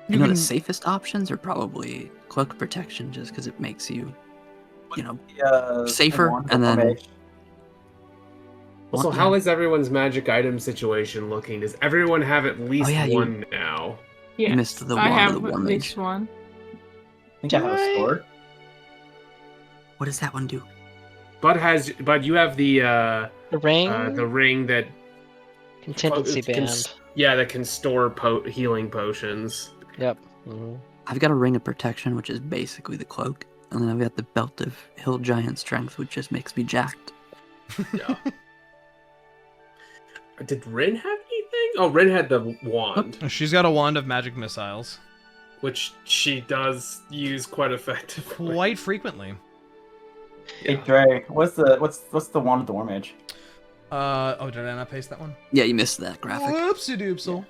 You know, the safest options are probably Cloak of Protection, just because it makes you, safer, and then... Also, how is everyone's magic item situation looking? Does everyone have at least one now? Yes, missed the I Wand of have the War at Mage. least one. I think I have a sword. What does that one do? But you have the ring, the ring that contingency can- band. that can store healing potions. Yep. Mhm. I've got a Ring of Protection, which is basically the cloak, and then I've got the Belt of Hill Giant Strength, which just makes me jacked. Yeah. Did Rinn have anything? Oh, Rinn had the wand, She's got a wand of magic missiles. which she does use quite effectively. Quite frequently. Hey Dre, what's the Wand of the War Mage? Did I not paste that one? Yeah, you missed that graphic. Whoopsie doopsel.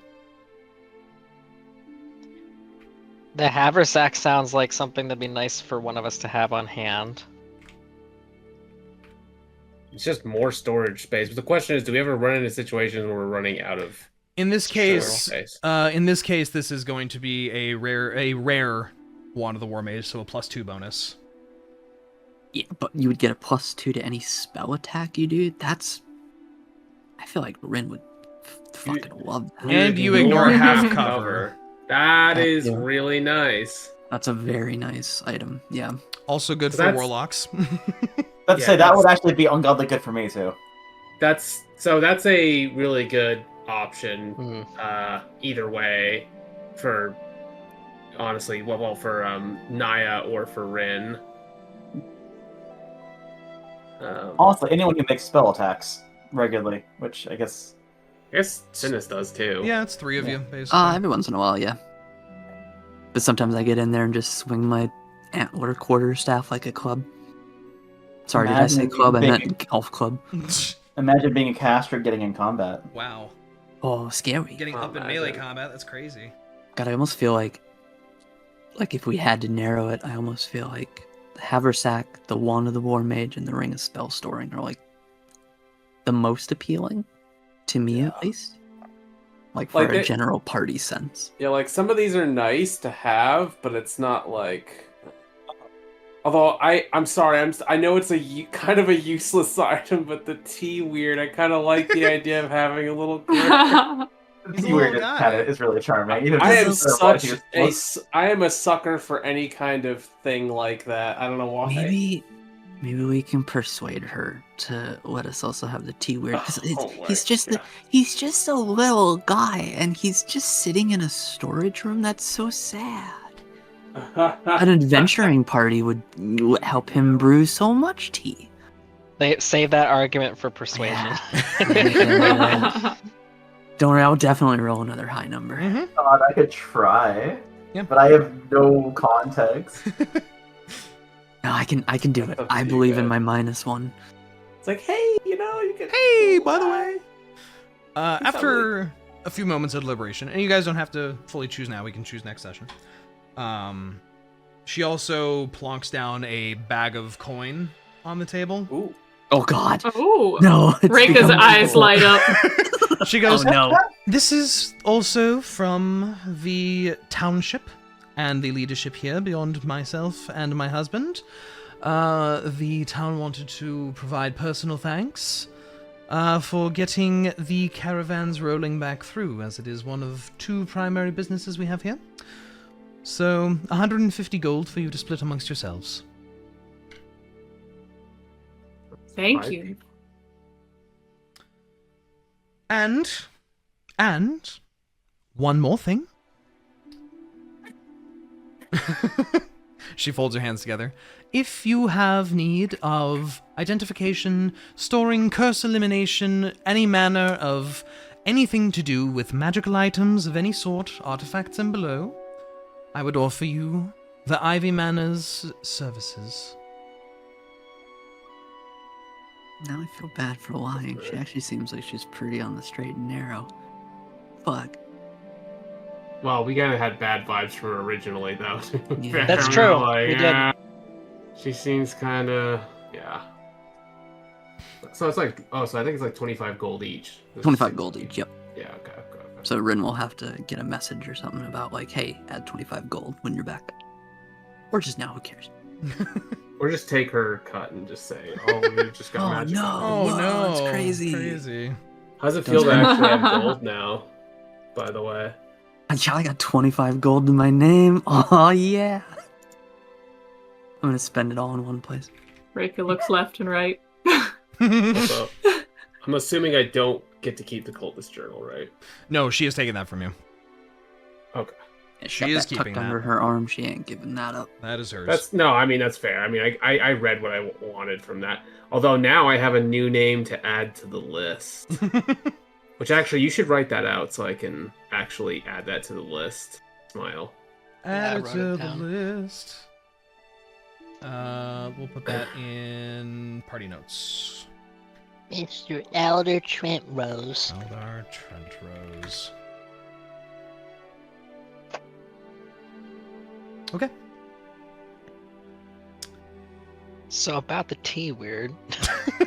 The haversack sounds like something that'd be nice for one of us to have on hand. It's just more storage space. But the question is, do we ever run into situations where we're running out of In this case, space? this is going to be a rare Wand of the War Mage, so a +2 bonus. Yeah, but you would get a +2 to any spell attack you do. I feel like Rinn would fucking love that. And you ignore half cover. That is Yeah. really nice. That's a very nice item. Yeah. Also good So for that's- warlocks. Let's Yeah, say that that's- would actually be ungodly good for me too. That's a really good option. Mhm. Either way, for honestly, for Niah or for Rinn. Honestly, anyone can make spell attacks regularly, which I guess. I guess Synas does too. Yeah, it's 3 of you, basically. Every once in a while, yeah. But sometimes I get in there and just swing my antler quarterstaff like a club. Sorry, did I say Imagine club? I being- meant golf club. Imagine being a caster getting in combat. Wow. Oh, scary. Getting up in melee combat, that's crazy. God, I almost feel like if we had to narrow it, I almost feel like the Haversack, the Wand of the War Mage, and the Ring of Spell Storing are like the most appealing to me, at least. Like for a general party sense. Yeah, like some of these are nice to have, but it's not like. Although I'm sorry, I know it's kind of a useless item, but the T weird, I kind of like the idea of having a little. T-Weird is really charming. Even I if am it's I am a sucker for any kind of thing like that. I don't know why. Maybe we can persuade her to let us also have the tea weird. Because he's just God. he's just a little guy, and he's just sitting in a storage room. That's so sad. An adventuring party would help him brew so much tea. They save that argument for persuasion. Yeah. Don't worry, I'll definitely roll another high number. Mm-hmm. God, I could try. Yeah. But I have no context. No, I can do it. Up to I you believe in guys. my -1. It's like, hey, you know, you can. Hey, by the way. After a few moments of deliberation, and you guys don't have to fully choose now, we can choose next session. She also plonks down a bag of coin on the table. Ooh. Oh God, Oh, no! it's Reyka's becoming eyes evil. light up. She goes, Oh no! This is also from the township and the leadership here beyond myself and my husband. The town wanted to provide personal thanks for getting the caravans rolling back through, as it is one of 2 primary businesses we have here. So, 150 gold for you to split amongst yourselves. Thank you. And one more thing. She folds her hands together. If you have need of identification, storing, curse elimination, any manner of anything to do with magical items of any sort, artifacts and below, I would offer you the Ivy Manor's services. Now I feel bad for lying. She actually seems like she's pretty on the straight and narrow. Fuck. Well, we kind of had bad vibes from her originally, though. Yeah. That's We true. were like, We did. "Ah." She seems kind of, yeah. So it's like, so I think it's like 25 gold each. 25 gold each. Yep. Yeah. Okay. So Rinn will have to get a message or something about like, hey, add 25 gold when you're back, or just now. Who cares? Or just take her cut and just say, "Oh, we just got Oh, magic." no. Oh Whoa, no, it's crazy. Crazy. How's it feel to actually have gold now? By the way. I got 25 gold in my name. Oh yeah. I'm gonna spend it all in one place. Reyka looks left and right. Also, I'm assuming I don't get to keep the cultist journal, right? No, she is taking that from you. Okay. Yeah, She got is that keeping tucked under that. her arm. She ain't giving that up. That is hers. That's fair. I mean, I read what I wanted from that. Although now I have a new name to add to the list. Which actually, you should write that out so I can actually add that to the list. Smile. Add I it wrote to it the down. list. We'll put that in party notes. Mr. Elder Trent Rose. Eldar Trent Rose. Okay. So about the tea weird.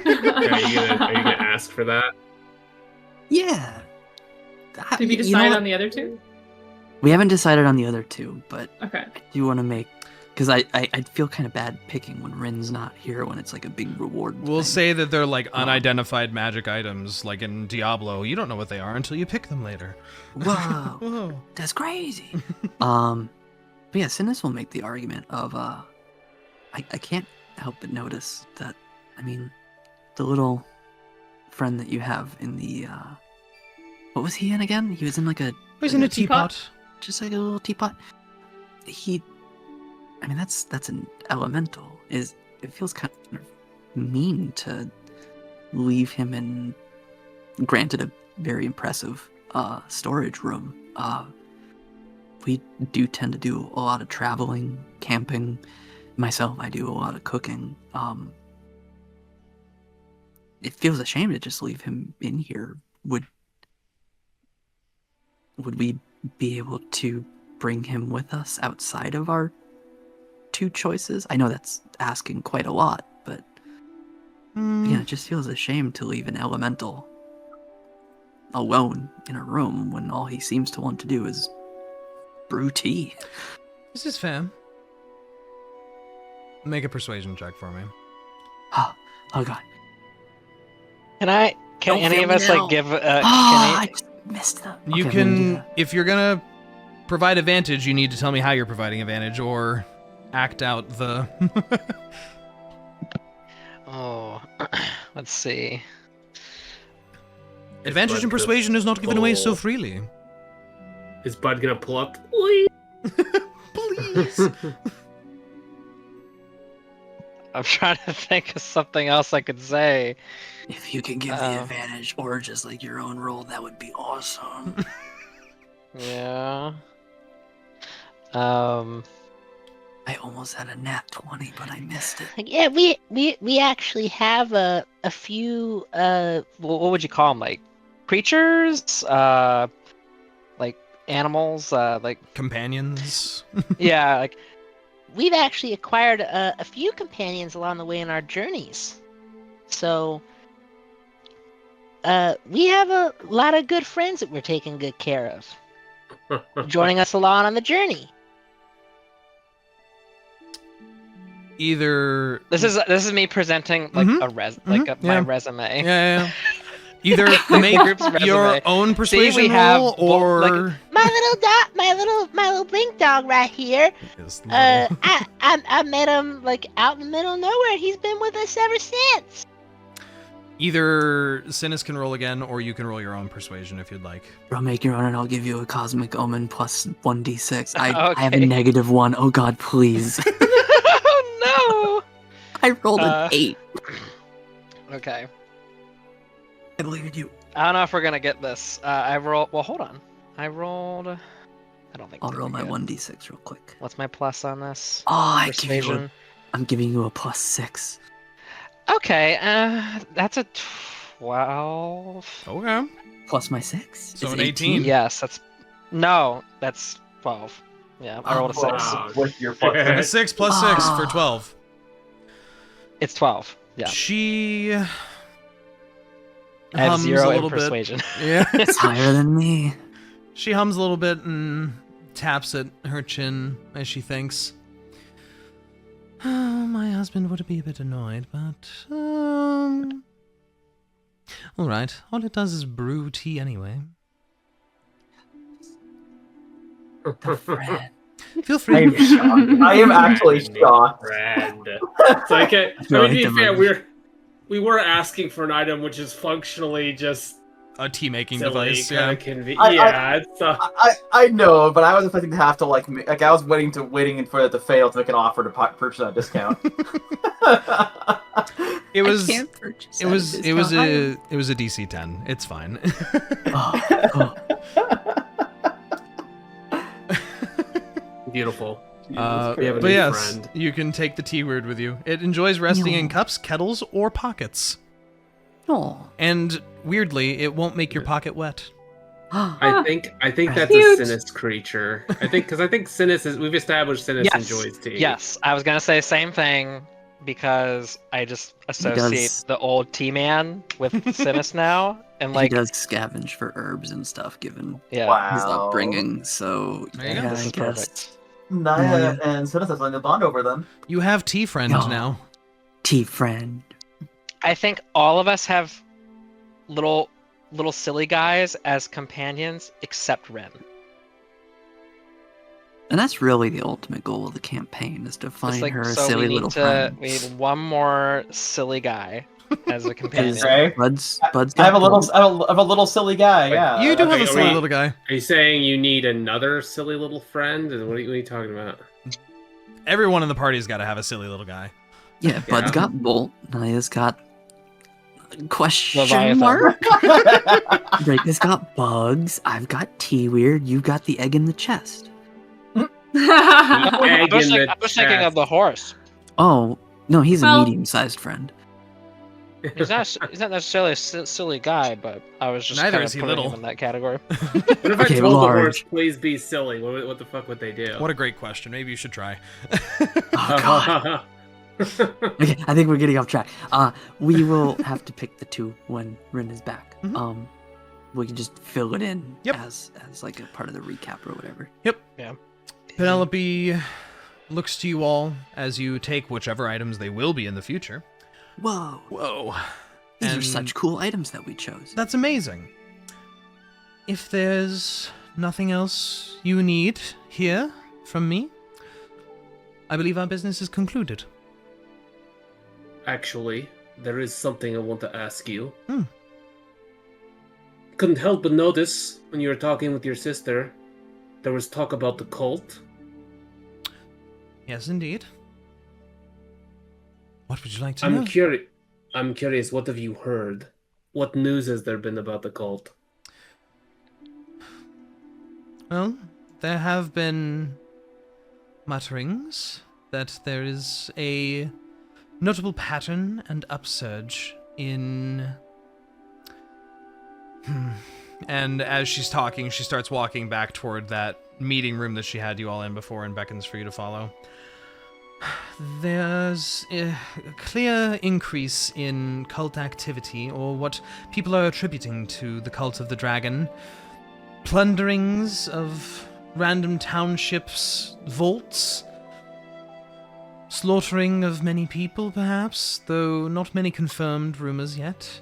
Are you gonna ask for that? Yeah. Did we You know decide what? on the other 2? We haven't decided on the other 2, but Okay. I do want to make, because I feel kind of bad picking when Rinn's not here when it's like a big reward. We'll thing. say that they're like Oh. unidentified magic items, like in Diablo. You don't know what they are until you pick them later. Whoa, Whoa. that's crazy. But yeah, Synas will make the argument of I can't help but notice that, I mean, the little friend that you have in the what was he in again? He was in like a He's in a teapot? teapot. just like a little teapot. I mean, that's an elemental. It feels kind of mean to leave him in, granted, a very impressive storage room. We do tend to do a lot of traveling, camping. Myself, I do a lot of cooking. It feels a shame to just leave him in here. Would we be able to bring him with us outside of our 2 choices? I know that's asking quite a lot, but yeah, it just feels a shame to leave an elemental alone in a room when all he seems to want to do is brew tea. This is fair. Make a persuasion check for me. Oh god. Can Don't any fail of me us now. like give? I just missed them. You Okay, I'm gonna do can, that. if you're gonna provide advantage, you need to tell me how you're providing advantage, or act out the. Let's see. Advantage in persuasion is not given away so freely. Is Bud gonna pull up? Please. I'm trying to think of something else I could say. If you could give the advantage or just like your own roll, that would be awesome. Yeah. I almost had a nat 20, but I missed it. Yeah, we actually have a few What would you call them? Like creatures? Like animals? Like Companions. yeah, like we've actually acquired a few companions along the way in our journeys. So we have a lot of good friends that we're taking good care of, joining us along on the journey. Either this is me presenting like my resume. Yeah. Either make your own persuasion we have roll, or like, My little blink dog right here. I met him like out in the middle of nowhere. He's been with us ever since. either Synas can roll again, or you can roll your own persuasion if you'd like. Bro, make your own and I'll give you a cosmic omen plus 1d6. I have a Okay. -1. Oh god, please. Oh I rolled an 8. no. Okay. I believe in you. I don't know if we're gonna get this. I rolled. Well, hold on. I rolled. I don't think. I'll we're roll gonna my get- 1d6 real quick. What's my plus on this? Oh, Persuasion. I'm giving you a +6. Okay. That's a 12. Okay. Plus my 6? So Is an 18. Yes, that's 12. Yeah, I rolled a 6. Wow. With your A 6 plus 6 for Ah. 12. It's 12. Yeah. She I have hums 0 a in little bit. persuasion. Yeah. It's higher than me. She hums a little bit and taps at her chin as she thinks. Oh, my husband would be a bit annoyed, but all right. All it does is brew tea anyway. The friend. Feel I free. am shocked. I am actually shocked. Friend. It's like, I feel mean, like to the be fair, movie. we were asking for an item which is functionally just A tea making silly, device. kind Yeah. of convenient. I- Yeah, it's I know, but I was expecting to have to like I was waiting for it to fail to make an offer to purchase a discount. It was. I can't purchase It that was. It was discount. a. It was a DC 10. It's fine. Oh. beautiful. We have a But new yes, friend. you can take the tea word with you. It enjoys resting in No. cups, kettles, or pockets. Oh. And weirdly, it won't make your pocket wet. I think that's Cute. a Synas creature. I think Synas is. We've established Synas Yes. enjoys tea. Yes, I was gonna say same thing because I just associate does. the old T-Man with Synas now, and He like does scavenge for herbs and stuff given yeah. Wow. his upbringing, so There you go. yeah, This I is guess. perfect. Niah and Synas have something to bond over then. You have tea friend No. now. Tea friend. I think all of us have little silly guys as companions, except Rinn. And that's really the ultimate goal of the campaign, is to Just find like her a so, silly we little need to. friend. We need one more silly guy as a companion. Okay. Bud's I got have a little, Buds. I have a little silly guy. Wait, Yeah, You do have okay, a are silly we- little guy. Are you saying you need another silly little friend? And what are you talking about? Everyone in the party's got to have a silly little guy. Yeah, Bud's Yeah. got Bolt. Niah's got question Leviathan. mark. Reyka's got Bugs. I've got T-Weird. You got the egg in the chest. Egg I in was, the I was thinking of the horse. Oh, no, he's a Well- medium-sized friend. He's not necessarily a silly guy, but I was just Neither kind is of he putting little. him in that category. What if I Okay, told the large. horse, please be silly? What the fuck would they do? What a great question. Maybe you should try. Oh, God. Okay, I think we're getting off track. We will have to pick the two when Rinn is back. Mhm. We can just fill it in Yep. as like a part of the recap or whatever. Penelope looks to you all as you take whichever items they will be in the future. Whoa, Whoa. these are And such cool items that we chose. That's amazing. If there's nothing else you need here from me, I believe our business is concluded. Actually, there is something I want to ask you. Hmm. Couldn't help but notice when you were talking with your sister, there was talk about the cult. Yes, indeed. What would you like to know? I'm curious, what have you heard? What news has there been about the cult? Well, there have been mutterings that there is a notable pattern and upsurge in... And as she's talking, she starts walking back toward that meeting room that she had you all in before and beckons for you to follow. There's a clear increase in cult activity, or what people are attributing to the cult of the dragon. Plunderings of random townships, vaults, slaughtering of many people, perhaps, though not many confirmed rumors yet.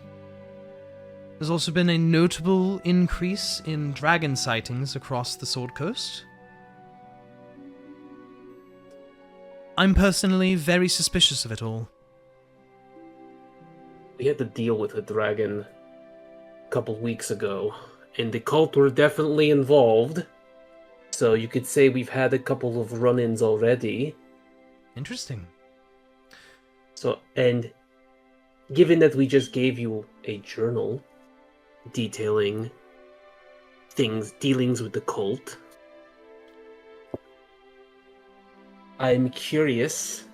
There's also been a notable increase in dragon sightings across the Sword Coast. I'm personally very suspicious of it all. We had to deal with a dragon a couple weeks ago, and the cult were definitely involved. So you could say we've had a couple of run-ins already. Interesting. So, and given that we just gave you a journal detailing dealings with the cult, I'm curious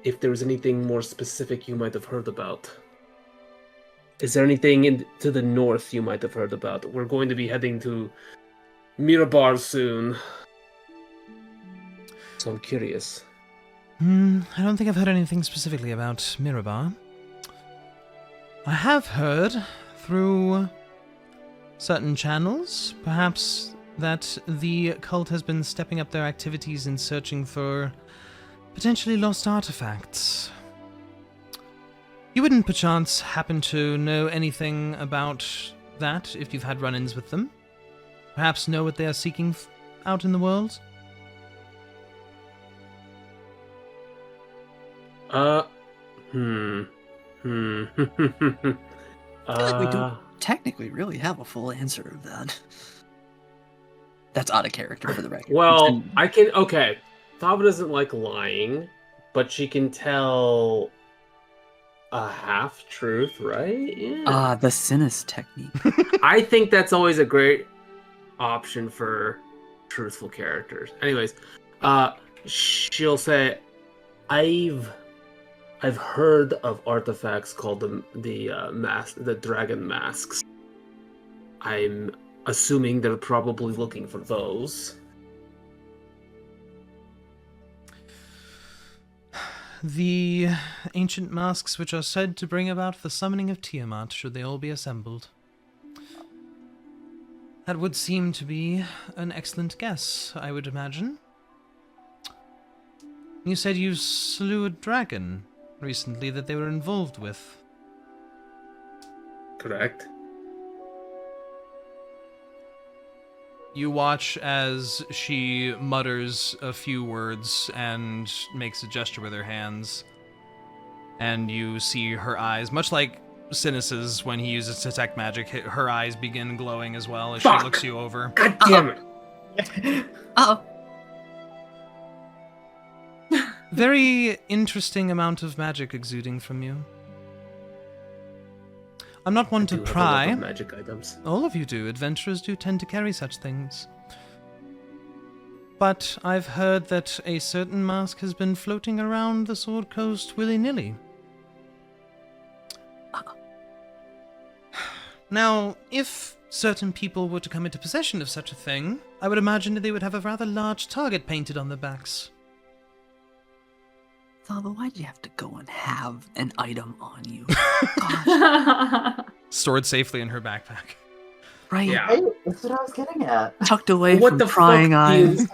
if there was anything more specific you might have heard about. Is there anything to the north you might have heard about? We're going to be heading to Mirabar soon, so I'm curious. I don't think I've heard anything specifically about Mirabar. I have heard through certain channels, perhaps, that the cult has been stepping up their activities in searching for potentially lost artifacts. You wouldn't perchance happen to know anything about that if you've had run-ins with them? Perhaps know what they are seeking out in the world? I feel like we don't technically really have a full answer of that. That's out of character for the record. Well, okay. Thava doesn't like lying, but she can tell a half-truth, right? Yeah. The Synas technique. I think that's always a great option for truthful characters. Anyways, she'll say, I've heard of artifacts called the dragon masks. I'm assuming they're probably looking for those. The ancient masks which are said to bring about the summoning of Tiamat, should they all be assembled. That would seem to be an excellent guess, I would imagine. You said you slew a dragon recently that they were involved with. Correct. You watch as she mutters a few words and makes a gesture with her hands. And you see her eyes, much like Synas's when he uses detect magic, her eyes begin glowing as well as she looks you over. God damn it! Uh-oh. Very interesting amount of magic exuding from you. I'm not one to pry. I do have a lot of magic items. All of you do. Adventurers do tend to carry such things. But I've heard that a certain mask has been floating around the Sword Coast willy-nilly. Now, if certain people were to come into possession of such a thing, I would imagine that they would have a rather large target painted on their backs. Thava, why'd you have to go and have an item on you? Stored safely in her backpack. Right? Yeah. Hey, that's what I was getting at. Tucked away What from the prying fuck eyes.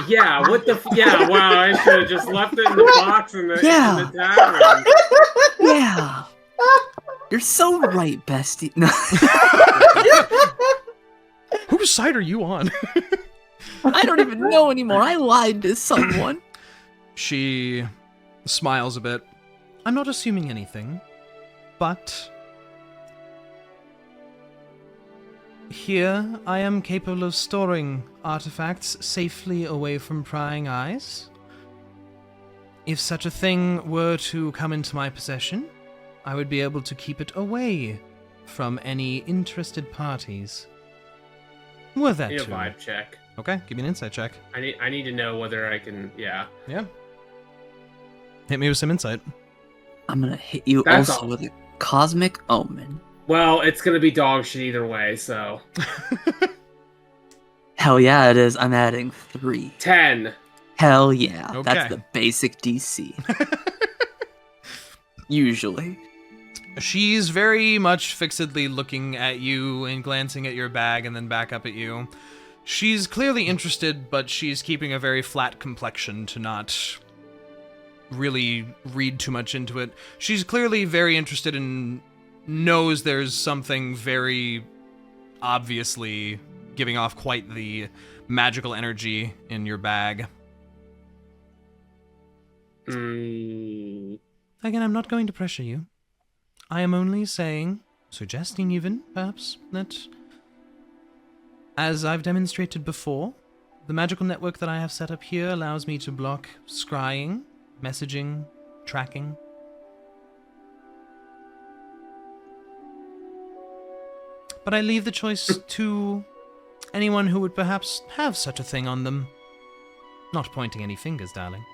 Yeah, what the yeah, wow, I should have just left it in the box in the, Yeah. in the tavern. Yeah. You're so right, bestie. No. Whose side are you on? I don't even know anymore. I lied to someone. She smiles a bit. I'm not assuming anything, but here I am capable of storing artifacts safely away from prying eyes. If such a thing were to come into my possession, I would be able to keep it away from any interested parties. Were that I need a to... vibe check. Okay, give me an insight check. I need to know whether I can. Yeah. Yeah. Hit me with some insight. I'm gonna hit you That's also all. with a cosmic omen. Well, it's gonna be dog shit either way. So Hell yeah, it is. I'm adding 3. 10. Hell yeah, Okay. that's the basic DC. Usually. She's very much fixedly looking at you and glancing at your bag and then back up at you. She's clearly interested, but she's keeping a very flat complexion to not really read too much into it. She's clearly very interested and knows there's something very obviously giving off quite the magical energy in your bag. Mm, Again, I'm not going to pressure you. I am only suggesting even, perhaps, that, as I've demonstrated before, the magical network that I have set up here allows me to block scrying, messaging, tracking. But I leave the choice to anyone who would perhaps have such a thing on them. Not pointing any fingers, darling.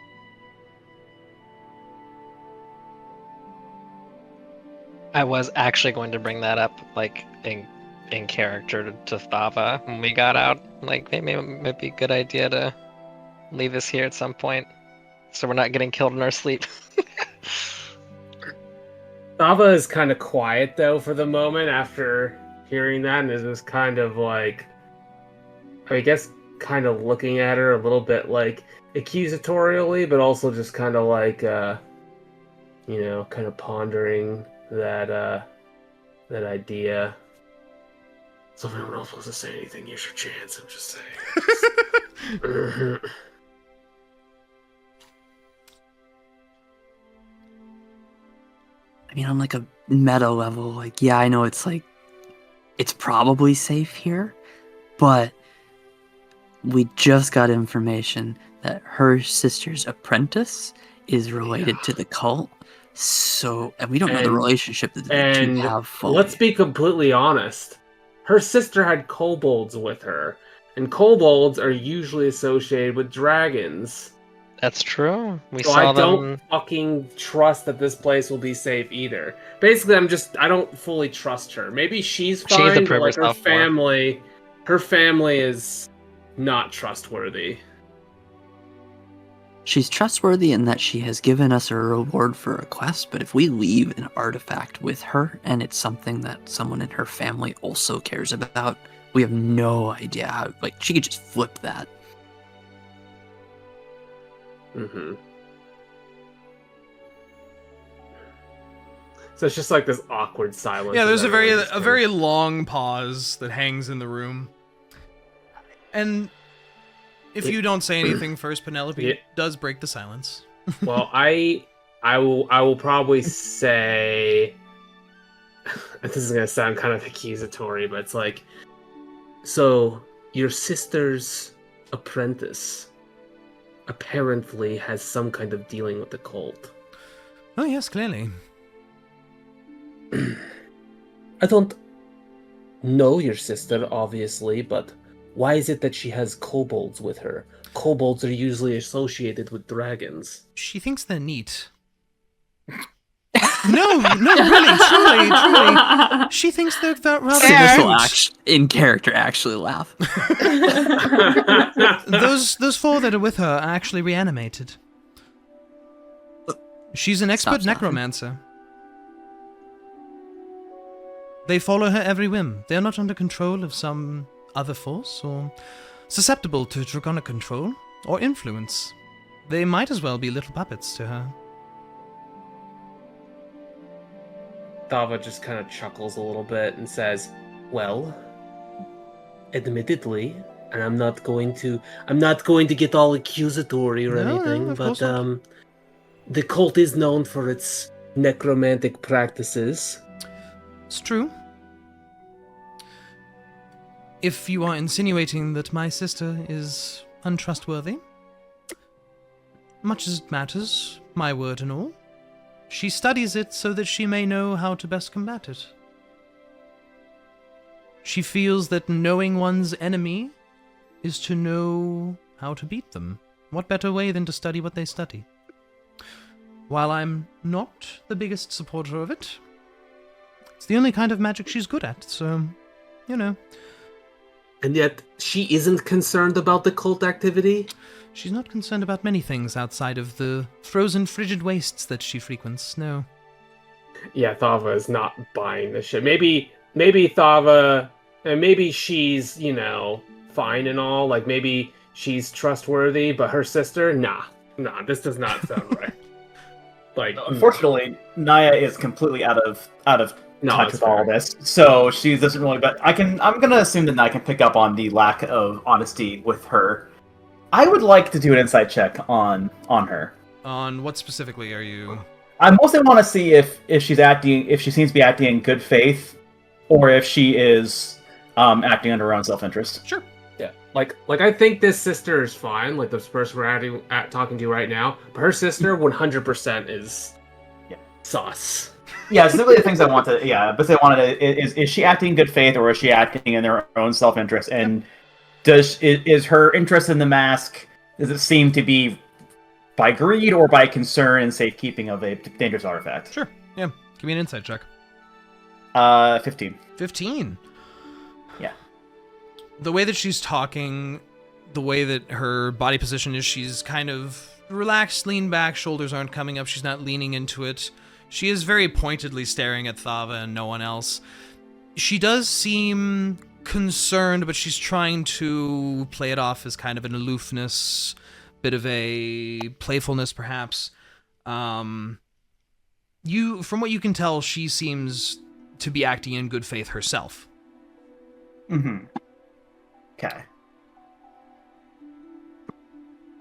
I was actually going to bring that up, like, in character to Thava when we got out. Like, maybe it might be a good idea to leave us here at some point, so we're not getting killed in our sleep. Thava is kind of quiet though for the moment after hearing that, and is just kind of like, I guess, kind of looking at her a little bit like accusatorially, but also just kind of like, kind of pondering that idea. So if anyone else wants to say anything, here's your chance. I'm just saying. I mean, on like a meta level, like, yeah, I know it's like, it's probably safe here, but we just got information that her sister's apprentice is related to the cult. So, and we don't know the relationship that the two have fully. Let's be completely honest. Her sister had kobolds with her, and kobolds are usually associated with dragons. That's true. We So saw I don't them. fucking trust that this place will be safe either. Basically, I don't fully trust her. Maybe she's She needs fine, to but prove like herself more. her family is not trustworthy. She's trustworthy in that she has given us a reward for a quest, but if we leave an artifact with her and it's something that someone in her family also cares about, we have no idea how, like, she could just flip that. Mm-hmm. So it's just like this awkward silence. Yeah, there's as a very everyone just very long pause that hangs in the room. And if you don't say anything first, Penelope does break the silence. Well, I will probably say, this is gonna sound kind of accusatory, but it's like, so your sister's apprentice apparently has some kind of dealing with the cult. Oh yes, clearly. I don't know your sister, obviously, but why is it that she has kobolds with her? Kobolds are usually associated with dragons. She thinks they're neat. No, really, truly. She thinks they're rather Synas will cute. in character actually laugh. Those four that are with her are actually reanimated. She's an expert Stop. necromancer. They follow her every whim. They're not under control of some other force, or susceptible to draconic control or influence. They might as well be little puppets to her. Thava just kind of chuckles a little bit and says, well, admittedly, and I'm not going to get all accusatory or No, anything, of but course not. the cult is known for its necromantic practices. It's true. If you are insinuating that my sister is untrustworthy, much as it matters, my word and all, she studies it so that she may know how to best combat it. She feels that knowing one's enemy is to know how to beat them. What better way than to study what they study? While I'm not the biggest supporter of it, it's the only kind of magic she's good at, so, you know. And yet, she isn't concerned about the cult activity? She's not concerned about many things outside of the frozen, frigid wastes that she frequents, no. Yeah, Thava is not buying this shit. Maybe Thava, and maybe she's, fine and all, like maybe she's trustworthy, but her sister, nah, this does not sound right. Like, Unfortunately, Niah is completely out of touch with all this, so she doesn't really. But I'm gonna assume that I can pick up on the lack of honesty with her. I would like to do an insight check on her. On what specifically are you? I mostly want to see if she seems to be acting in good faith, or if she is acting under her own self-interest. Sure. Yeah, like I think this sister is fine. Like this person we're talking to right now, but her sister 100% is sus. Yeah, specifically the things I want to. Yeah, but I wanted to, is she acting in good faith, or is she acting in her own self-interest? And is her interest in the mask? Does it seem to be by greed or by concern and safekeeping of a dangerous artifact? Sure. Yeah. Give me an insight check. 15. 15. Yeah. The way that she's talking, the way that her body position is, she's kind of relaxed, lean back, shoulders aren't coming up, she's not leaning into it. She is very pointedly staring at Thava and no one else. She does seem concerned, but she's trying to play it off as kind of an aloofness, bit of a playfulness, perhaps. From what you can tell, she seems to be acting in good faith herself. Mm-hmm. Okay.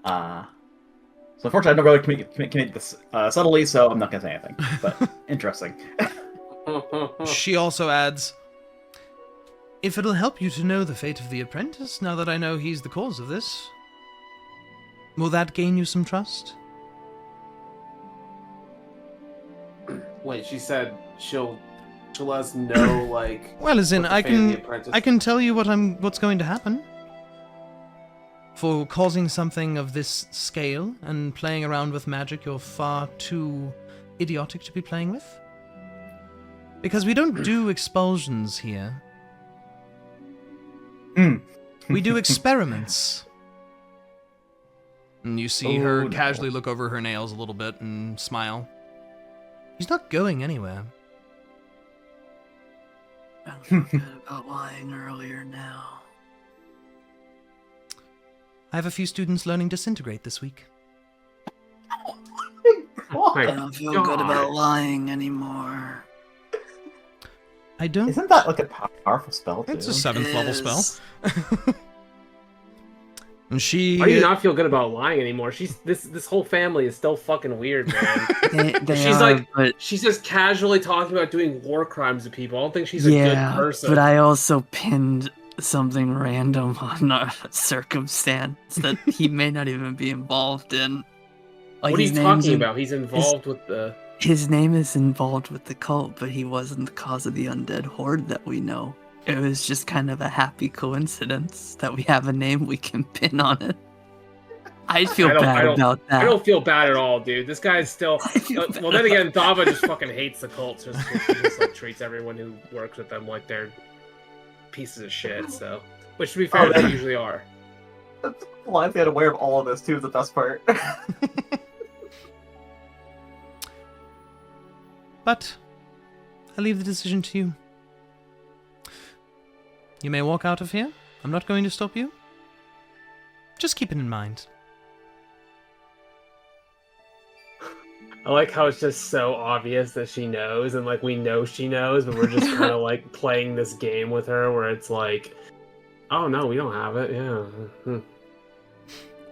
So unfortunately, I don't really communicate this subtly, so I'm not going to say anything. But interesting. She also adds, if it'll help you to know the fate of the apprentice, now that I know he's the cause of this, will that gain you some trust? Wait, she said she'll let us know, like. Well, as in, what the fate of the apprentice- I can tell you what's going to happen. For causing something of this scale and playing around with magic you're far too idiotic to be playing with. Because we don't do expulsions here. We do experiments. And you see her casually look over her nails a little bit and smile. He's not going anywhere. I felt good about lying earlier now. I have a few students learning Disintegrate this week. I don't feel good about lying anymore. I don't... Isn't that like a powerful spell, too? It's a 7th level spell. And she... How do you not feel good about lying anymore? This whole family is still fucking weird, man. She's just casually talking about doing war crimes to people. I don't think she's a good person. But I also pinned something random on a circumstance that he may not even be involved in. Like, what are you talking about? He's involved with the... His name is involved with the cult, but he wasn't the cause of the undead horde that we know. It was just kind of a happy coincidence that we have a name we can pin on it. I feel bad about that. I don't feel bad at all, dude. This guy's still... well, then again, Thava just fucking hates the cult. So he just like treats everyone who works with them like they're pieces of shit, so... Which, to be fair, they usually are. Blindly unaware of all of this, too, is the best part. But I leave the decision to you. You may walk out of here. I'm not going to stop you. Just keep it in mind. I like how it's just so obvious that she knows, and like we know she knows, but we're just kind of like playing this game with her where it's like, oh no, we don't have it. Yeah.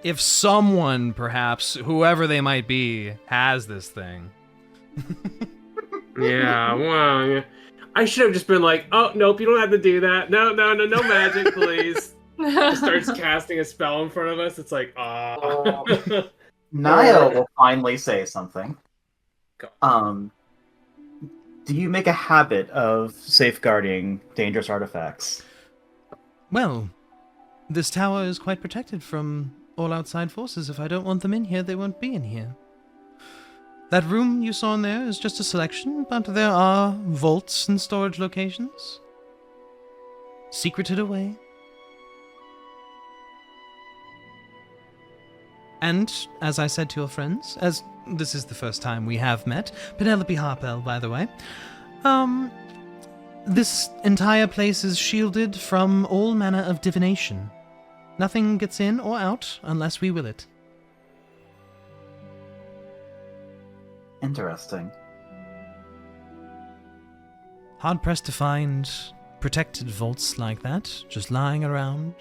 If someone, perhaps, whoever they might be, has this thing, Yeah, well, yeah. I should have just been like, oh, nope, you don't have to do that. No magic, please. Just starts casting a spell in front of us. It's like, Niah will finally say something. Go. Do you make a habit of safeguarding dangerous artifacts? Well, this tower is quite protected from all outside forces. If I don't want them in here, they won't be in here. That room you saw in there is just a selection, but there are vaults and storage locations. Secreted away. And, as I said to your friends, as this is the first time we have met, Penelope Harpel, by the way, this entire place is shielded from all manner of divination. Nothing gets in or out unless we will it. Interesting. Hard-pressed to find protected vaults like that, just lying around.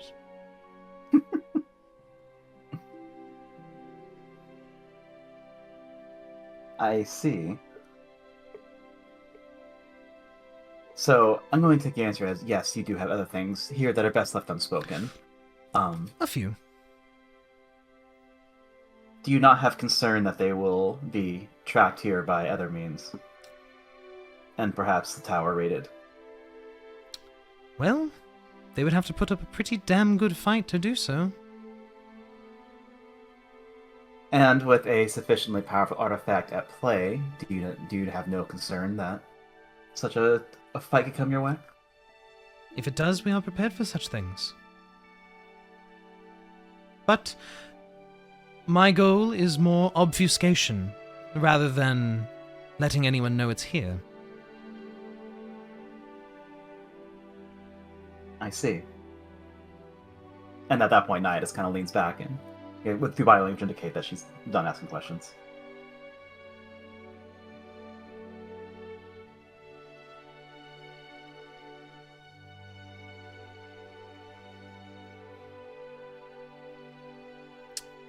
I see. So, I'm going to take the answer as, yes, you do have other things here that are best left unspoken. A few. Do you not have concern that they will be tracked here by other means? And perhaps the tower raided? Well, they would have to put up a pretty damn good fight to do so. And with a sufficiently powerful artifact at play, do you have no concern that such a fight could come your way? If it does, we are prepared for such things. But my goal is more obfuscation, rather than letting anyone know it's here. I see. And at that point, Niah just kind of leans back and, with the body language, indicate that she's done asking questions.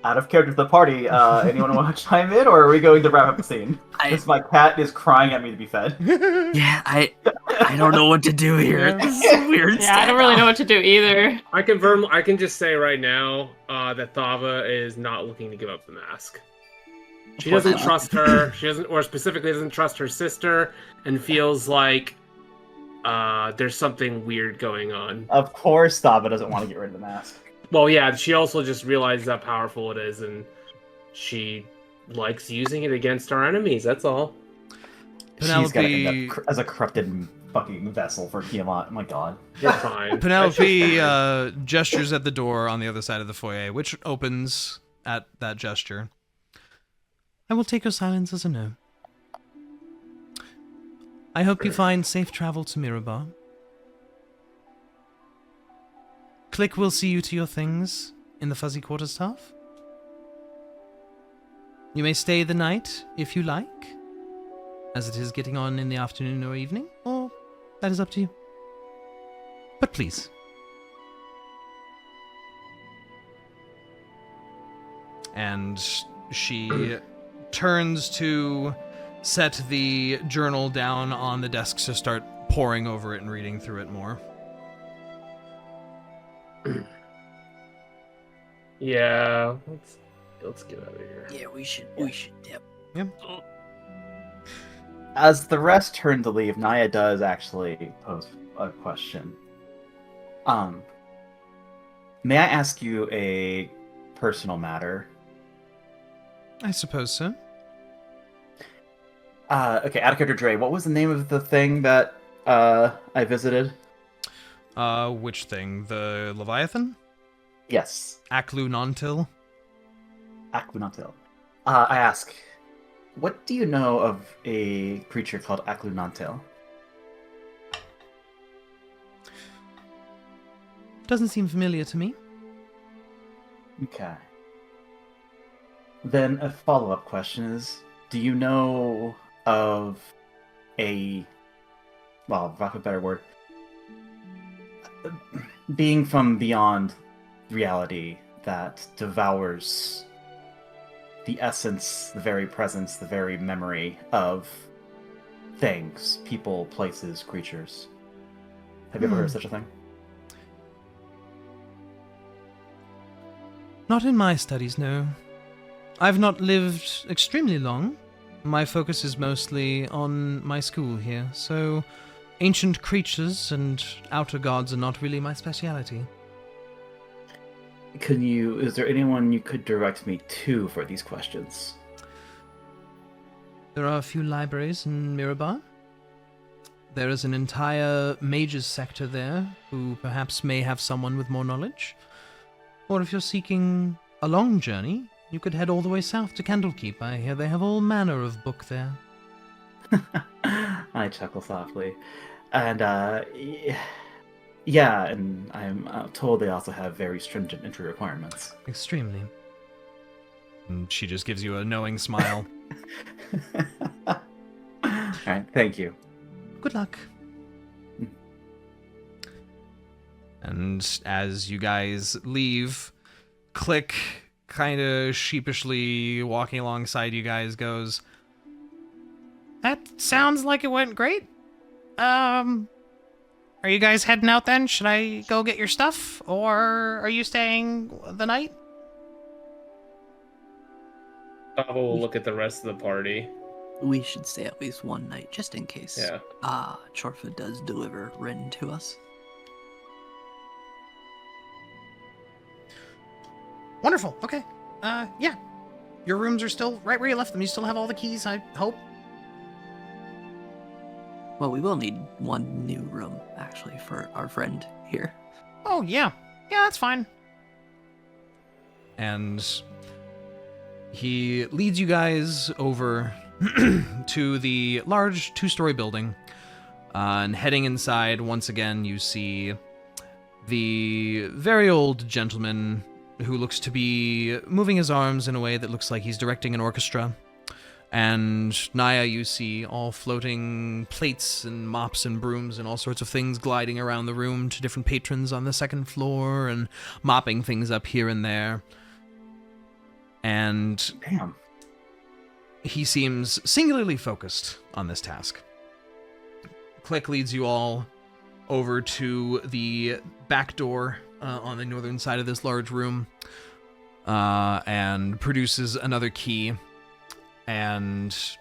Out of character to the party, anyone want to chime in, or are we going to wrap up the scene? Because my cat is crying at me to be fed. Yeah, I don't know what to do here. This is weird. Yeah, I don't really know what to do either. I can just say right now that Thava is not looking to give up the mask. She doesn't trust her. She doesn't, or specifically doesn't trust her sister, and feels like there's something weird going on. Of course, Thava doesn't want to get rid of the mask. Well, yeah, she also just realizes how powerful it is, and she likes using it against our enemies, that's all. Penelope... She's got to end up as a corrupted fucking vessel for Tiamat. Oh my god. You're fine. Penelope gestures at the door on the other side of the foyer, which opens at that gesture. I will take your silence as a no. I hope you find safe travel to Mirabar. Click will see you to your things in the Fuzzy Quarterstaff. You may stay the night if you like, as it is getting on in the afternoon or evening, or that is up to you. But please. And she turns to set the journal down on the desk to start poring over it and reading through it more. Yeah, let's get out of here. Yeah, we should. Yep. As the rest turn to leave, Niah does actually pose a question. May I ask you a personal matter? I suppose so. Okay, out of character Dre, what was the name of the thing that I visited? Which thing? The Leviathan? Yes. Aklu Nontil? Aklunatil. I ask, what do you know of a creature called Aklunatil? Doesn't seem familiar to me. Okay. Then a follow-up question is, do you know of a... well, for lack of a better word, being from beyond reality that devours the essence, the very presence, the very memory of things, people, places, creatures. Have you ever heard of such a thing? Not in my studies, no. I've not lived extremely long. My focus is mostly on my school here, so ancient creatures and outer gods are not really my speciality. Is there anyone you could direct me to for these questions? There are a few libraries in Mirabar. There is an entire mages sector there, who perhaps may have someone with more knowledge. Or if you're seeking a long journey, you could head all the way south to Candlekeep. I hear they have all manner of book there. I chuckle softly. And, yeah, and I'm told they also have very stringent entry requirements. Extremely. And she just gives you a knowing smile. Alright, thank you. Good luck. And as you guys leave, Click, kind of sheepishly walking alongside you guys, goes, "That sounds like it went great. Are you guys heading out then? Should I go get your stuff? Or are you staying the night?" Thava will look at the rest of the party. We should stay at least one night, just in case. Yeah. Chorfa does deliver Rinn to us. Wonderful. Okay. Yeah. Your rooms are still right where you left them. You still have all the keys, I hope. Well, we will need one new room, actually, for our friend here. Oh, yeah. Yeah, that's fine. And he leads you guys over to the large 2-story building. And heading inside, once again, you see the very old gentleman who looks to be moving his arms in a way that looks like he's directing an orchestra. And Niah, you see all floating plates and mops and brooms and all sorts of things gliding around the room to different patrons on the second floor and mopping things up here and there. And Damn. he seems singularly focused on this task. Click leads you all over to the back door on the northern side of this large room and produces another key and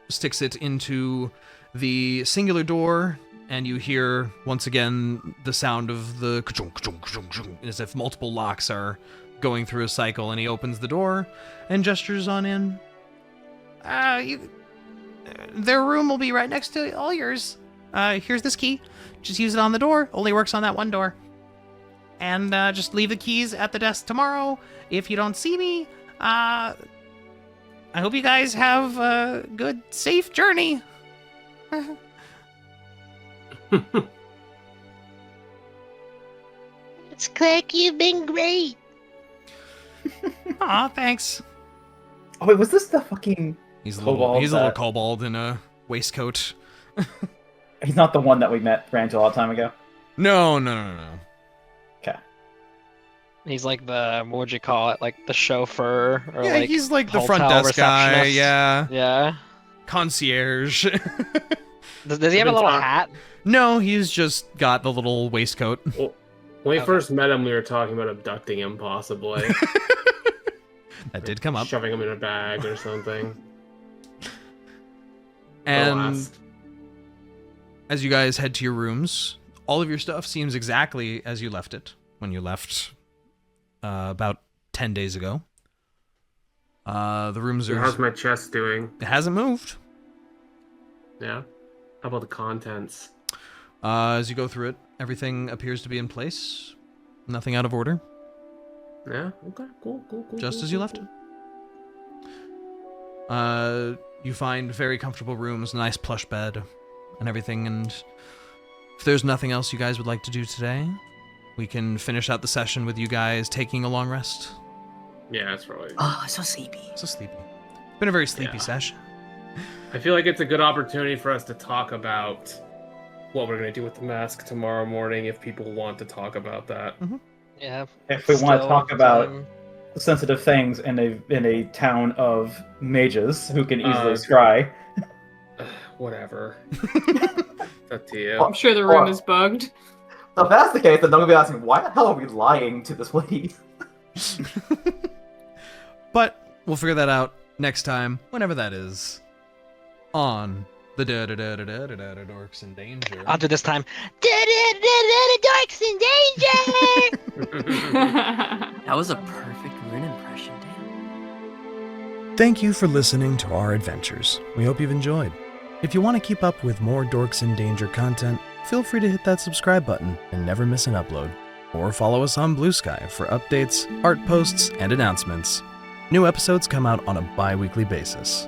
sticks it into the singular door, and you hear once again the sound of the ka-chung, ka-chung, ka-chung, ka-chung, as if multiple locks are going through a cycle, and he opens the door and gestures on in. Their room will be right next to all yours. Here's this key. Just use it on the door. Only works on that one door. And just leave the keys at the desk tomorrow. If you don't see me, I hope you guys have a good, safe journey. It's Click, you've been great. Aw, thanks. Oh wait, was this the fucking... He's a Kobold little that- kobold in a waistcoat. He's not the one that we met ran into a long time ago? No. Okay. He's like the, what would you call it? Like the chauffeur? Or Yeah, like he's like the front hotel desk guy, receptionist? yeah. Yeah. Concierge. Does he have a little hat? No, he's just got the little waistcoat. Well, when we first met him, we were talking about abducting him, possibly. That did come up. Shoving him in a bag or something. And Alas. as you guys head to your rooms, all of your stuff seems exactly as you left it when you left about 10 days ago. The rooms are... How's my chest doing? It hasn't moved. Yeah? How about the contents? As you go through it, everything appears to be in place. Nothing out of order. Yeah? Okay, cool. Just cool, as you cool, left cool. it. You find very comfortable rooms, a nice plush bed, and everything, and if there's nothing else you guys would like to do today, we can finish out the session with you guys taking a long rest. Yeah, that's probably... Oh, so sleepy. So sleepy. Been a very sleepy Yeah. session. I feel like it's a good opportunity for us to talk about what we're going to do with the mask tomorrow morning if people want to talk about that. Yeah. If we want to Still, talk about sensitive things in a town of mages who can easily Uh, scry. Whatever. Up to you. I'm sure the room is bugged. If that's the case, then they'll be asking, why the hell are we lying to this lady? But we'll figure that out next time, whenever that is, on the Dorks in Danger. I'll do this time. Dorks in danger! That was a perfect Rinn impression, damn. Thank you for listening to our adventures. We hope you've enjoyed. If you want to keep up with more Dorks in Danger content, feel free to hit that subscribe button and never miss an upload. Or follow us on Blue Sky for updates, art posts, and announcements. New episodes come out on a bi-weekly basis.